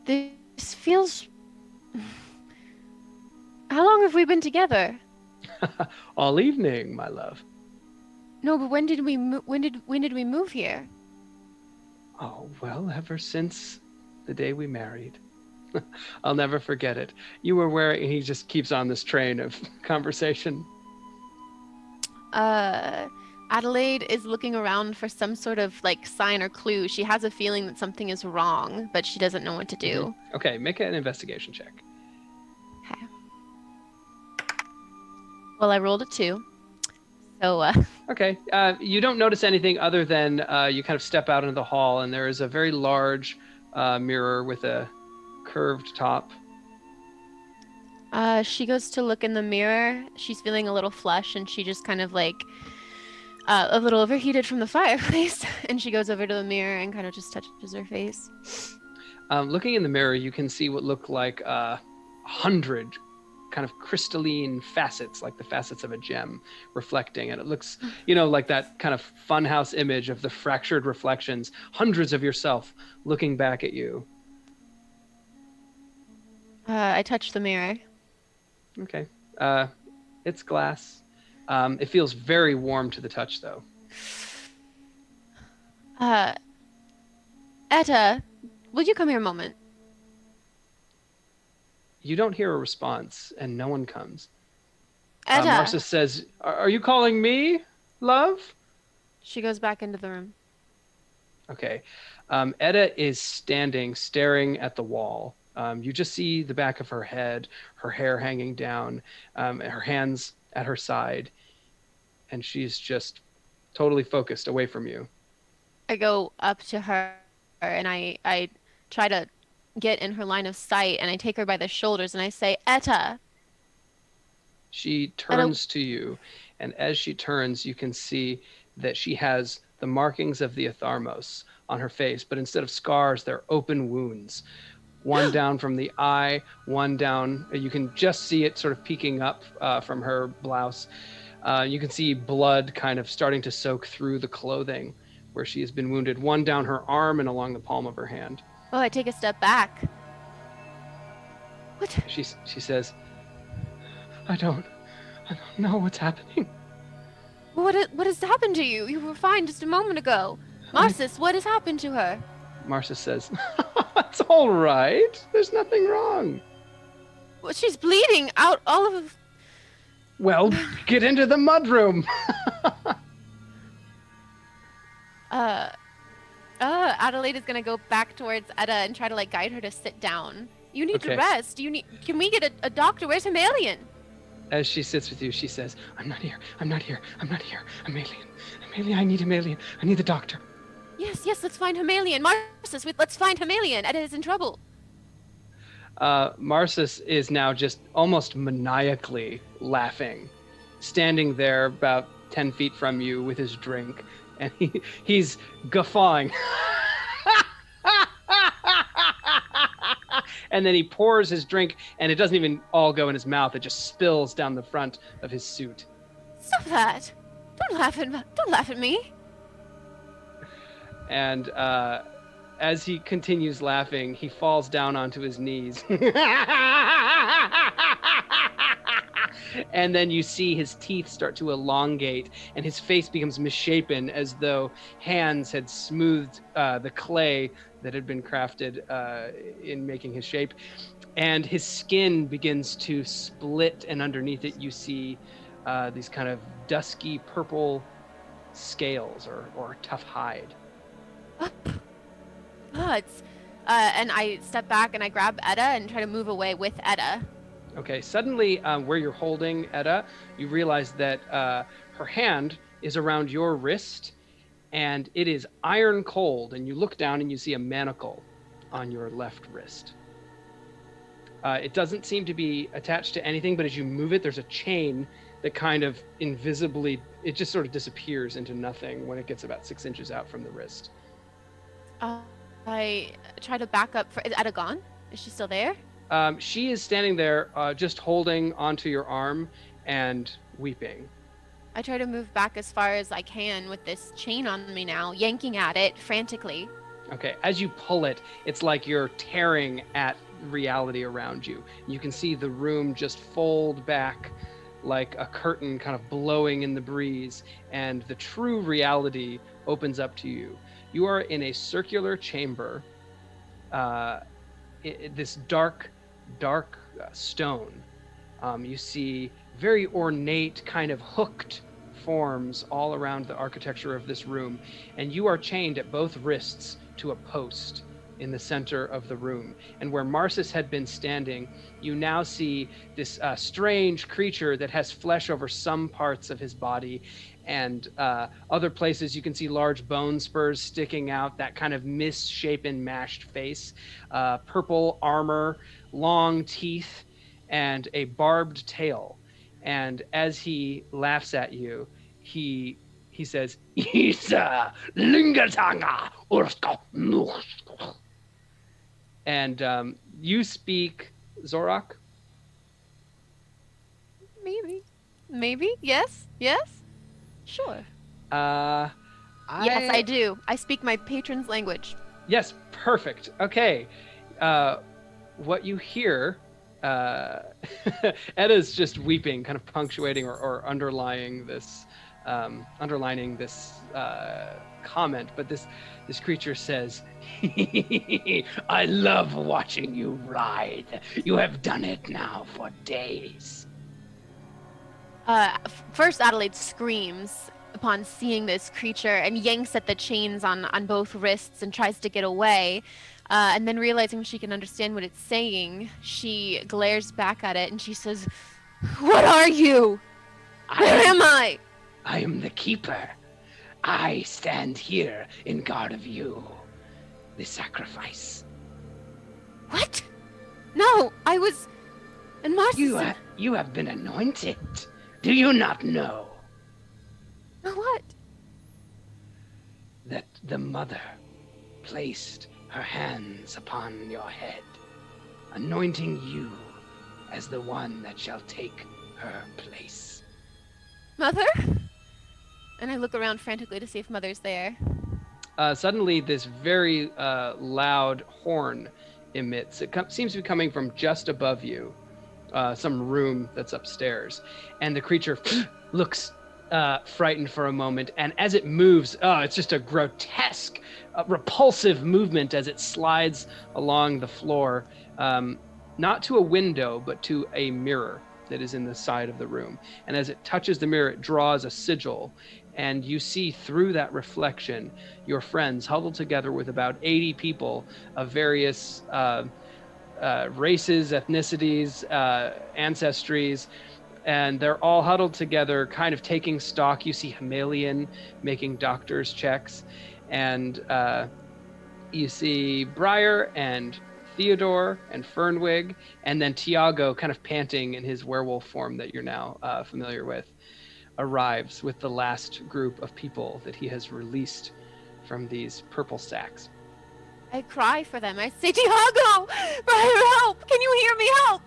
This feels... How long have we been together? All evening, my love. No, but when did we move here? Oh, well, ever since the day we married. I'll never forget it. You were wearing... He just keeps on this train of conversation. Adelaide is looking around for some sort of like sign or clue. She has a feeling that something is wrong, but she doesn't know what to do. Mm-hmm. Okay, make an investigation check. Okay. Well, I rolled a 2. So, Okay, you don't notice anything other than you kind of step out into the hall and there is a very large mirror with a curved top. she goes to look in the mirror. She's feeling a little flush and she just kind of like a little overheated from the fireplace. And she goes over to the mirror and kind of just touches her face. Looking in the mirror, you can see what look like 100 kind of crystalline facets, like the facets of a gem reflecting. And it looks, like that kind of funhouse image of the fractured reflections, hundreds of yourself looking back at you. I touch the mirror. Okay. It's glass. It feels very warm to the touch, though. Etta, will you come here a moment? You don't hear a response, and no one comes. Etta! Marcia says, are you calling me, love? She goes back into the room. Okay. Etta is standing, staring at the wall. You just see the back of her head, her hair hanging down, her hands at her side, and she's just totally focused away from you. I go up to her and I try to get in her line of sight and I take her by the shoulders and I say, Etta. She turns to you, and as she turns, you can see that she has the markings of the Atharmos on her face, but instead of scars, they're open wounds. One down from the eye, one down. You can just see it sort of peeking up from her blouse. You can see blood kind of starting to soak through the clothing where she has been wounded. One down her arm and along the palm of her hand. Oh, I take a step back. What? She says, I don't know what's happening. What has happened to you? You were fine just a moment ago. Marsus, what has happened to her? Marcia says, it's all right. There's nothing wrong. Well, she's bleeding out all of... Well, get into the mudroom. Adelaide is gonna go back towards Etta and try to like guide her to sit down. You need to Okay. rest. Can we get a doctor? Where's Hemalian? As she sits with you, she says, I'm not here. I'm not here. I'm not here. Hemalian. Hemalian, I need Hemalian. I need the doctor. Yes, let's find Hemalian. Marcus, let's find Hemalian. Etta is in trouble. Marcus is now just almost maniacally laughing, standing there about 10 feet from you with his drink, and he's guffawing. And then he pours his drink, and it doesn't even all go in his mouth. It just spills down the front of his suit. Stop that! Don't laugh at me. And as he continues laughing, he falls down onto his knees. And then you see his teeth start to elongate, and his face becomes misshapen as though hands had smoothed the clay that had been crafted in making his shape. And his skin begins to split, and underneath it you see these kind of dusky purple scales or tough hide. And I step back and I grab Etta and try to move away with Etta. Okay, suddenly where you're holding Etta, you realize that her hand is around your wrist, and it is iron cold, and you look down and you see a manacle on your left wrist. It doesn't seem to be attached to anything, but as you move it, there's a chain that kind of invisibly, it just sort of disappears into nothing when it gets about 6 inches out from the wrist. I try to back up. Is Etta gone? Is she still there? She is standing there just holding onto your arm and weeping. I try to move back as far as I can with this chain on me now, yanking at it frantically. Okay, as you pull it, it's like you're tearing at reality around you. You can see the room just fold back like a curtain kind of blowing in the breeze, and the true reality opens up to you. You are in a circular chamber, this dark stone. You see very ornate kind of hooked forms all around the architecture of this room, and you are chained at both wrists to a post in the center of the room. And where Marcus had been standing, you now see this strange creature that has flesh over some parts of his body, and other places you can see large bone spurs sticking out, that kind of misshapen, mashed face, purple armor, long teeth, and a barbed tail. And as he laughs at you, he says, "Isa lingatanga ursko." And you speak Zorak? Maybe. Yes. Sure. Yes, I do. I speak my patron's language. Yes, perfect. Okay. What you hear, Edda's just weeping, kind of punctuating or underlining this comment, but this creature says, "I love watching you writhe. You have done it now for days." First, Adelaide screams upon seeing this creature and yanks at the chains on both wrists and tries to get away. And then realizing she can understand what it's saying, she glares back at it and she says, "What are you? Where am I?" "I am the keeper. I stand here in guard of you. The sacrifice." "What? No, I was..." And Marcus... You have been anointed. Do you not know What? that the mother placed her hands upon your head, anointing you as the one that shall take her place? Mother? And I look around frantically to see if Mother's there. Suddenly, this very loud horn emits. It seems to be coming from just above you, some room that's upstairs. And the creature looks frightened for a moment. And as it moves, it's just a grotesque, repulsive movement as it slides along the floor, not to a window, but to a mirror. that is in the side of the room. And as it touches the mirror, it draws a sigil. And you see through that reflection your friends huddled together with about 80 people of various races, ethnicities, ancestries, and they're all huddled together, kind of taking stock. You see Hemalian making doctor's checks, and you see Briar and Theodore and Fernwig, and then Tiago, kind of panting in his werewolf form that you're now familiar with, arrives with the last group of people that he has released from these purple sacks. I cry for them. I say, Tiago! Briar, help! Can you hear me? Help!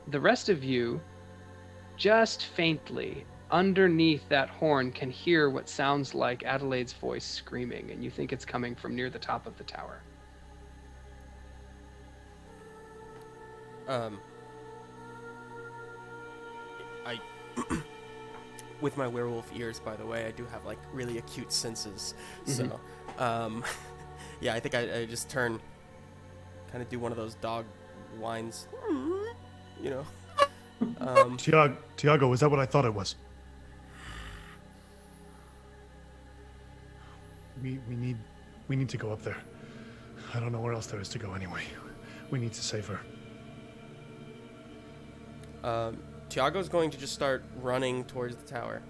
The rest of you, just faintly, underneath that horn, can hear what sounds like Adelaide's voice screaming, and you think it's coming from near the top of the tower. I with my werewolf ears, by the way, I do have like really acute senses. So yeah, I think I just kind of do one of those dog whines, you know. Tiago, is that what I thought it was? We need to go up there. I don't know where else there is to go anyway. We need to save her. Tiago's going to just start running towards the tower.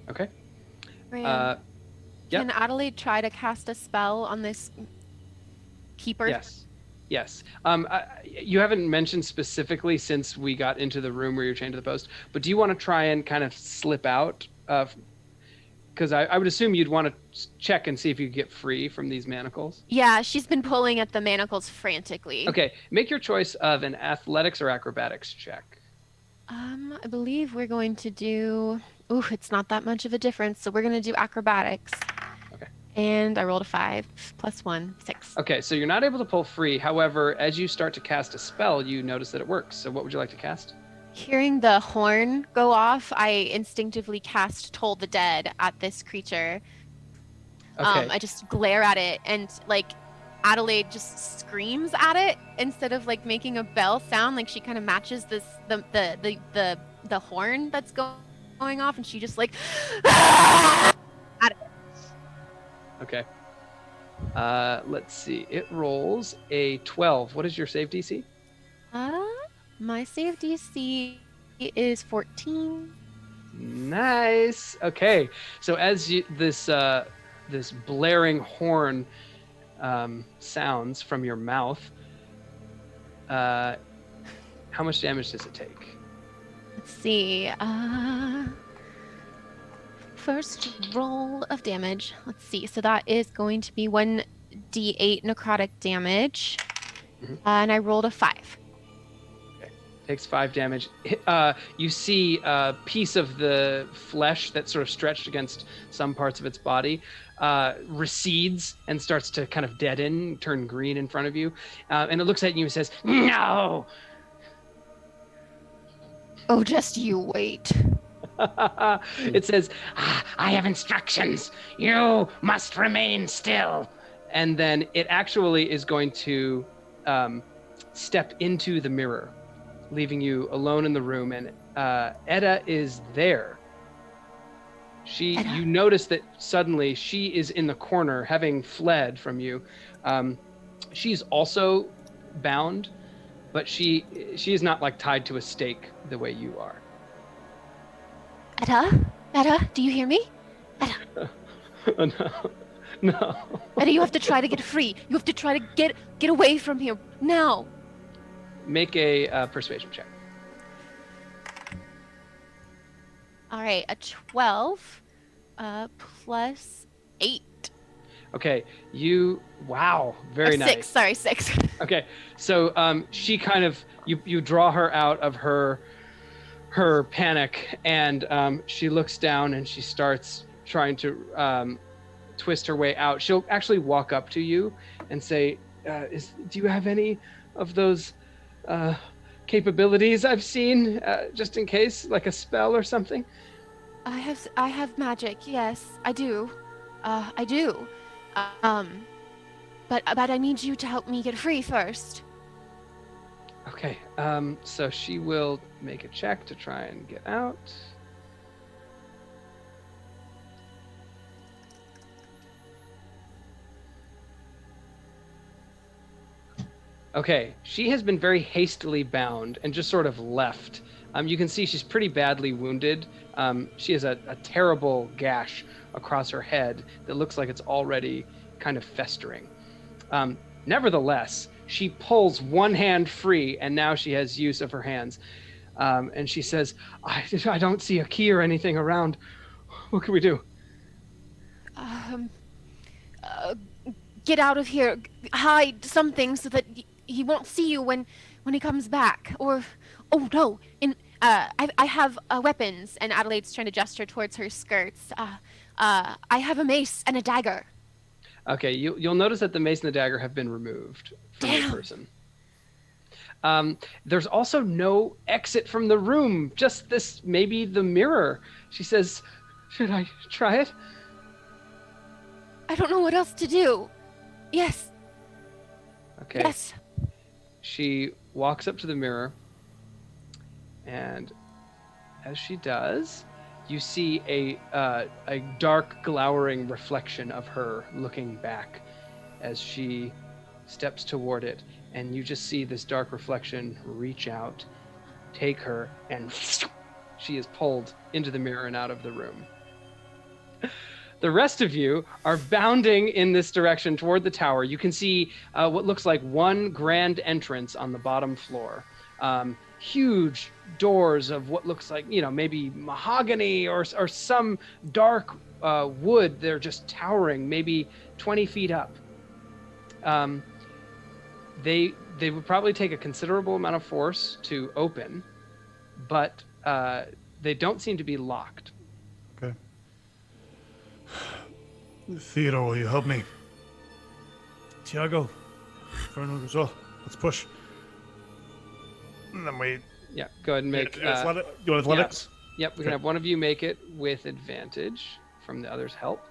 Okay. Yep. Yep. Can Adelaide try to cast a spell on this keeper? Yes. You haven't mentioned specifically since we got into the room where you're chained to the post, but do you want to try and kind of slip out? Because I would assume you'd want to check and see if you could get free from these manacles. Yeah, she's been pulling at the manacles frantically. Okay, make your choice of an athletics or acrobatics check. I believe we're going to do... Ooh, it's not that much of a difference, so we're going to do acrobatics. Okay. And I rolled a 5, plus 1, 6. Okay, so you're not able to pull free. However, as you start to cast a spell, you notice that it works. So what would you like to cast? Hearing the horn go off, I instinctively cast Toll the Dead at this creature. Okay. I just glare at it, and like Adelaide just screams at it instead of like making a bell sound. Like she kind of matches the horn that's going off, and she just like at it. Okay. Let's see. It rolls a 12. What is your save DC? My save DC is 14. Nice. Okay. So as this blaring horn sounds from your mouth, how much damage does it take? Let's see. First roll of damage. Let's see. So that is going to be 1d8 necrotic damage. And I rolled a 5. Takes 5 damage. You see a piece of the flesh that's sort of stretched against some parts of its body recedes and starts to kind of deaden, turn green in front of you. And it looks at you and says, "No!" Oh, just you wait. It says, "I have instructions. You must remain still." And then it actually is going to step into the mirror, leaving you alone in the room, and Edda is there. You notice that suddenly she is in the corner, having fled from you. She's also bound, but she is not like tied to a stake the way you are. Edda, do you hear me? Edda. No. Edda, you have to try to get free. You have to try to get away from here now. Make a persuasion check. All right, a 12 plus 8. Okay, wow, very nice. 6, sorry, 6. Okay, so she kind of, you draw her out of her panic, and she looks down and she starts trying to twist her way out. She'll actually walk up to you and say, do you have any of those capabilities I've seen, just in case, like a spell or something? I have magic, yes, I do. I do. But but I need you to help me get free first. Okay. So she will make a check to try and get out. Okay, she has been very hastily bound and just sort of left. You can see she's pretty badly wounded. She has a terrible gash across her head that looks like it's already kind of festering. Nevertheless, she pulls one hand free, and now she has use of her hands. And she says, I don't see a key or anything around. What can we do? Get out of here. Hide something so that he won't see you when he comes back. Or, oh no, I have weapons. And Adelaide's trying to gesture towards her skirts. I have a mace and a dagger. Okay, you'll notice that the mace and the dagger have been removed from the person. There's also no exit from the room. Just this, maybe the mirror. She says, should I try it? I don't know what else to do. Yes. Okay. Yes. She walks up to the mirror, and as she does, you see a dark, glowering reflection of her looking back as she steps toward it, and you just see this dark reflection reach out, take her, and she is pulled into the mirror and out of the room. The rest of you are bounding in this direction toward the tower. You can see what looks like one grand entrance on the bottom floor. Huge doors of what looks like, maybe mahogany or some dark wood. They're just towering, maybe 20 feet up. They would probably take a considerable amount of force to open, but they don't seem to be locked. Okay. Theodore, will you help me? Tiago, Fernwig as well. Let's push. And then we... Yeah, go ahead and make... You want athletics? Yeah. Yep, we can have one of you make it with advantage from the other's help.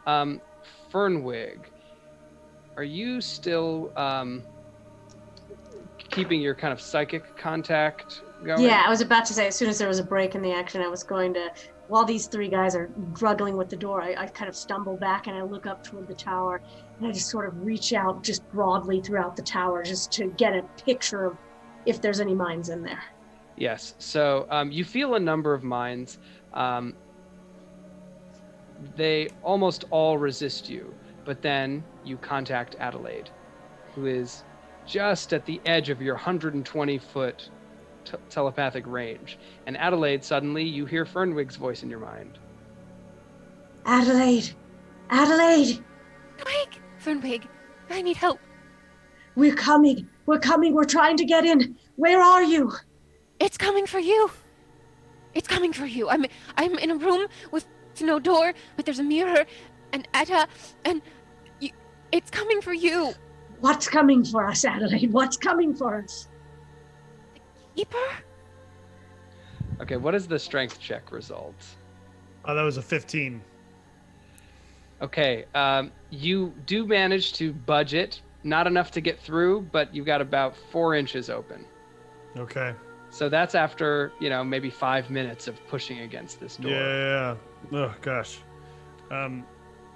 Fernwig, are you still keeping your kind of psychic contact going? Yeah, I was about to say, as soon as there was a break in the action, I was going to... While these three guys are struggling with the door, I kind of stumble back and I look up toward the tower, and I just sort of reach out just broadly throughout the tower just to get a picture of if there's any mines in there. Yes. So you feel a number of mines. They almost all resist you, but then you contact Adelaide, who is just at the edge of your 120-foot telepathic range. And Adelaide, suddenly you hear Fernwig's voice in your mind. Adelaide! Adelaide! Fernwig, I need help. We're coming! We're trying to get in! Where are you? It's coming for you. It's coming for you. I'm in a room with no door, but there's a mirror and Etta, and it's coming for you. What's coming for us, Adelaide? What's coming for us? Keeper? Okay, what is the strength check result? Oh, that was a 15. Okay, you do manage to budget. Not enough to get through, but you've got about 4 inches open. Okay. So that's after, maybe 5 minutes of pushing against this door. Yeah. Oh, gosh.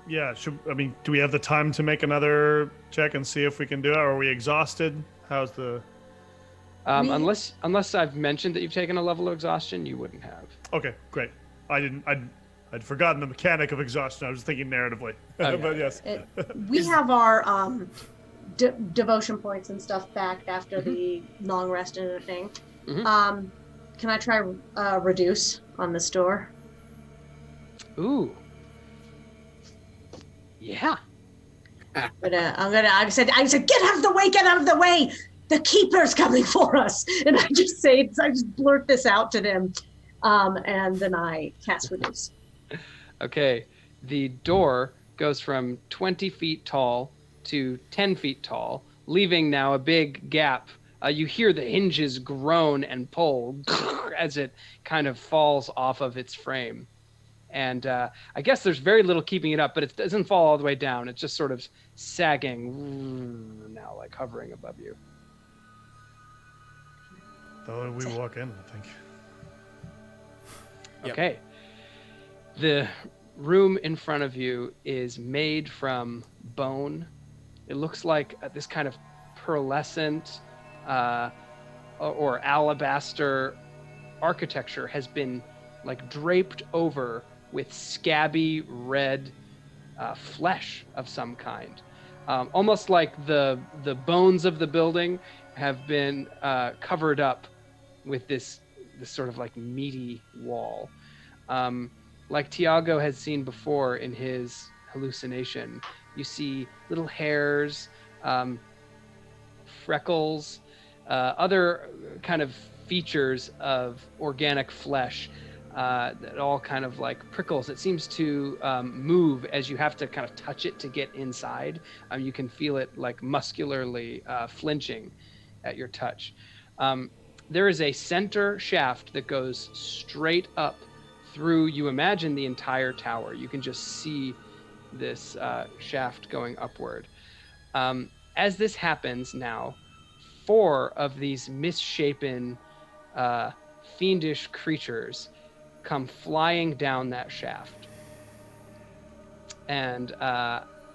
Yeah, do we have the time to make another check and see if we can do it? Or are we exhausted? How's the... Unless I've mentioned that you've taken a level of exhaustion, you wouldn't have. Okay, great. I'd forgotten the mechanic of exhaustion. I was thinking narratively. Okay. But yes. We have our devotion points and stuff back after the long rest and everything. Mm-hmm. Can I try reduce on this door? Ooh. Yeah. I said, get out of the way! The keeper's coming for us! And I just blurt this out to them, and then I cast reduce. Okay, the door goes from 20 feet tall to 10 feet tall, leaving now a big gap. You hear the hinges groan and pull as it kind of falls off of its frame. And I guess there's very little keeping it up, but it doesn't fall all the way down. It's just sort of sagging now, like hovering above you. Though we walk in, I think. Yep. Okay. The room in front of you is made from bone. It looks like this kind of pearlescent or alabaster architecture has been like draped over with scabby red flesh of some kind. Almost like the bones of the building have been covered up with this sort of like meaty wall. Like Tiago had seen before in his hallucination, you see little hairs, freckles, other kind of features of organic flesh that all kind of like prickles. It seems to move as you have to kind of touch it to get inside. You can feel it like muscularly flinching at your touch. There is a center shaft that goes straight up through, you imagine, the entire tower. You can just see this shaft going upward. As this happens now, 4 of these misshapen, fiendish creatures come flying down that shaft. And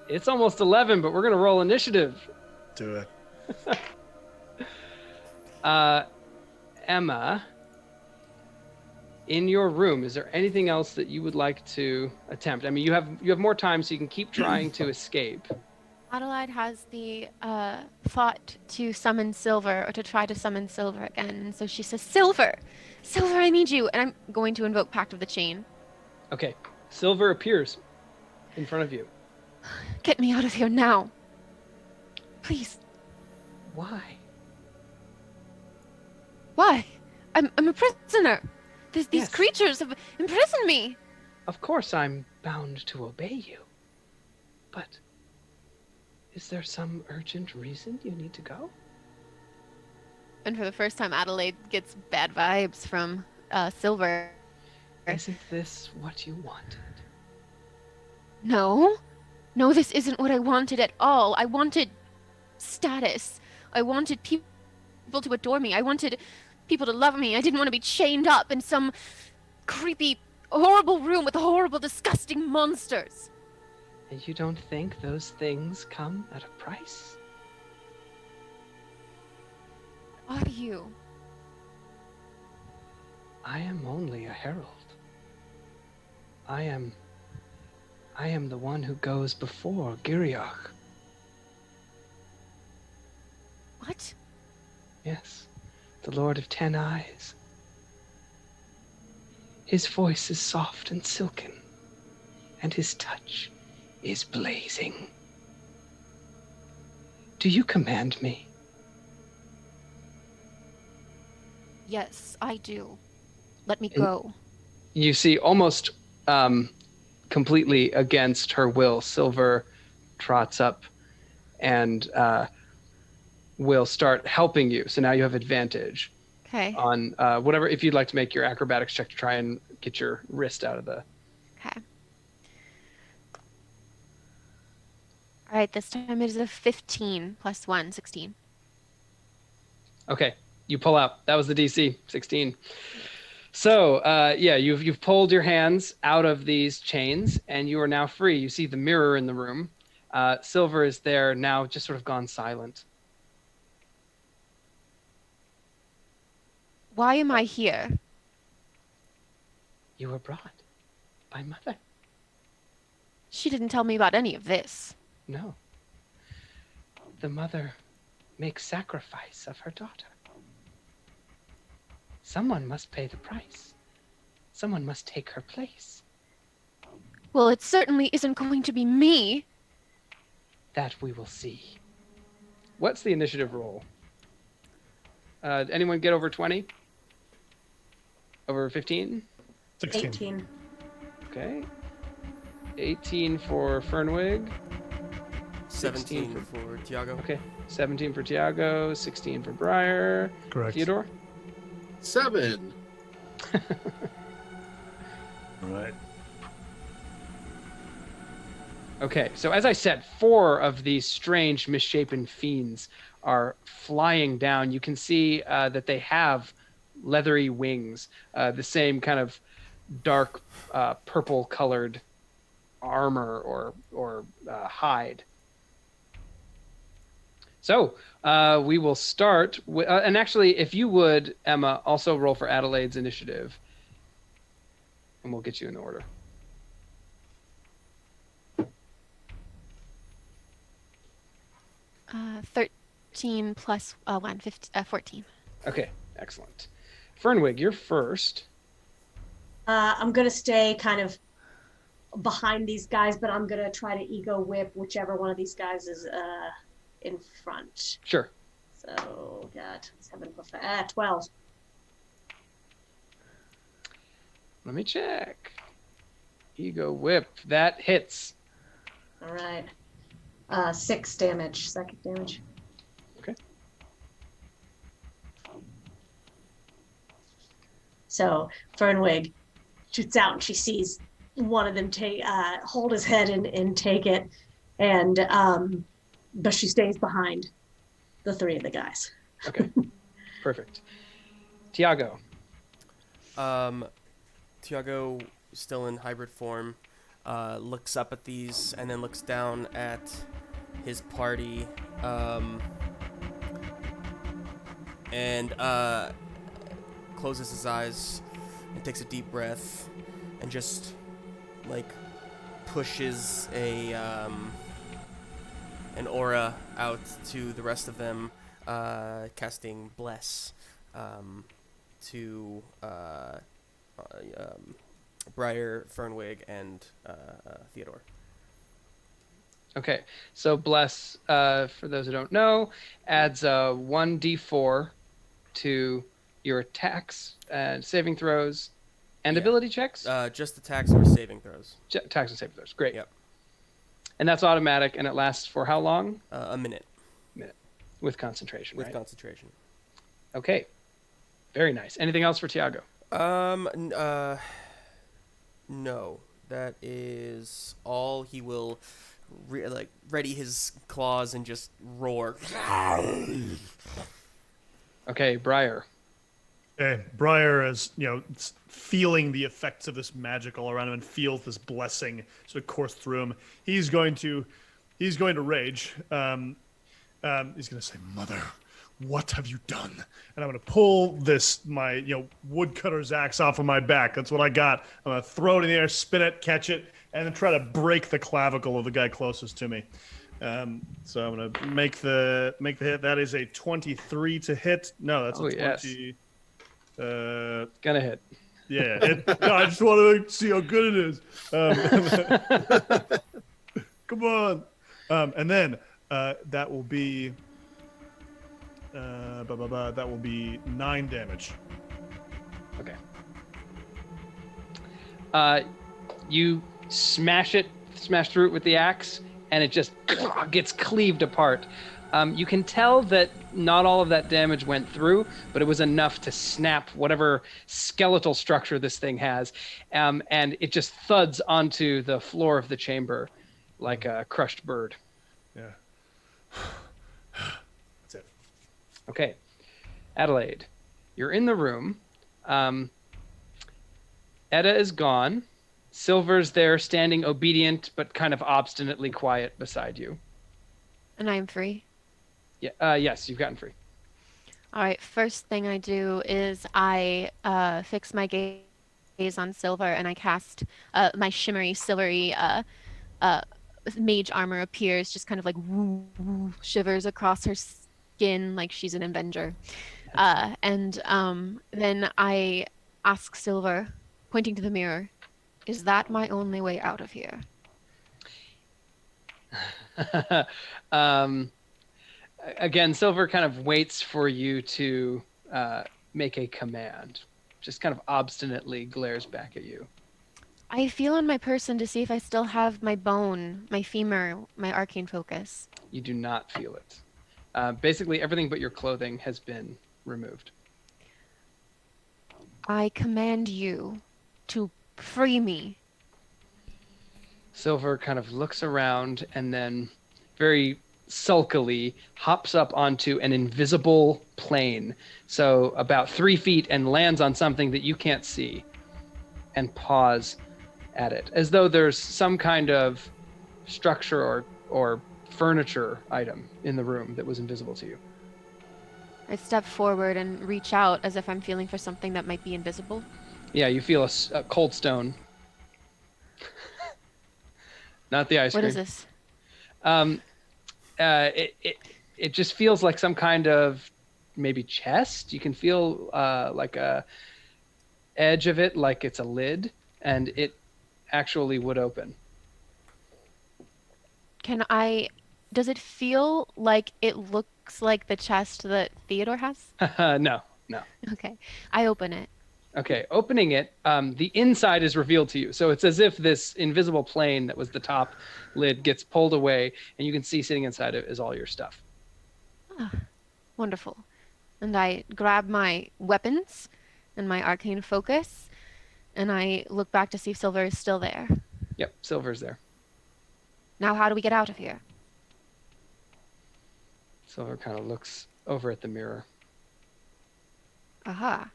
it's almost 11, but we're going to roll initiative. Do it. Emma, in your room, is there anything else that you would like to attempt? I mean, you have more time, so you can keep trying to escape. Adelaide has the thought to summon Silver, or to try to summon Silver again. And so she says, Silver! Silver, I need you! And I'm going to invoke Pact of the Chain. Okay. Silver appears in front of you. Get me out of here now. Please. Why? Why? I'm a prisoner. These Yes. creatures have imprisoned me. Of course I'm bound to obey you. But is there some urgent reason you need to go? And for the first time, Adelaide gets bad vibes from Silver. Isn't this what you wanted? No. No, this isn't what I wanted at all. I wanted status. I wanted people to adore me. I wanted people to love me. I didn't want to be chained up in some creepy, horrible room with horrible, disgusting monsters. And you don't think those things come at a price? Are you? I am only a herald. I am the one who goes before Giriach. What? Yes, the Lord of 10 Eyes. His voice is soft and silken, and his touch is blazing. Do you command me? Yes, I do. Let me go. You see, almost completely against her will, Silver trots up and will start helping you. So now you have advantage Okay. on whatever, if you'd like to make your acrobatics check to try and get your wrist out of the... Okay. All right, this time it is a 15 plus 1, 16. Okay, you pull out. That was the DC, 16. So, yeah, you've pulled your hands out of these chains, and you are now free. You see the mirror in the room. Silver is there now, just sort of gone silent. Why am I here? You were brought by Mother. She didn't tell me about any of this. No. The mother makes sacrifice of her daughter. Someone must pay the price. Someone must take her place. Well, it certainly isn't going to be me. That we will see. What's the initiative roll? Anyone get over 20? Over 15? 16. 18. Okay. 18 for Fernwig. 17 for Tiago. Okay. 17 for Tiago. 16 for Briar. Correct. Theodore. 7. All right. Okay, so as I said, 4 of these strange, misshapen fiends are flying down. You can see that they have leathery wings, the same kind of dark purple-colored armor or hide. So we will start with, and actually, if you would, Emma, also roll for Adelaide's initiative, and we'll get you in the order. Uh, 13 plus 1, 14. Okay, excellent. Fernwig, you're first. I'm gonna stay kind of behind these guys, but I'm gonna try to ego whip whichever one of these guys is in front. Sure. So got 7 plus 5, 12. Let me check. Ego whip. That hits. All right. 6 damage, psychic damage. Okay. So Fernwig shoots out and she sees one of them take hold his head and take it, and but she stays behind the 3 of the guys. Okay. Perfect. Tiago. Tiago, still in hybrid form, looks up at these and then looks down at his party, and closes his eyes and takes a deep breath and just like pushes an aura out to the rest of them, casting bless to Briar, Fernwig, and Theodore. Okay, so bless, for those who don't know, adds 1d4 to your attacks and saving throws and ability checks. Just attacks or saving throws. Attacks and saving throws. Great. Yep. And that's automatic, and it lasts for how long? A minute. With concentration. With right? concentration. Okay. Very nice. Anything else for Tiago? No. That is all. He will ready his claws and just roar. Okay, Briar. Okay, Briar is, feeling the effects of this magic all around him and feels this blessing sort of course through him. He's going to rage. He's going to say, "Mother, what have you done?" And I'm going to pull my woodcutter's axe off of my back. That's what I got. I'm going to throw it in the air, spin it, catch it, and then try to break the clavicle of the guy closest to me. So I'm going to make the hit. That is a 23 to hit. No, that's a 20. Yes. Gonna hit. Yeah, I just want to see how good it is. Come on. And then that will be that will be 9 damage. Okay. You smash through it with the axe, and it just gets cleaved apart. You can tell that not all of that damage went through, but it was enough to snap whatever skeletal structure this thing has, and it just thuds onto the floor of the chamber like a crushed bird. Yeah. That's it. Okay. Adelaide, you're in the room. Edda is gone. Silver's there, standing obedient but kind of obstinately quiet beside you. And I'm free. Yeah. Yes, you've gotten free. All right. First thing I do is I fix my gaze on Silver, and I cast my shimmery, silvery mage armor appears, just kind of like woo, woo, shivers across her skin like she's an Avenger. And then I ask Silver, pointing to the mirror, "Is that my only way out of here?" Again, Silver kind of waits for you to make a command. Just kind of obstinately glares back at you. I feel on my person to see if I still have my bone, my femur, my arcane focus. You do not feel it. Basically, everything but your clothing has been removed. I command you to free me. Silver kind of looks around and then very sulkily hops up onto an invisible plane. So about 3 feet, and lands on something that you can't see and paws at it as though there's some kind of structure or furniture item in the room that was invisible to you. I step forward and reach out as if I'm feeling for something that might be invisible. Yeah, you feel a cold stone. Not the ice cream. What is this? It just feels like some kind of maybe chest. You can feel like a edge of it, like it's a lid, and it actually would open. Does it feel like it looks like the chest that Theodore has? No. Okay. I open it. Okay, opening it, the inside is revealed to you. So it's as if this invisible plane that was the top lid gets pulled away, and you can see sitting inside it is all your stuff. Ah, wonderful. And I grab my weapons and my arcane focus, and I look back to see if Silver is still there. Yep, Silver's there. Now, how do we get out of here? Silver kind of looks over at the mirror. Aha.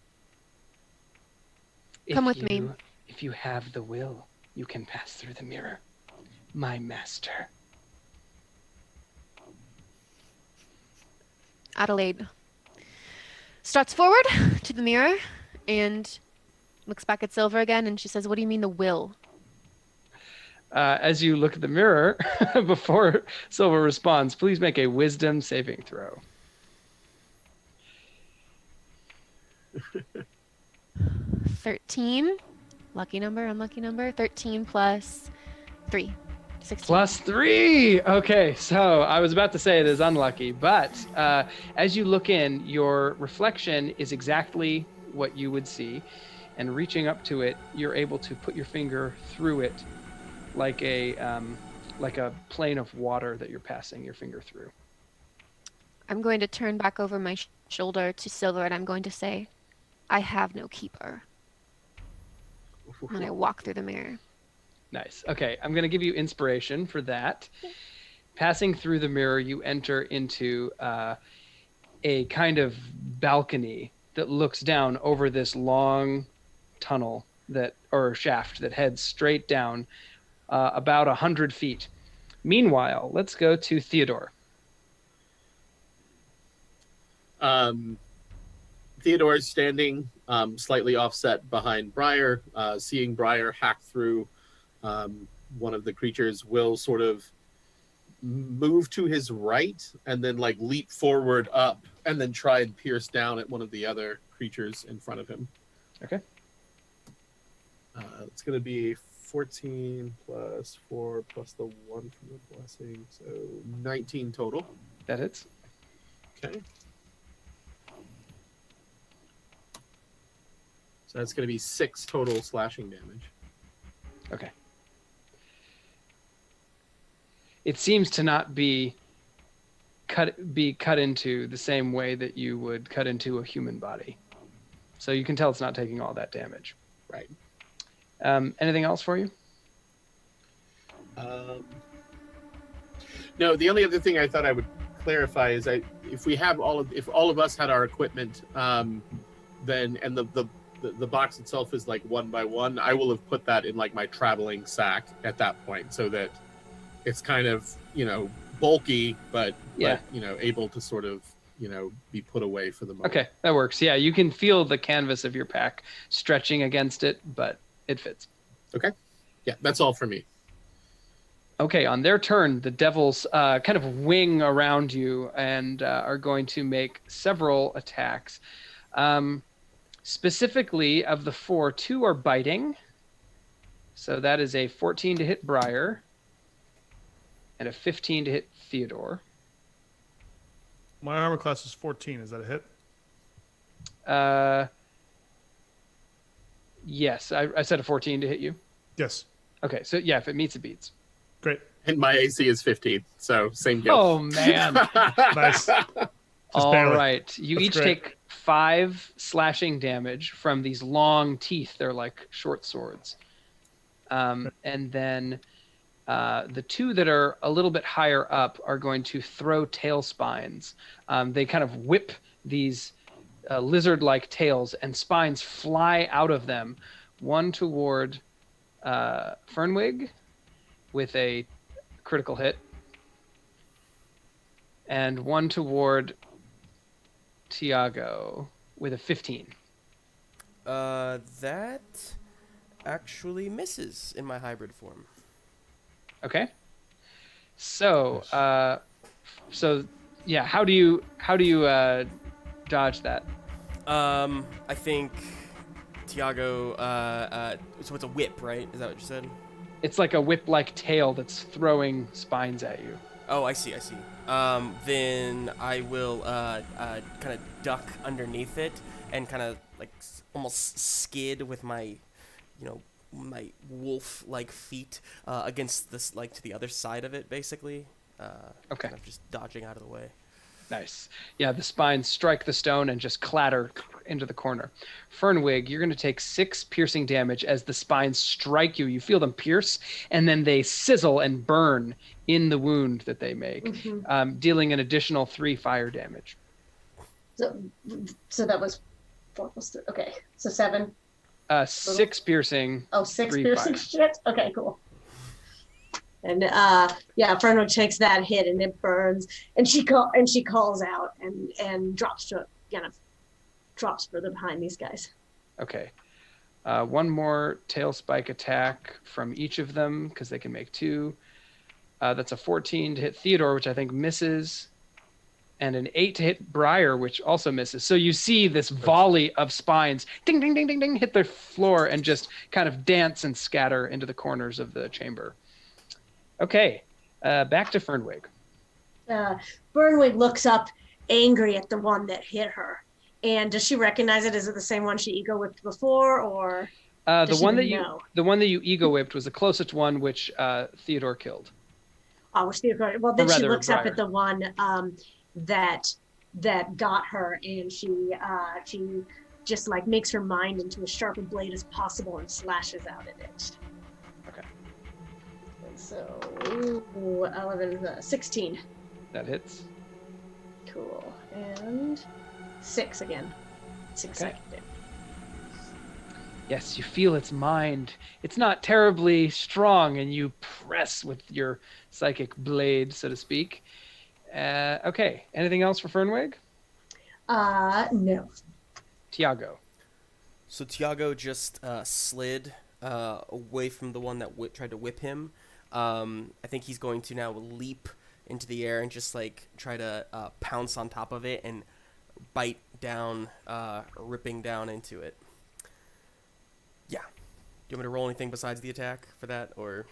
Come with me. If you have the will, you can pass through the mirror. My master. Adelaide starts forward to the mirror and looks back at Silver again, and she says, "What do you mean the will?" As you look at the mirror, before Silver responds, please make a wisdom saving throw. 13. Lucky number, unlucky number. 13 plus 3. 16. Plus 3. Okay, so I was about to say it is unlucky, but as you look in, your reflection is exactly what you would see, and reaching up to it, you're able to put your finger through it like a plane of water that you're passing your finger through. I'm going to turn back over my shoulder to Silver, and I'm going to say, "I have no keeper." And I walk through the mirror. Nice. Okay, I'm going to give you inspiration for that. Passing through the mirror, you enter into a kind of balcony that looks down over this long tunnel or shaft that heads straight down about 100 feet. Meanwhile, let's go to Theodore. Theodore is standing slightly offset behind Briar, seeing Briar hack through one of the creatures, will sort of move to his right and then like leap forward up and then try and pierce down at one of the other creatures in front of him. Okay. It's going to be 14 plus 4 plus the 1 from the blessing, so 19 total. That hits. Okay. So that's going to be 6 total slashing damage. Okay. It seems to not be cut into the same way that you would cut into a human body. So you can tell it's not taking all that damage. Right. Anything else for you? No, the only other thing I thought I would clarify is if all of us had our equipment, then and the box itself is like 1 by 1, I will have put that in like my traveling sack at that point, so that it's kind of, bulky, but able to sort of, be put away for the moment. Okay, that works. Yeah, you can feel the canvas of your pack stretching against it, but it fits. Okay. Yeah, that's all for me. Okay, on their turn, the devils kind of wing around you and are going to make several attacks. Specifically, of the 4, 2 are biting. So that is a 14 to hit Briar and a 15 to hit Theodore. My armor class is 14. Is that a hit? Yes, I said a 14 to hit you. Yes. Okay, so yeah, if it meets, it beats. Great. And my AC is 15, so same deal. Oh, man. Nice. All barely. right. You That's each great. take 5 slashing damage from these long teeth. They're like short swords. And then The two that are a little bit higher up are going to throw tail spines. They kind of whip these lizard-like tails, and spines fly out of them. One toward Fernwig with a critical hit, and one toward Tiago with a 15. That actually misses in my hybrid form. Okay. So, yeah, how do you dodge that? I think Tiago. So it's a whip, right? Is that what you said? It's like a whip-like tail that's throwing spines at you. Oh, I see. Then I will kind of duck underneath it and kind of like almost skid with my, my wolf-like feet against this, like to the other side of it, basically. Okay. Kind of just dodging out of the way. Nice. Yeah, the spines strike the stone and just clatter into the corner. Fernwig, you're going to take 6 piercing damage as the spines strike you. You feel them pierce, and then they sizzle and burn in the wound that they make, dealing an additional 3 fire damage. So that was 4 plus 3. Okay, so 7. 6 piercing. Oh, 6 3 piercing. fire. Shit. Okay, cool. And Fernwig takes that hit and it burns, and she calls out and drops further behind these guys. Okay. One more tail spike attack from each of them because they can make 2. That's a 14 to hit Theodore, which I think misses, and an 8 to hit Briar, which also misses. So you see this volley of spines, ding, ding, ding, ding, ding, hit the floor and just kind of dance and scatter into the corners of the chamber. Okay, back to Fernwig. Fernwig looks up angry at the one that hit her. And does she recognize it? Is it the same one she ego whipped before, or the one that you ego whipped was the closest one, which Theodore killed. Oh, which Theodore. Well, then she looks Briar. up at the one that got her, and she just like makes her mind into as sharp a blade as possible and slashes out at it. Okay. So 16. That hits. Cool. And 6 again. 6 Okay. second. Yes, you feel its mind. It's not terribly strong, and you press with your psychic blade, so to speak. Okay. Anything else for Fernwig? No. Tiago. So Tiago just slid away from the one that tried to whip him. I think he's going to now leap into the air and just like try to pounce on top of it and bite down, ripping down into it. Yeah. Do you want me to roll anything besides the attack for that, or?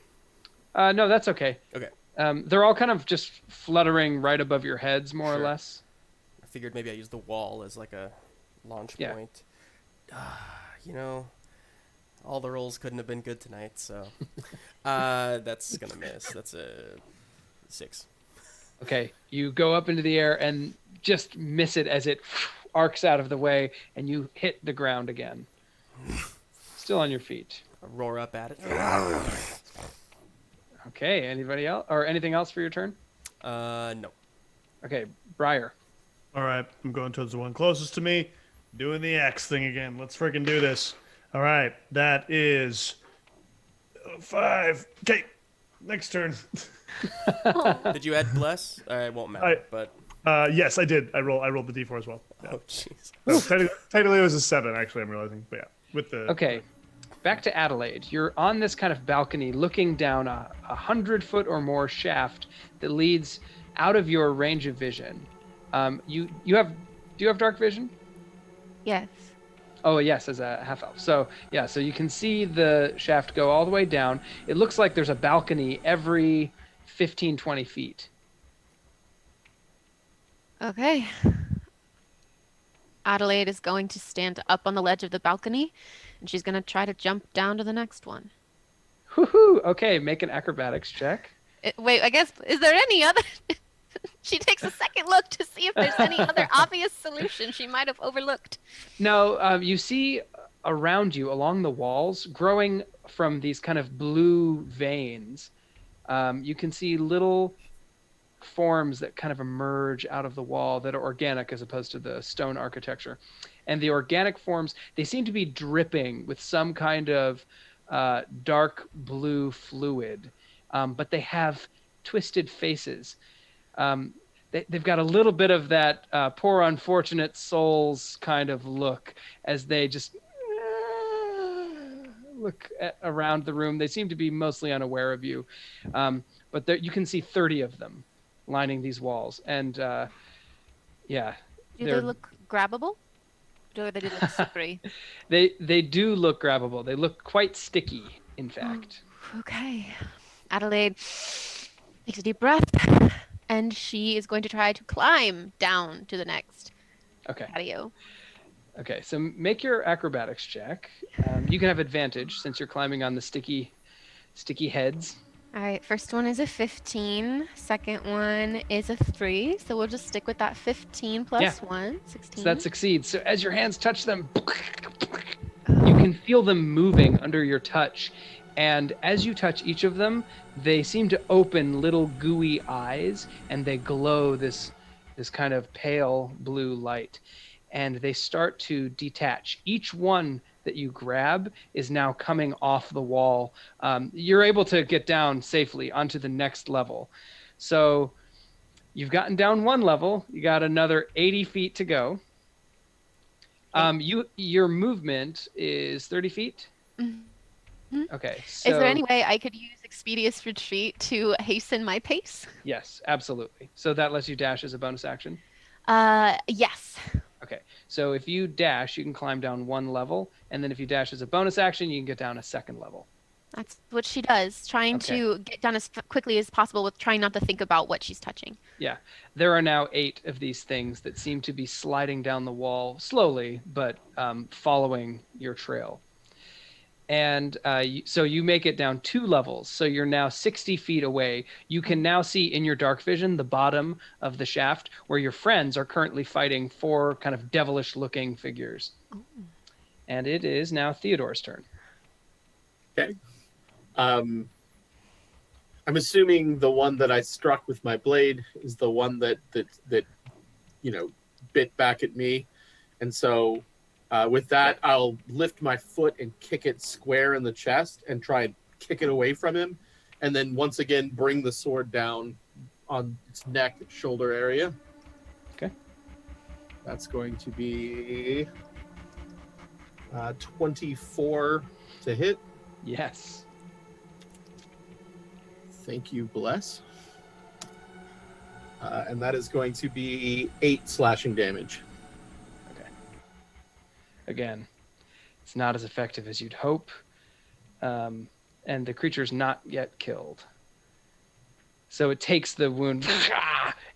No, that's okay. Okay. They're all kind of just fluttering right above your heads, more or less. I figured maybe I use the wall as like a launch point. All the rolls couldn't have been good tonight, so that's gonna miss. That's a 6. Okay, you go up into the air and just miss it as it arcs out of the way, and you hit the ground again. Still on your feet. I roar up at it. Okay, anybody else or anything else for your turn? No. Okay, Briar. All right, I'm going towards the one closest to me, doing the X thing again. Let's freaking do this. All right, that is 5. Okay, next turn. Did you add bless? It won't matter, but yes, I did. I rolled the D4 as well. Yeah. oh jeez. No, technically it was a 7. Actually, I'm realizing, but yeah, with the Okay, back to Adelaide. You're on this kind of balcony, looking down a 100-foot or more shaft that leads out of your range of vision. Do you have dark vision? Yes. Oh, yes, as a half-elf. So, yeah, so you can see the shaft go all the way down. It looks like there's a balcony every 15, 20 feet. Okay. Adelaide is going to stand up on the ledge of the balcony, and she's going to try to jump down to the next one. Woohoo! Okay, make an acrobatics check. Wait, I guess, is there any other... She takes a second look to see if there's any other obvious solution she might have overlooked. No, you see around you, along the walls, growing from these kind of blue veins, You can see little forms that kind of emerge out of the wall that are organic as opposed to the stone architecture. And the organic forms, they seem to be dripping with some kind of dark blue fluid, but they have twisted faces. They've got a little bit of that poor unfortunate souls kind of look as they just look around the room. They seem to be mostly unaware of you, but there, you can see 30 of them lining these walls. And yeah. Do they look grabbable? Or do they look slippery? They do look grabbable. They look quite sticky, in fact. Okay. Adelaide takes a deep breath, and she is going to try to climb down to the next patio. Okay, so make your acrobatics check. You can have advantage since you're climbing on the sticky heads. All right, first one is a 15. Second one is a 3. So we'll just stick with that 15 plus 1, 16. So that succeeds. So as your hands touch them, you can feel them moving under your touch. And as you touch each of them, they seem to open little gooey eyes, and they glow this kind of pale blue light. And they start to detach. Each one that you grab is now coming off the wall. You're able to get down safely onto the next level. So you've gotten down one level. You got another 80 feet to go. Your movement is 30 feet? Mm-hmm. Okay. So, is there any way I could use Expeditious Retreat to hasten my pace? Yes, absolutely. So that lets you dash as a bonus action? Yes. Okay, so if you dash, you can climb down one level, and then if you dash as a bonus action, you can get down a second level. That's what she does, trying to get down as quickly as possible with trying not to think about what she's touching. Yeah, there are now 8 of these things that seem to be sliding down the wall slowly, but following your trail. And so you make it down 2 levels. So you're now 60 feet away. You can now see in your dark vision the bottom of the shaft where your friends are currently fighting 4 kind of devilish looking figures. Ooh. And it is now Theodore's turn. Okay. I'm assuming the one that I struck with my blade is the one that bit back at me. And so with that, I'll lift my foot and kick it square in the chest and try and kick it away from him. And then once again, bring the sword down on its neck, shoulder area. Okay. That's going to be 24 to hit. Yes. Thank you, bless. And that is going to be 8 slashing damage. Again, it's not as effective as you'd hope, and the creature's not yet killed. So it takes the wound,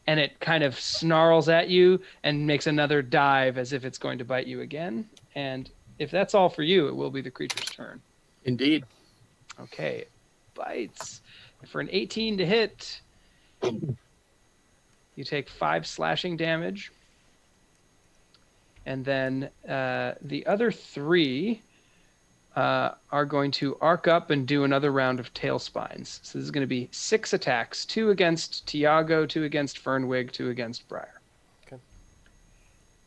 and it kind of snarls at you and makes another dive as if it's going to bite you again. And if that's all for you, it will be the creature's turn. Indeed. Okay, bites. For an 18 to hit, you take 5 slashing damage. And then the other 3 are going to arc up and do another round of tail spines. So this is going to be 6 attacks, 2 against Tiago, 2 against Fernwig, 2 against Briar.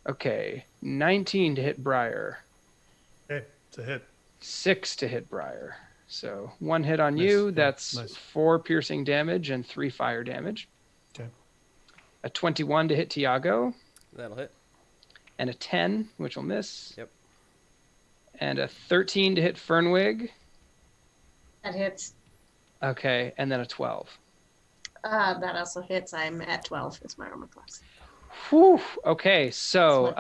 Okay, 19 to hit Briar. Okay, it's a hit. 6 to hit Briar. So 1 hit on you, that's 4 piercing damage and 3 fire damage. Okay. A 21 to hit Tiago. That'll hit. And a 10, which will miss. Yep. And a 13 to hit Fernwig. That hits. Okay, and then a 12. That also hits. I'm at 12 is my armor class. Whew. Okay, so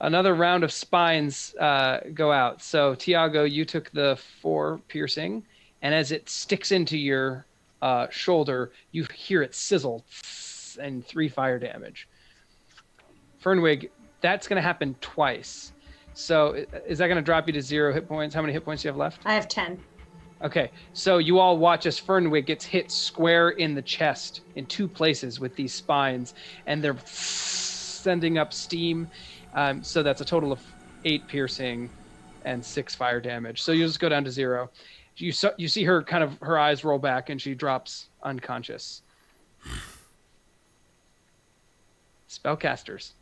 another round of spines go out. So Tiago, you took the 4 piercing, and as it sticks into your shoulder, you hear it sizzle and 3 fire damage. Fernwig, that's going to happen twice. So is that going to drop you to 0 hit points? How many hit points do you have left? I have 10. Okay, so you all watch as Fernwig gets hit square in the chest in 2 places with these spines, and they're sending up steam. So that's a total of 8 piercing and 6 fire damage. So you'll just go down to 0. you see her kind of her eyes roll back and she drops unconscious. Spellcasters.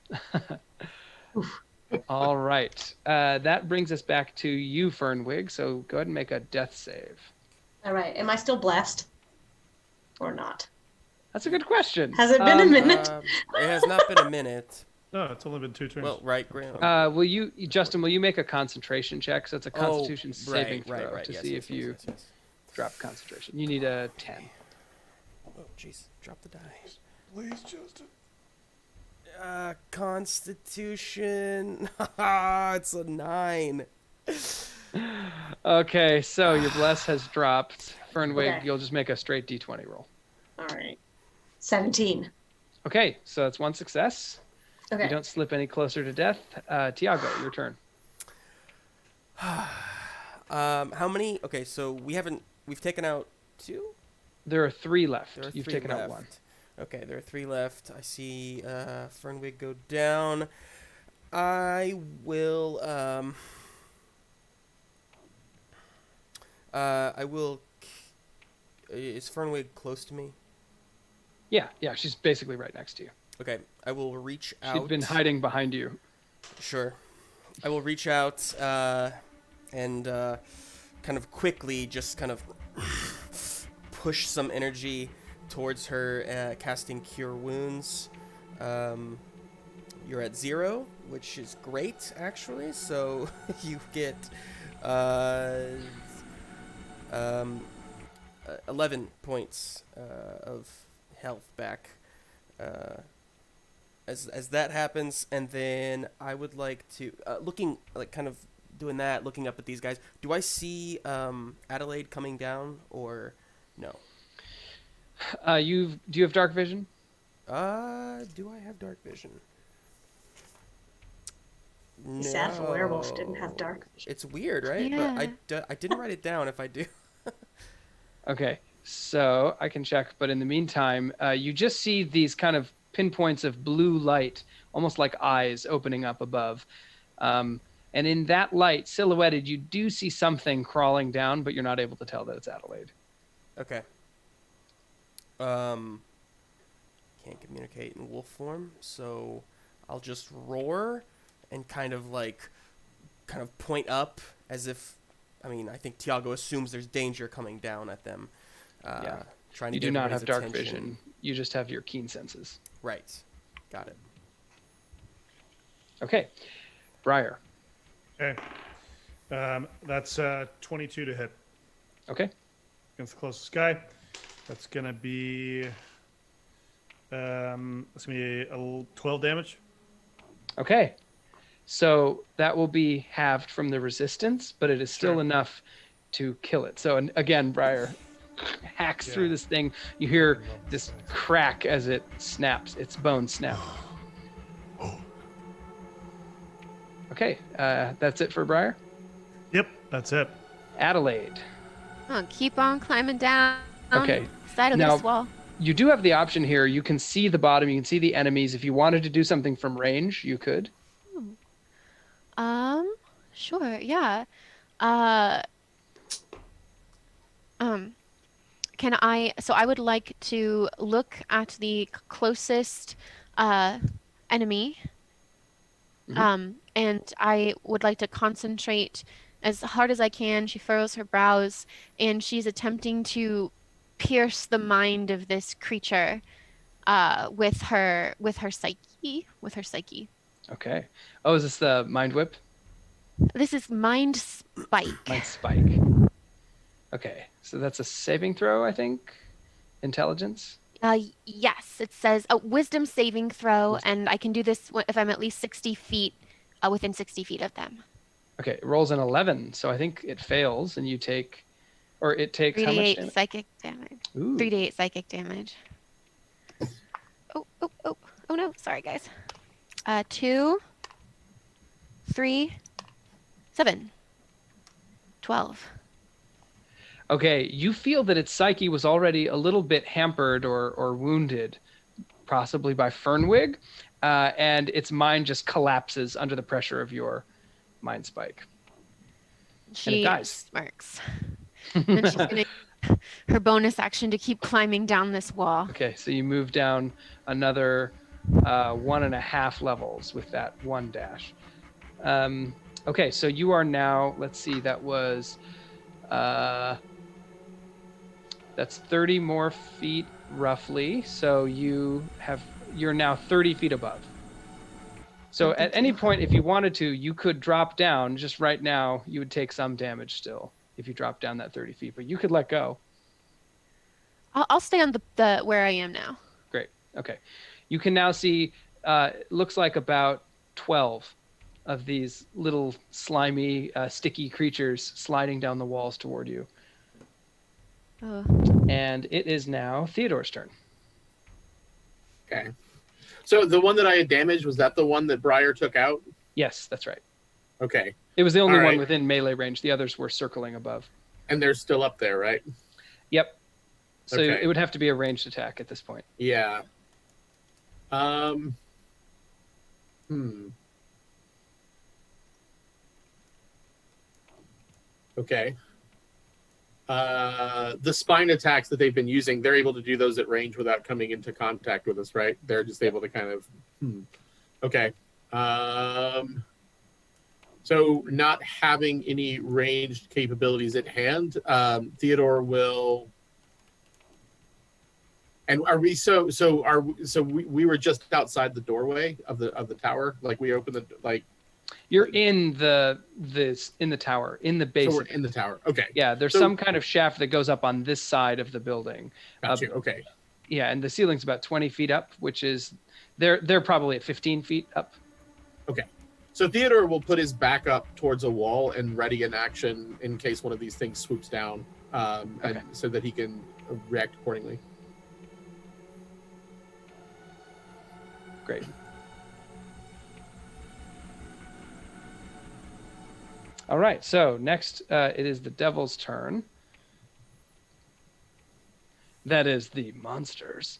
All right. That brings us back to you, Fernwig. So go ahead and make a death save. All right. Am I still blessed or not? That's a good question. Has it been a minute? It has not been a minute. No, it's only been 2 turns. Well, right, Graham. Will you, Justin? Will you make a concentration check? So it's a Constitution saving throw to yes, see yes, if you yes. drop concentration. You need a 10. Oh, jeez. Drop the die. Please, Justin. Constitution. It's a 9. Okay, so your bless has dropped. Fernwig, Okay. you'll just make a straight D20 roll. All right. 17. Okay, so that's one success. Okay. You don't slip any closer to death. Tiago, your turn. How many? Okay, so we've taken out 2? There are 3 left. There are You've 3 taken left. out 1. Okay, there are 3 left. I see Fernwig go down. I will is Fernwig close to me? Yeah, she's basically right next to you. Okay, I will reach out. She's been hiding behind you. Sure. I will reach out and kind of quickly just kind of push some energy towards her, casting Cure Wounds. You're at 0, which is great, actually. So you get 11 points of health back. As that happens, and then I would like to looking like kind of doing that, looking up at these guys. Do I see Adelaide coming down or no? Do you have dark vision? Do I have dark vision? Be sad if a werewolf didn't have dark vision. It's weird, right? Yeah. But I didn't write it down. If I do. Okay, so I can check, but in the meantime, you just see these kind of pinpoints of blue light, almost like eyes opening up above. And in that light, silhouetted, you do see something crawling down, but you're not able to tell that it's Adelaide. Okay. Can't communicate in wolf form, so I'll just roar and kind of point up as if, I think Tiago assumes there's danger coming down at them. Yeah. Trying to You get do not have everybody's dark attention. vision. You just have your keen senses. Right. Got it. Okay, Briar. Okay. That's 22 to hit Okay. against the closest guy. That's gonna be 12 damage. Okay. So that will be halved from the resistance, but it is still Sure. enough to kill it. So again, Briar hacks through this thing. You hear this crack as it snaps, its bones snap. Okay, that's it for Briar. Yep, that's it. Adelaide. Oh, keep on climbing down. Okay. Side of Now- this wall. You do have the option here. You can see the bottom. You can see the enemies. If you wanted to do something from range, you could. Sure, yeah. So I would like to look at the closest enemy. And I would like to concentrate as hard as I can. She furrows her brows and she's attempting to pierce the mind of this creature with her psyche. Okay. Oh, is this the mind whip? This is mind spike. Mind spike. Okay. So that's a saving throw, I think. Intelligence. Yes, it says a wisdom saving throw, and I can do this if I'm at least 60 feet, within 60 feet of them. Okay. It rolls an 11, so I think it fails, and you take, or it takes how much 3d8 damage? psychic damage. Ooh. 3d8 psychic damage. Oh no, sorry guys. 2, 3, 7, 12. Okay, you feel that its psyche was already a little bit hampered or wounded, possibly by Fernwig, and its mind just collapses under the pressure of your mind spike. She dies. smirks. And she's gonna her bonus action to keep climbing down this wall. Okay, so you move down another 1.5 levels with that one dash. Okay, so you are now, let's see, that was that's 30 more feet roughly. So you're now 30 feet above. So at any point, if you wanted to, you could drop down. Just right now, you would take some damage still if you drop down that 30 feet, but you could let go. I'll stay on the where I am now. Great. Okay. You can now see, looks like about 12 of these little slimy, sticky creatures sliding down the walls toward you. Oh. And it is now Theodore's turn. Okay. So the one that I had damaged, was that the one that Briar took out? Yes, that's right. Okay. It was the only All one right. within melee range. The others were circling above. And they're still up there, right? Yep. So Okay. it would have to be a ranged attack at this point. Yeah. Okay. The spine attacks that they've been using, they're able to do those at range without coming into contact with us, right? They're just able to kind of. Okay. So not having any ranged capabilities at hand, Theodore will. And are we we were just outside the doorway of the tower? Like we opened the like. You're in the tower, in the base. So we're in the tower. Okay. Yeah, there's some kind of shaft that goes up on this side of the building. Got you. Okay. Yeah, and the ceiling's about 20 feet up, which is they're probably at 15 feet up. Okay. So Theodore will put his back up towards a wall and ready in action in case one of these things swoops down, and so that he can react accordingly. Great. All right, so next it is the devil's turn. That is the monsters.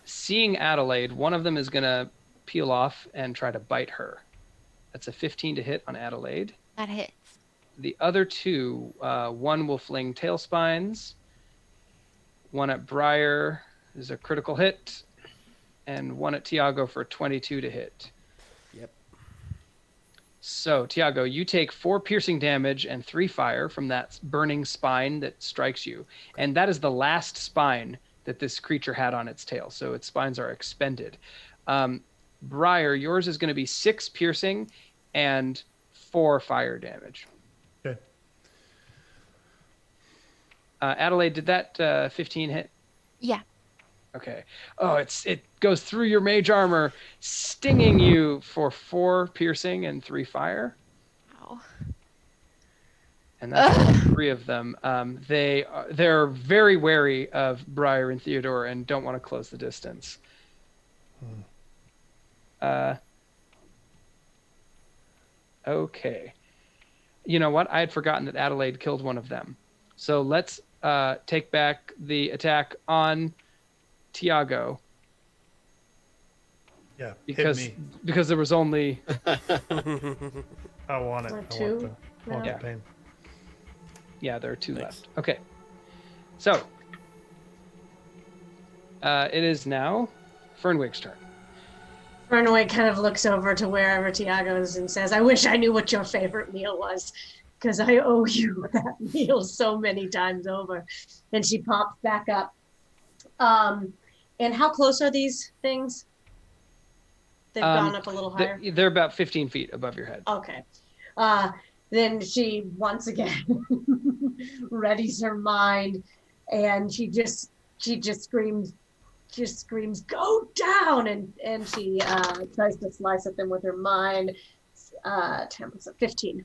Seeing Adelaide, one of them is going to peel off and try to bite her. That's a 15 to hit on Adelaide. That hits. The other two, one will fling tail spines. One at Briar is a critical hit. And one at Tiago for 22 to hit. Yep. So, Tiago, you take 4 piercing damage and 3 fire from that burning spine that strikes you. And that is the last spine that this creature had on its tail. So its spines are expended. Briar, yours is going to be 6 piercing and 4 fire damage. Okay. Adelaide, did that 15 hit? Yeah. Okay. Oh, it goes through your mage armor, stinging you for 4 piercing and 3 fire. Ow. And that's all 3 of them. They're very wary of Briar and Theodore and don't want to close the distance. Okay. You know what? I had forgotten that Adelaide killed one of them. So let's take back the attack on Tiago. Yeah, Because hit me. because there was only I want it. Or I want two? I want Yeah. the pain. there are 2 Nice. left. Okay. So it is now Fernwig's turn. Fernwig kind of looks over to wherever Tiago is and says, I wish I knew what your favorite meal was, because I owe you that meal so many times over. And she pops back up. And how close are these things? They've gone up a little higher. They're about 15 feet above your head. Okay. Then she once again readies her mind, and she just screams, go down, and she tries to slice at them with her mind. 10%, 15.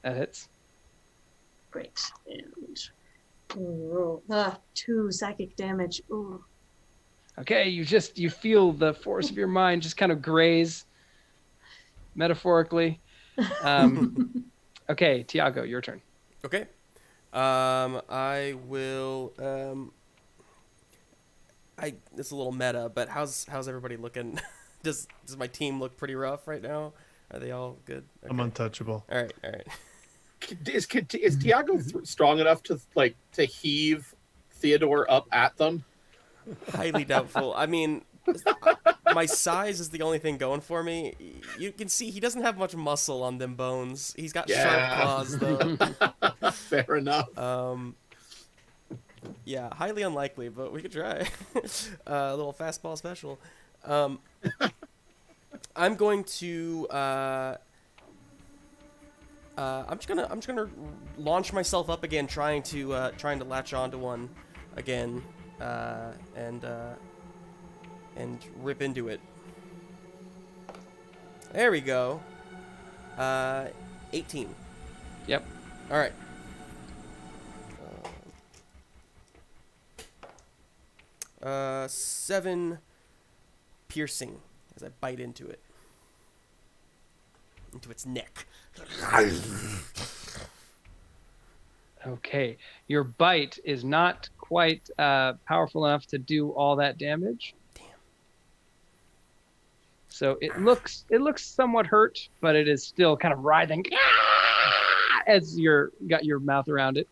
That hits. Great. And 2 psychic damage. Ooh. Okay, you feel the force of your mind just kind of graze, metaphorically. Okay, Tiago, your turn. Okay. I will. It's a little meta, but how's everybody looking? Does my team look pretty rough right now? Are they all good? Okay. I'm untouchable. All right, all right. Is Tiago strong enough to heave Theodore up at them? Highly doubtful. I mean, my size is the only thing going for me. You can see he doesn't have much muscle on them bones. He's got sharp claws though. Fair enough. Yeah, highly unlikely, but we could try. A little fastball special. I'm going to. I'm just gonna launch myself up again, trying to latch onto one again, and rip into it. There we go. 18. Yep. All right. 7 piercing as I bite into it. Into its neck. Okay, your bite is not quite powerful enough to do all that damage. Damn. So it looks somewhat hurt, but it is still kind of writhing as got your mouth around it.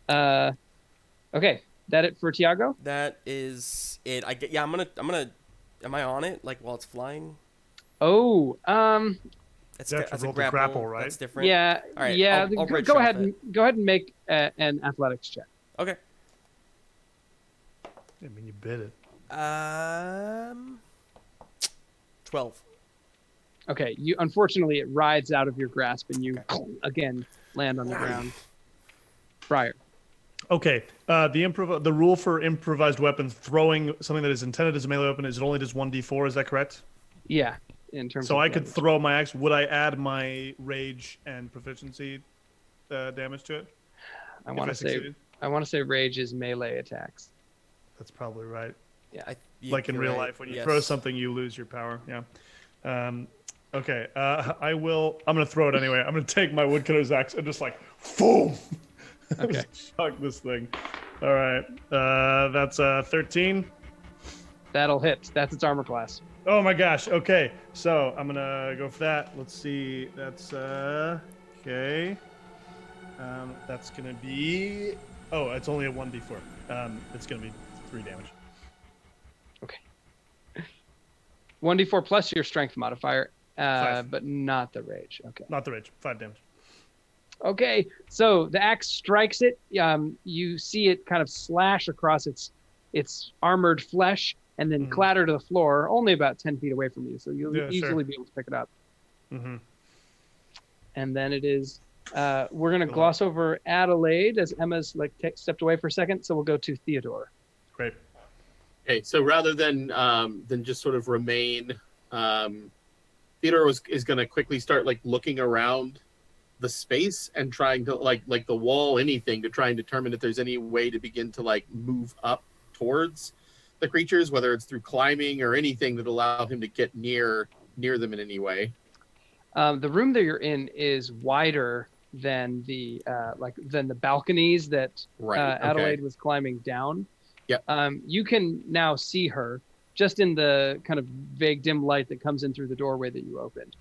Okay, that it for Tiago? That is it. I'm gonna. Am I on it? Like while it's flying? Oh, That's You have to that's roll a to grapple, right? That's different. yeah, All right, yeah. I'll red Go shot ahead it. and make an athletics check. Okay. I mean, you bit it. 12. Okay, unfortunately it rides out of your grasp and you again land on the ground. Briar. Okay. The rule for improvised weapons, throwing something that is intended as a melee weapon, is it only does 1d4? Is that correct? Yeah, in terms. So of I could damage. throw my axe. Would I add my rage and proficiency damage to it? I want to say rage is melee attacks. That's probably right. Yeah. Like in real life, when you throw something, you lose your power. Yeah. Okay. I'm gonna throw it anyway. I'm gonna take my woodcutter's axe and just like, boom. Okay. Chuck this thing. All right. That's 13. That'll hit. That's its armor class. Oh my gosh. Okay. So I'm gonna go for that. Let's see. That's okay. That's gonna be. Oh, it's only a 1d4. It's gonna be 3 damage. 1d4 plus your strength modifier, 5. but not the rage. Okay. Not the rage. 5 damage. Okay, so the axe strikes it. You see it kind of slash across its armored flesh and then clatter to the floor, only about 10 feet away from you. So you'll easily be able to pick it up. Mm-hmm. And then it is. We're gonna gloss over Adelaide as Emma's stepped away for a second. So we'll go to Theodore. Great. Okay, so rather than just sort of remain, Theodore is going to quickly start looking around the space and trying to like the wall, anything, to try and determine if there's any way to begin to move up towards the creatures, whether it's through climbing or anything that allow him to get near them in any way. The room that you're in is wider than the balconies that Adelaide was climbing down. Yep. You can now see her just in the kind of vague dim light that comes in through the doorway that you opened.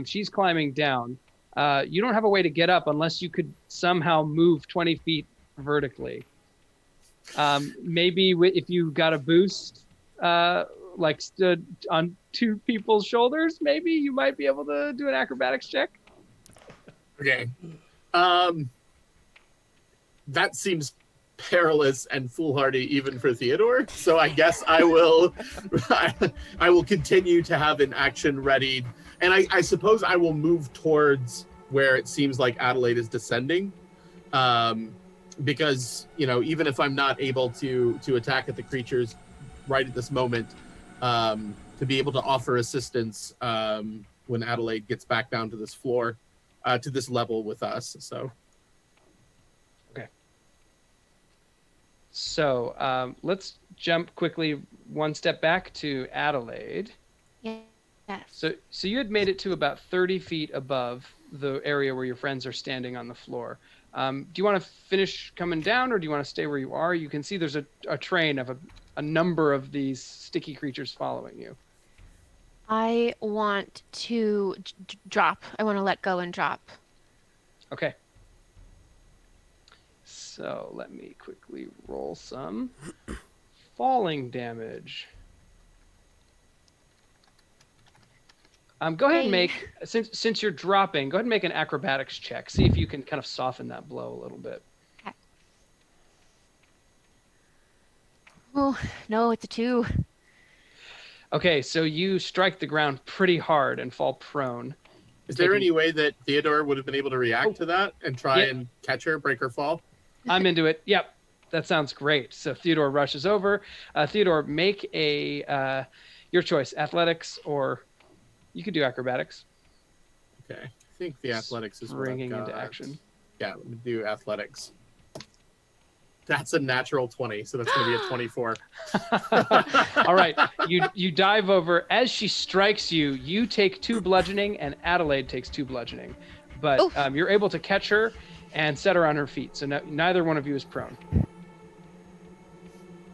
She's climbing down. You don't have a way to get up unless you could somehow move 20 feet vertically. Maybe if you got a boost, stood on 2 people's shoulders, maybe you might be able to do an acrobatics check. Okay. That seems perilous and foolhardy even for Theodore. So I guess I will continue to have an action ready. And I suppose I will move towards where it seems like Adelaide is descending. Because, even if I'm not able to attack at the creatures right at this moment, to be able to offer assistance when Adelaide gets back down to this floor, to this level with us. So. So let's jump quickly one step back to Adelaide. Yes. So you had made it to about 30 feet above the area where your friends are standing on the floor. Do you want to finish coming down, or do you want to stay where you are? You can see there's a train of a number of these sticky creatures following you. I want to drop. I want to let go and drop. Okay. So let me quickly roll some falling damage. Go ahead and make, since you're dropping, go ahead and make an acrobatics check. See if you can kind of soften that blow a little bit. Okay. Oh, no, it's a 2. Okay, so you strike the ground pretty hard and fall prone. Is there any way that Theodore would have been able to react to that and try and catch her, break her fall? I'm into it. Yep, that sounds great. So Theodore rushes over. Theodore, make a your choice, athletics or you could do acrobatics. Okay, I think the athletics is springing into action. Yeah, let me do athletics. That's a natural 20, so that's going to be a 24. All right, you dive over. As she strikes you, you take 2 bludgeoning, and Adelaide takes 2 bludgeoning. But you're able to catch her and set her on her feet, so neither one of you is prone.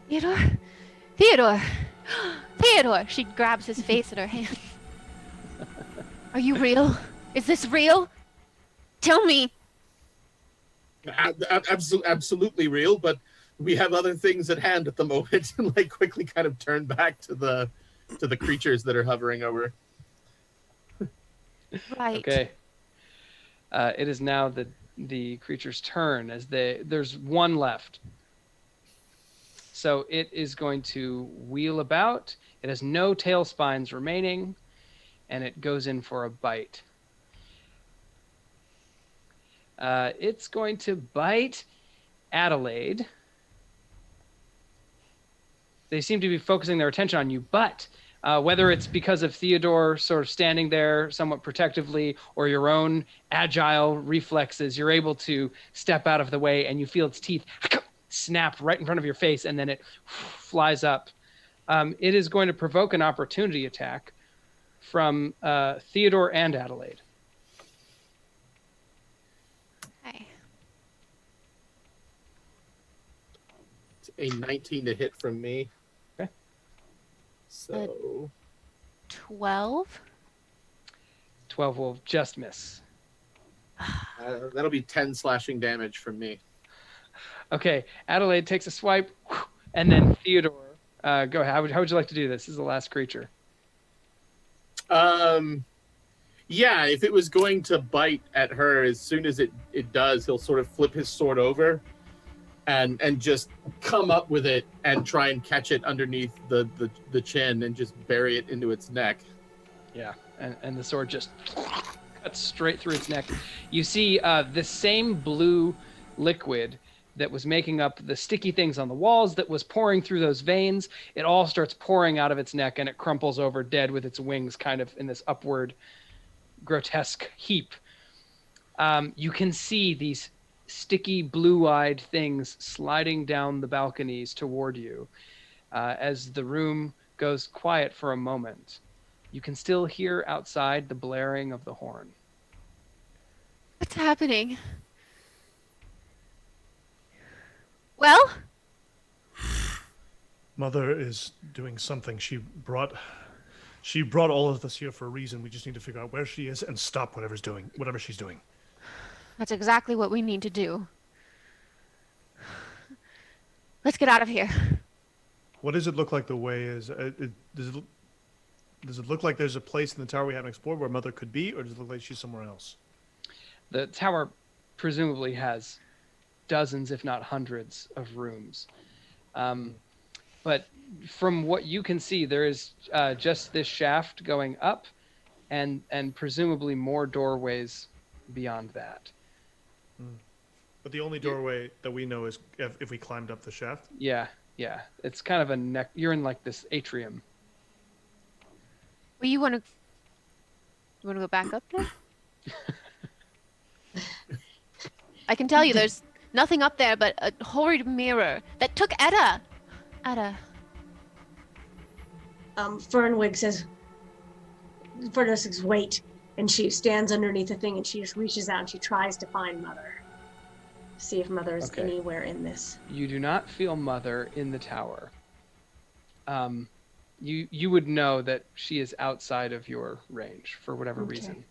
Theodore? Theodore! Theodore! She grabs his face in her hand. Are you real? Is this real? Tell me. Absolutely real, but we have other things at hand at the moment, and like quickly kind of turn back to the creatures that are hovering over. Right. Okay. It is now the creature's turn, as there's one left. So it is going to wheel about. It has no tail spines remaining, and it goes in for a bite. It's going to bite Adelaide. They seem to be focusing their attention on you, but whether it's because of Theodore sort of standing there somewhat protectively or your own agile reflexes, you're able to step out of the way and you feel its teeth snap right in front of your face, and then it flies up. It is going to provoke an opportunity attack from Theodore and Adelaide. Okay. It's a 19 to hit from me. Okay. So 12? 12 will just miss. that'll be 10 slashing damage from me. Okay, Adelaide takes a swipe, and then Theodore, go ahead. How would you like to do this? This is the last creature. Yeah, if it was going to bite at her, as soon as it does, he'll sort of flip his sword over and just come up with it and try and catch it underneath the chin and just bury it into its neck. Yeah, and the sword just cuts straight through its neck. You see the same blue liquid that was making up the sticky things on the walls that was pouring through those veins. It all starts pouring out of its neck, and it crumples over dead with its wings kind of in this upward grotesque heap. You can see these sticky blue-eyed things sliding down the balconies toward you. As the room goes quiet for a moment, you can still hear outside the blaring of the horn. What's happening? Well? Mother is doing something. She brought all of us here for a reason. We just need to figure out where she is and stop whatever she's doing. That's exactly what we need to do. Let's get out of here. What does it look like the way is? Does it look like there's a place in the tower we haven't explored where Mother could be, or does it look like she's somewhere else? The tower presumably has dozens, if not hundreds, of rooms. But from what you can see, there is just this shaft going up and presumably more doorways beyond that. But the only doorway that we know is if we climbed up the shaft? Yeah. It's kind of a neck. You're in like this atrium. Well, you want to go back up there? I can tell you there's nothing up there but a horrid mirror that took Etta. Fernwig says, wait. And she stands underneath the thing and she just reaches out and she tries to find Mother. See if Mother is anywhere in this. You do not feel Mother in the tower. you would know that she is outside of your range for whatever Okay. reason.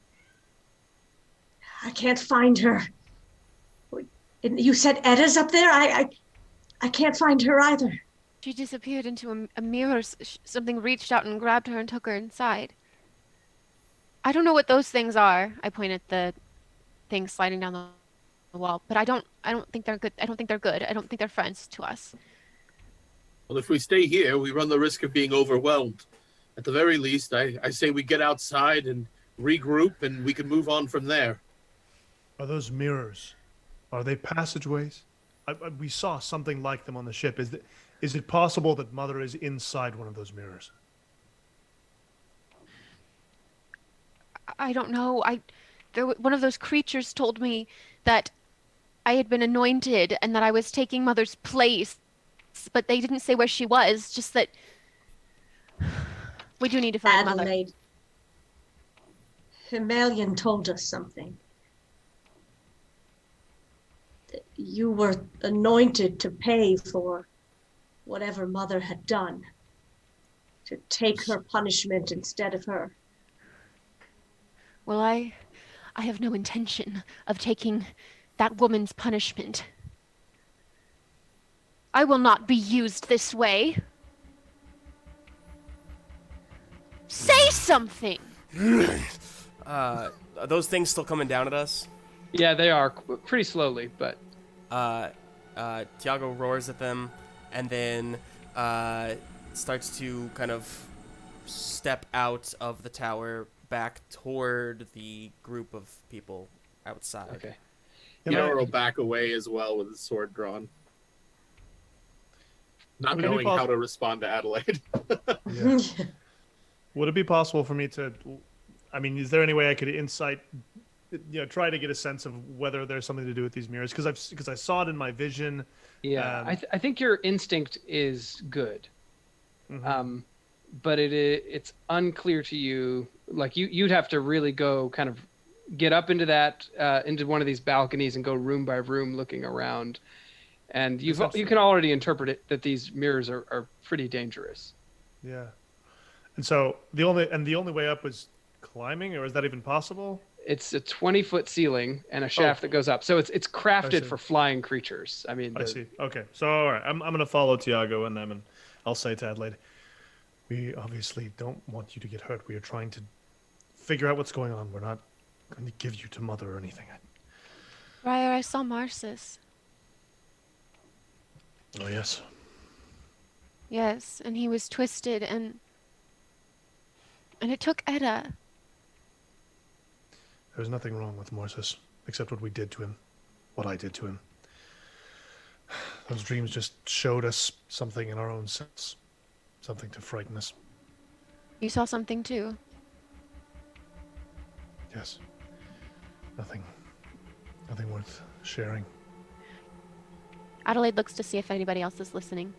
I can't find her. You said Edda's up there? I can't find her either. She disappeared into a mirror. Something reached out and grabbed her and took her inside. I don't know what those things are. I point at the things sliding down the wall, but I don't think they're good. I don't think they're good. I don't think they're friends to us. Well, if we stay here, we run the risk of being overwhelmed. At the very least, I say we get outside and regroup, and we can move on from there. Are those mirrors? Are they passageways? We saw something like them on the ship. Is it possible that Mother is inside one of those mirrors? I don't know. One of those creatures told me that I had been anointed and that I was taking Mother's place, but they didn't say where she was. Just that we do need to find Mother. Adelaide. Hemalian told us something. That you were anointed to pay for whatever Mother had done. To take her punishment instead of her. Well, I have no intention of taking that woman's punishment. I will not be used this way. Say something! Are those things still coming down at us? Yeah, they are pretty slowly, but Tiago roars at them and then starts to kind of step out of the tower back toward the group of people outside. okay. Theodore will back away as well with his sword drawn. Not Would it be knowing how to respond to Adelaide. Yeah. Would it be possible for me to? I mean, is there any way I could try to get a sense of whether there's something to do with these mirrors? Because I saw it in my vision. Yeah, I think your instinct is good. Mhm. But it's unclear to you. Like you'd have to really go kind of get up into into one of these balconies and go room by room looking around, and you can already interpret it that these mirrors are pretty dangerous. Yeah. And so the only way up was climbing, or is that even possible? It's a 20-foot ceiling and a shaft that goes up, so it's crafted see. for flying creatures. I mean, I see. Okay. So all right, I'm gonna follow Tiago and them, and I'll say to Adelaide, we obviously don't want you to get hurt. We are trying to figure out what's going on. We're not going to give you to Mother or anything. Briar, I saw Marsus. Oh yes. Yes, and he was twisted and it took Edda. There's nothing wrong with Marsus, except what we did to him. What I did to him. Those dreams just showed us something in our own sense. Something to frighten us. You saw something too. Yes. Nothing worth sharing. Adelaide looks to see if anybody else is listening.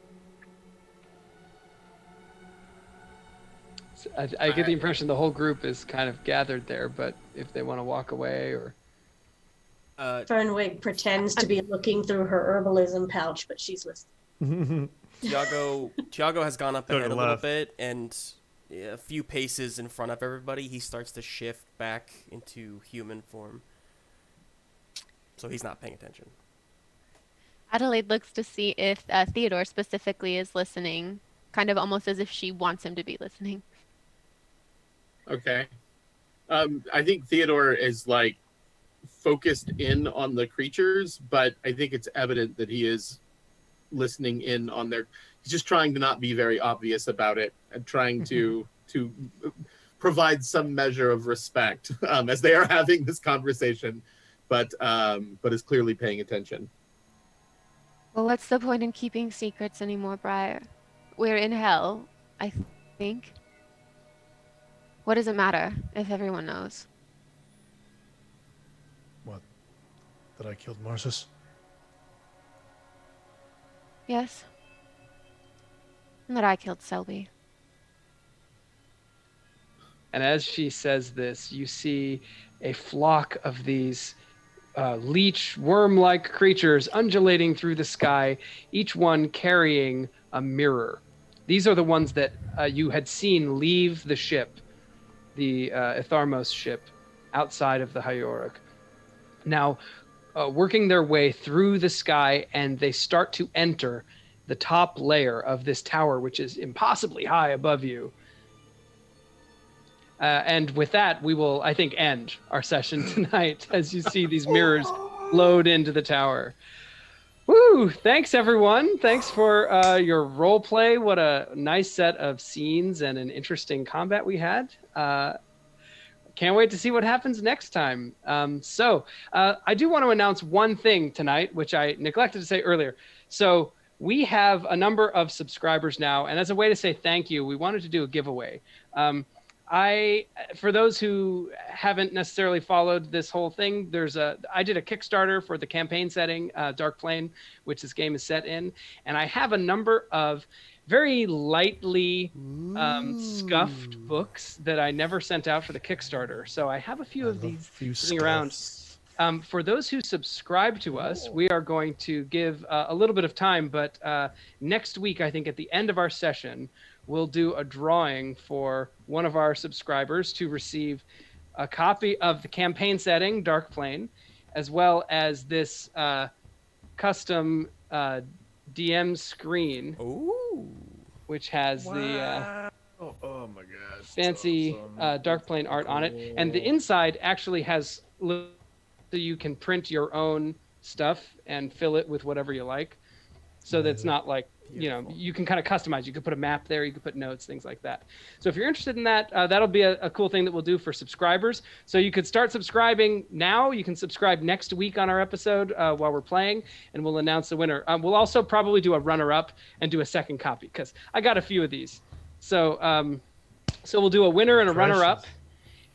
So I get the impression the whole group is kind of gathered there, but if they want to walk away or... Fernwig pretends to be looking through her herbalism pouch, but she's listening. Tiago has gone up ahead a little left. bit, and a few paces in front of everybody, he starts to shift back into human form. So he's not paying attention. Adelaide looks to see if Theodore specifically is listening, kind of almost as if she wants him to be listening. Okay. I think Theodore is like focused in on the creatures, but I think it's evident that he is listening in on their... He's just trying to not be very obvious about it and trying to provide some measure of respect as they are having this conversation, but is clearly paying attention. Well, what's the point in keeping secrets anymore, Briar? We're in hell, I think. What does it matter if everyone knows? What? That I killed Marsus? Yes. And that I killed Selby. And as she says this, you see a flock of these leech worm-like creatures undulating through the sky, each one carrying a mirror. These are the ones that you had seen leave the ship, the Itharmos ship, outside of the Hyoruk. Now, working their way through the sky, and they start to enter the top layer of this tower, which is impossibly high above you. And with that, we will, I think, end our session tonight as you see these mirrors load into the tower. Woo! Thanks, everyone. Thanks for your role play. What a nice set of scenes and an interesting combat we had. Can't wait to see what happens next time. So I do want to announce one thing tonight, which I neglected to say earlier. So we have a number of subscribers now, and as a way to say thank you, we wanted to do a giveaway. For those who haven't necessarily followed this whole thing, I did a Kickstarter for the campaign setting, Darkplane, which this game is set in, and I have a number of very lightly scuffed books that I never sent out for the Kickstarter. So I have a few of these sitting around. For those who subscribe to us, we are going to give a little bit of time, but next week, I think at the end of our session, we'll do a drawing for one of our subscribers to receive a copy of the campaign setting, Darkplane, as well as this custom DM screen, which has the oh my god, fancy Darkplane art on it. And the inside actually has, so you can print your own stuff and fill it with whatever you like. So that's not like, you can kind of customize. You could put a map there, you could put notes, things like that. So if you're interested in that, that'll be a cool thing that we'll do for subscribers. So you could start subscribing now. You can subscribe next week on our episode while we're playing, and we'll announce the winner. We'll also probably do a runner-up and do a second copy, because I got a few of these. So we'll do a winner and a runner-up,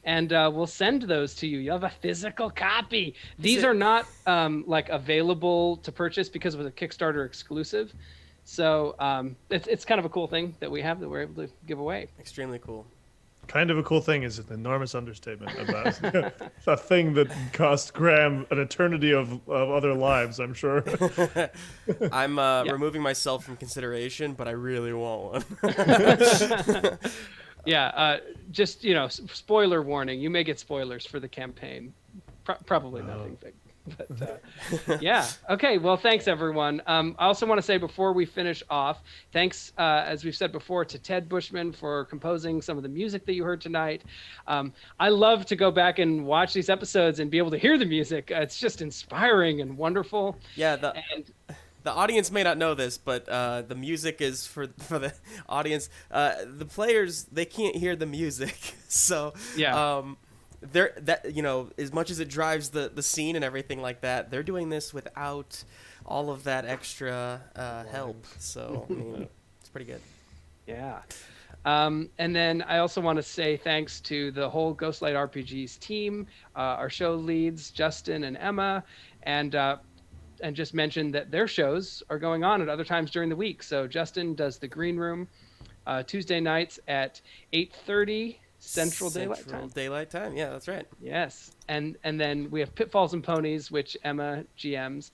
and we'll send those to you. You'll have a physical copy. These are not like available to purchase because it was a Kickstarter exclusive. So it's kind of a cool thing that we have that we're able to give away. Extremely cool. Kind of a cool thing is an enormous understatement about a thing that cost Graham an eternity of other lives, I'm sure. I'm removing myself from consideration, but I really want one. Yeah, just, spoiler warning. You may get spoilers for the campaign. Probably nothing big. But yeah. Okay. Well, thanks, everyone. I also want to say before we finish off, thanks, as we've said before, to Ted Bushman for composing some of the music that you heard tonight. I love to go back and watch these episodes and be able to hear the music. It's just inspiring and wonderful. Yeah. The audience may not know this, but the music is for the audience. The players, they can't hear the music, so yeah. As much as it drives the scene and everything like that, they're doing this without all of that extra help. So I mean, it's pretty good. Yeah. And then I also want to say thanks to the whole Ghostlight RPGs team, our show leads Justin and Emma, and just mention that their shows are going on at other times during the week. So Justin does the Green Room Tuesday nights at 8:30 Central Daylight Time. Yeah, that's right. Yes. And then we have Pitfalls and Ponies, which Emma GMs,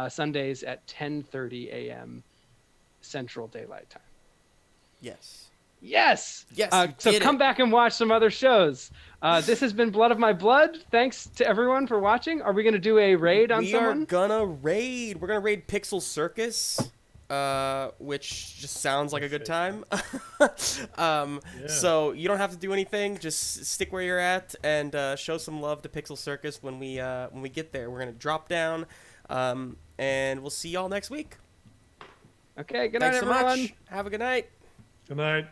Sundays at 10:30 a.m. Central Daylight Time. Yes. So come back and watch some other shows. This has been Blood of My Blood. Thanks to everyone for watching. Are we going to do a raid on someone? We're going to raid Pixel Circus. Which just sounds like a good time. So you don't have to do anything. Just stick where you're at and show some love to Pixel Circus when we get there. We're gonna drop down, and we'll see y'all next week. Okay. Good night, everyone. Thanks so much. Have a good night. Good night.